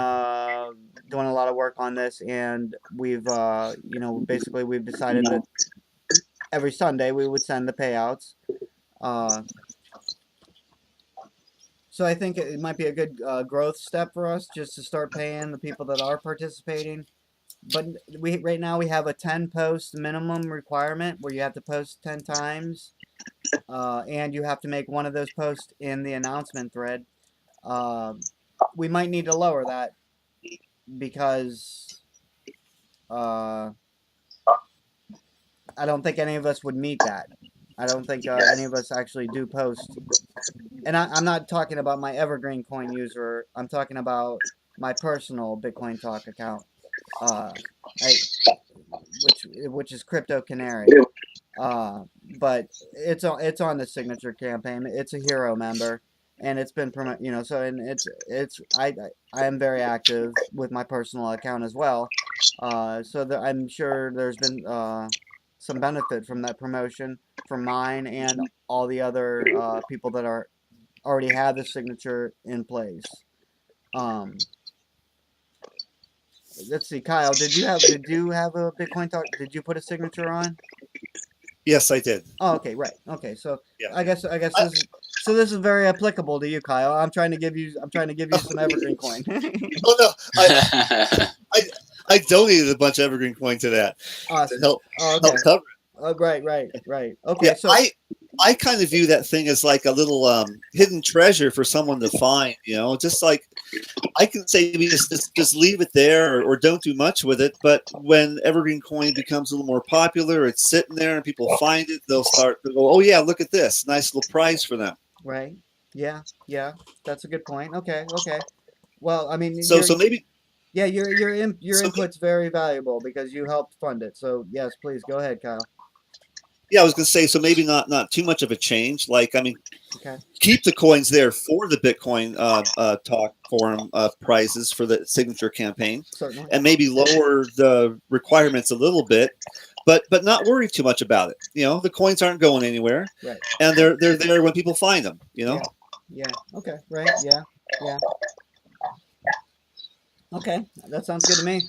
doing a lot of work on this, and we've basically we've decided that every Sunday we would send the payouts. So I think it might be a good growth step for us just to start paying the people that are participating. But right now we have a 10 post minimum requirement where you have to post 10 times, and you have to make one of those posts in the announcement thread. We might need to lower that because I don't think any of us would meet that. I don't think any of us actually do post. And I'm not talking about my EverGreenCoin user. I'm talking about my personal Bitcoin Talk account, which is Crypto Canary. But it's on the signature campaign. It's a hero member, and it's been so and I am very active with my personal account as well. So that I'm sure there's been some benefit from that promotion from mine and all the other people that already have the signature in place. Let's see, Kyle, did you have a Bitcoin Talk? Did you put a signature on? Yes, I did. Oh, okay, right. Okay, so Yeah. I guess this is very applicable to you, Kyle. I'm trying to give you some EverGreenCoin. Oh no, I donated a bunch of EverGreenCoin to that Awesome. to help okay. help cover it. Oh, right. Okay, Yeah, so I kind of view that thing as like a little hidden treasure for someone to find. You know, just like I can say we just leave it there or don't do much with it. But when EverGreenCoin becomes a little more popular, it's sitting there and people find it, they'll start to go, oh yeah, look at this, nice little prize for them. right. Yeah, that's a good point. Okay. Well, I mean, So maybe your input's very valuable because you helped fund it. So yes, please go ahead, Kyle. yeah, I was going to say, so maybe not too much of a change. Like, I mean, Okay. keep the coins there for the Bitcoin Talk forum prizes for the signature campaign, Certainly. and maybe lower the requirements a little bit, but not worry too much about it. You know, the coins aren't going anywhere, Right. and they're there when people find them. You know. Yeah. Okay. Right. Yeah. Okay, that sounds good to me.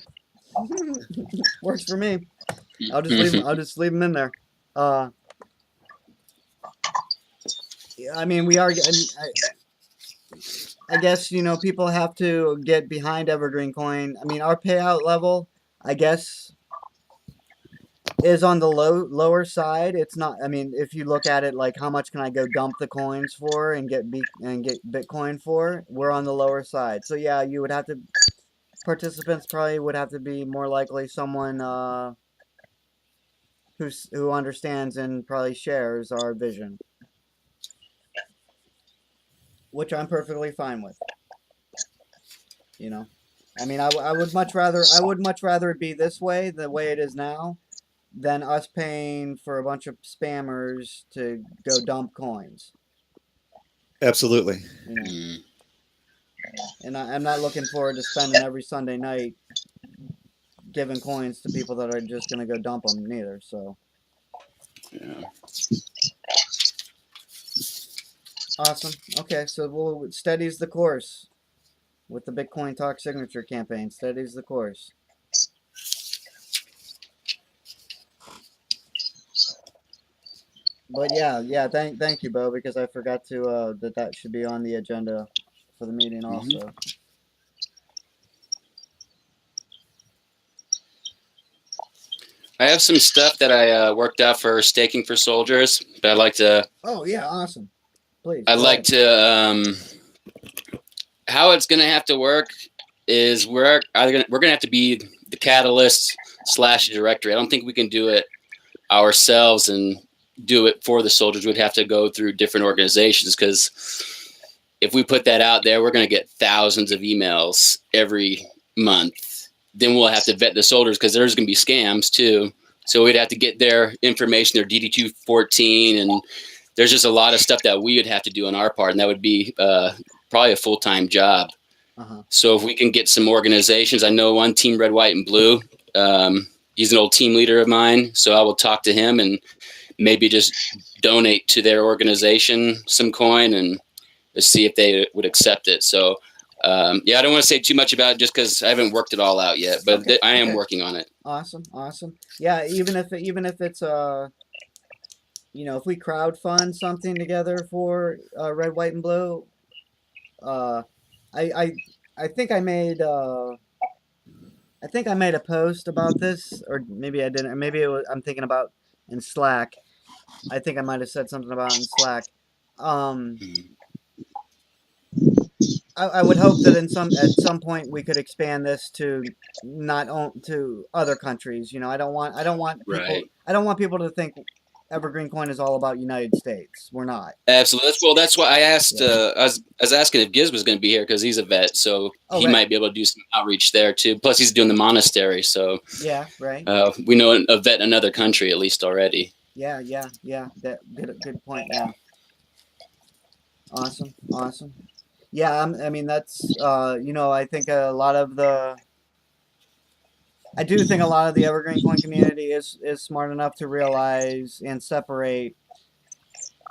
Works for me. I'll just leave them in there. I mean, we are. I guess people have to get behind EverGreenCoin. I mean, our payout level, I guess, is on the lower side. It's not. I mean, if you look at it like how much can I go dump the coins for and get Bitcoin for, we're on the lower side. So yeah, you would have to. Participants probably would have to be more likely someone who understands and probably shares our vision, which I'm perfectly fine with. I mean, I would much rather it be this way, the way it is now, than us paying for a bunch of spammers to go dump coins. Absolutely. And I'm not looking forward to spending every Sunday night giving coins to people that are just going to go dump them neither. So. Yeah. Awesome. Okay, so steadies the course with the Bitcoin Talk signature campaign. Steadies the course. But yeah, thank you, Bo, because I forgot to that should be on the agenda for the meeting also. I have some stuff that I worked out for staking for soldiers, but I'd like to. Oh yeah, awesome. Please. I'd go like ahead. to. How it's going to have to work is we're going to have to be the catalyst / directory. I don't think we can do it ourselves and do it for the soldiers. We'd have to go through different organizations, because if we put that out there, we're going to get thousands of emails every month. Then we'll have to vet the soldiers, because there's going to be scams too. So we'd have to get their information, their DD214, and there's just a lot of stuff that we would have to do on our part, and that would be probably a full-time job. So if we can get some organizations, I know one, Team Red, White, and Blue. He's an old team leader of mine, so I will talk to him and maybe just donate to their organization some coin and see if they would accept it. So yeah, I don't want to say too much about it just because I haven't worked it all out yet, but I am working on it. Awesome. Yeah, even if it's you know, if we crowdfund something together for Red, White, and Blue, I think I made a post about this, or maybe I didn't. Or maybe I'm thinking about in Slack. I think I might have said something about it in Slack. I would hope that at some point we could expand this to to other countries. You know, I don't want people to think EverGreenCoin is all about United States. We're not. Absolutely. Well, that's why I asked. I was asking if Giz was going to be here, because he's a vet, so he might be able to do some outreach there too. Plus, he's doing the monastery, so yeah, right. We know a vet in another country at least already. Yeah. That good point. Yeah. Awesome. Yeah, I mean that's you know, I think a lot of the EverGreenCoin community is smart enough to realize and separate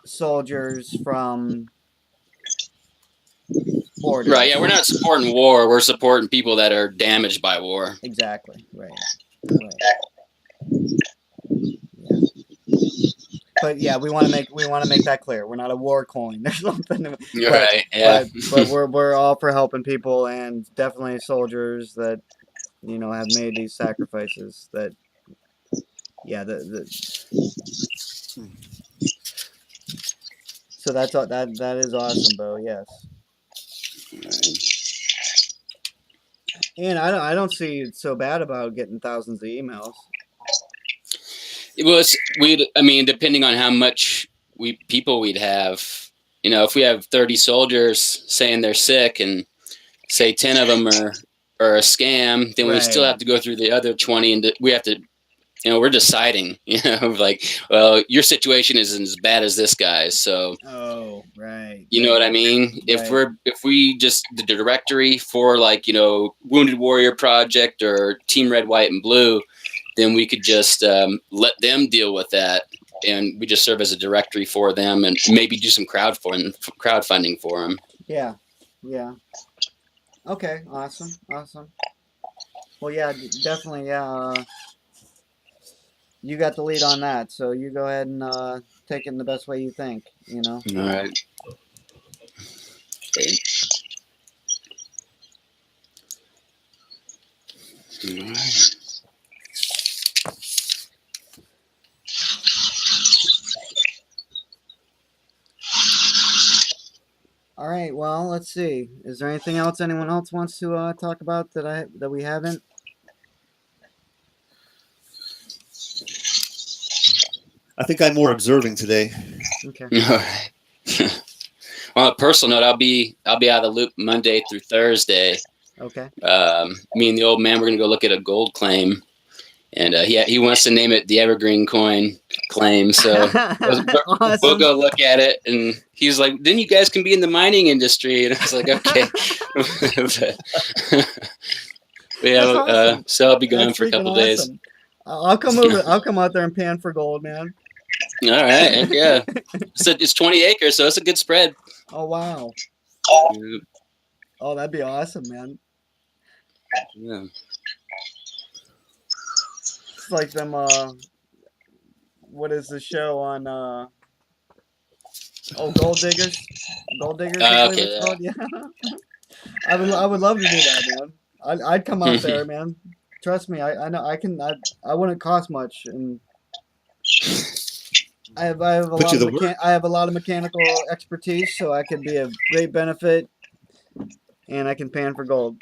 soldiers from borders. Right. Yeah, we're not supporting war. We're supporting people that are damaged by war. Exactly. Right. Yeah. But yeah, we want to make that clear. We're not a war coin or something. Right. Yeah. But we're all for helping people, and definitely soldiers that, you know, have made these sacrifices. That yeah, so that is awesome, Bo. Yes. And I don't see it so bad about getting thousands of emails. I mean, depending on how much people we'd have, you know, if we have 30 soldiers saying they're sick and say 10 of them are a scam, then we still have to go through the other 20, and we have to, you know, we're deciding, you know, like, well, your situation isn't as bad as this guy's, so. Oh, right. You know what I mean? Right. If we just the directory for, like, you know, Wounded Warrior Project or Team Red, White, and Blue, then we could just let them deal with that, and we just serve as a directory for them, and maybe do some crowdfunding for them. Yeah. Okay. Awesome. Well, yeah, definitely. Yeah. You got the lead on that, so you go ahead and take it in the best way you think. You know. All right. Okay. All right. All right. Well, let's see. Is there anything else anyone else wants to talk about that we haven't? I think I'm more observing today. Okay. All right. On a personal note, I'll be out of the loop Monday through Thursday. Okay. Me and the old man, we're gonna go look at a gold claim, and he wants to name it the EverGreenCoin claim. So awesome. We'll go look at it. And he's like, "Then you guys can be in the mining industry." And I was like, "Okay." Yeah. Awesome. So I'll be gone for a couple days. I'll come over. I'll come out there and pan for gold, man. All right. Yeah. So it's 20 acres, so it's a good spread. Oh wow. Oh, that'd be awesome, man. Yeah. It's like them. What is the show on Oh, gold diggers. Gold diggers, I believe Okay, it's yeah. called. Yeah. I would love to do that, man. I'd come out there, man. Trust me, I know I can. I wouldn't cost much, and I have a Put lot you of the work. I have a lot of mechanical expertise, so I could be a great benefit, and I can pan for gold.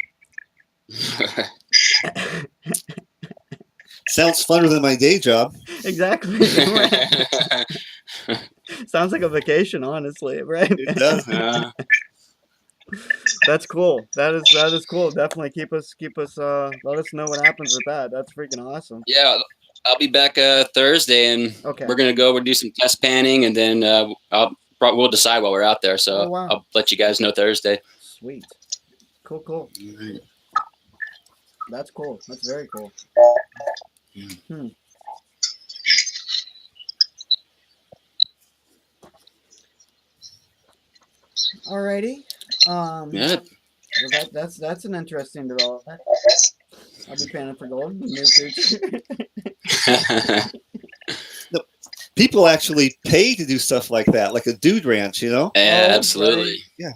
Sounds funner than my day job. Exactly. Right. Sounds like a vacation, honestly, right? It does. That's cool. That is cool. Definitely keep us let us know what happens with that. That's freaking awesome. Yeah, I'll be back Thursday, and Okay. we're gonna go. We'll do some test panning, and then we'll decide while we're out there. So Oh, wow. I'll let you guys know Thursday. Sweet. Cool. That's cool. That's very cool. Alrighty. Yeah. Well, that's an interesting development. I'll be panning for gold in the near future. People actually pay to do stuff like that, like a dude ranch, you know? Yeah, Oh, absolutely. right. Yeah.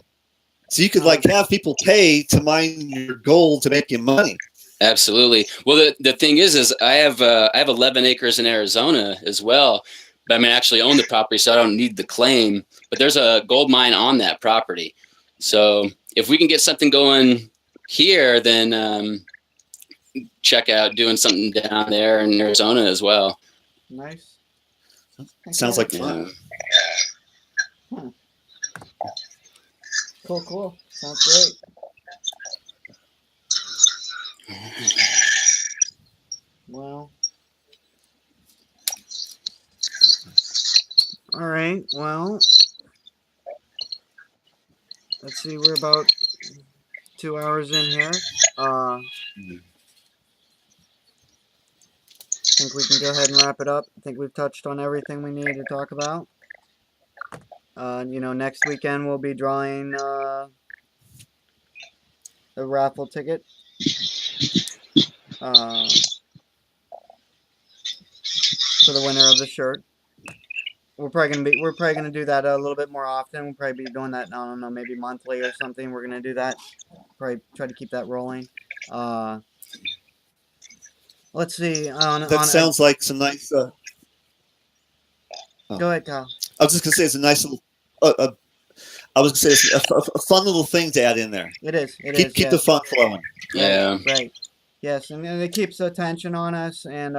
So you could like have people pay to mine your gold to make you money. Absolutely. Well, the thing is I have 11 acres in Arizona as well, but I mean, I actually own the property, so I don't need the claim. But there's a gold mine on that property, so if we can get something going here, then check out doing something down there in Arizona as well. Nice. Sounds like fun. Cool. Sounds great. Well. All right. Well, let's see. We're about 2 hours in here. I think we can go ahead and wrap it up. I think we've touched on everything we need to talk about. Next weekend we'll be drawing a raffle ticket. For the winner of the shirt. We're probably gonna do that a little bit more often. We'll probably be doing that, I don't know, maybe monthly or something. We're gonna do that. Probably try to keep that rolling. Let's see. That sounds like some nice. Go ahead, Kyle. I was just gonna say it's a nice little. I was gonna say it's a fun little thing to add in there. It is. Keep the fun flowing. Yeah. Right. Yes, and it keeps attention on us, and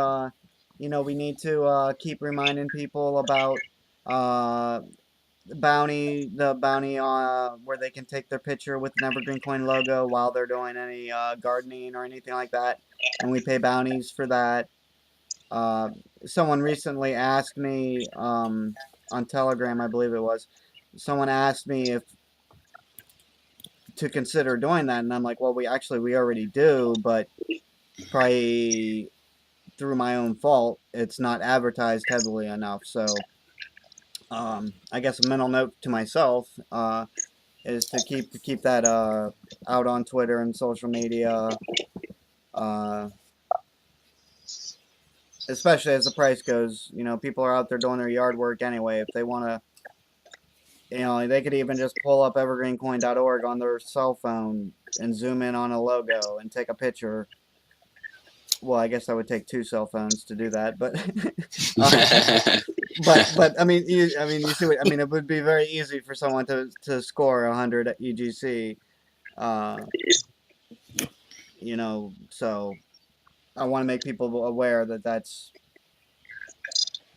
we need to keep reminding people about the bounty where they can take their picture with an EverGreenCoin logo while they're doing any gardening or anything like that, and we pay bounties for that. Someone recently asked me on Telegram, I believe it was, someone asked me if to consider doing that, and I'm like, well, we already do, but probably through my own fault, it's not advertised heavily enough. So I guess a mental note to myself is to keep that out on Twitter and social media, especially as the price goes. People are out there doing their yard work anyway. If they want to, they could even just pull up evergreencoin.org on their cell phone and zoom in on a logo and take a picture. Well, I guess I would take 2 cell phones to do that, but but I mean, you see what I mean. It would be very easy for someone to score 100 at EGC. So I want to make people aware that that's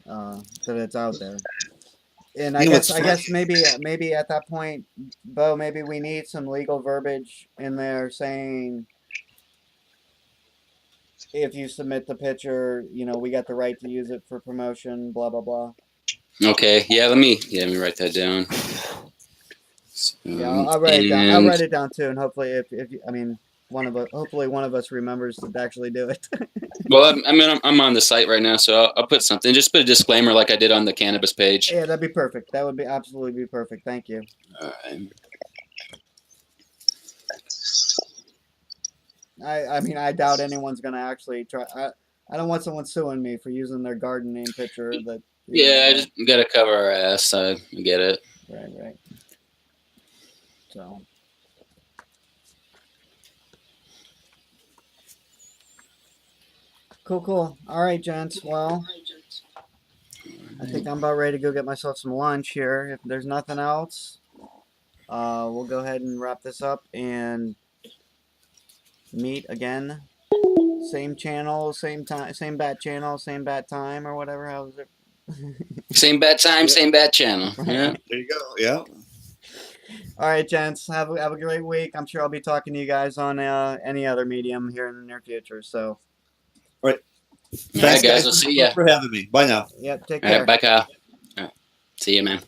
that it's out there. And I guess maybe at that point, Bo, maybe we need some legal verbiage in there saying, if you submit the picture, we got the right to use it for promotion, blah blah blah. Okay. Yeah. Let me write that down. Yeah, I'll write it down. I'll write it down too, and hopefully, if hopefully one of us remembers to actually do it. Well, I'm on the site right now, so I'll put something. Just put a disclaimer like I did on the cannabis page. Yeah, that'd be perfect. That would be absolutely be perfect. Thank you. All right. I doubt anyone's gonna actually try. I don't want someone suing me for using their gardening picture. That I just gotta cover our ass. I get it. Right. So. Cool. All right, gents. Well, I think I'm about ready to go get myself some lunch here. If there's nothing else, we'll go ahead and wrap this up and meet again. Same channel, same time, same bat channel, same bat time, or whatever. How's it? Same bat time, same bat channel. Right. Yeah. There you go. Yeah. All right, gents. Have a great week. I'm sure I'll be talking to you guys on any other medium here in the near future. So. All right. All right, guys. We'll see ya. for having me. Bye now. Yep. Take All care. right, bye, Kyle. All right. See you, man.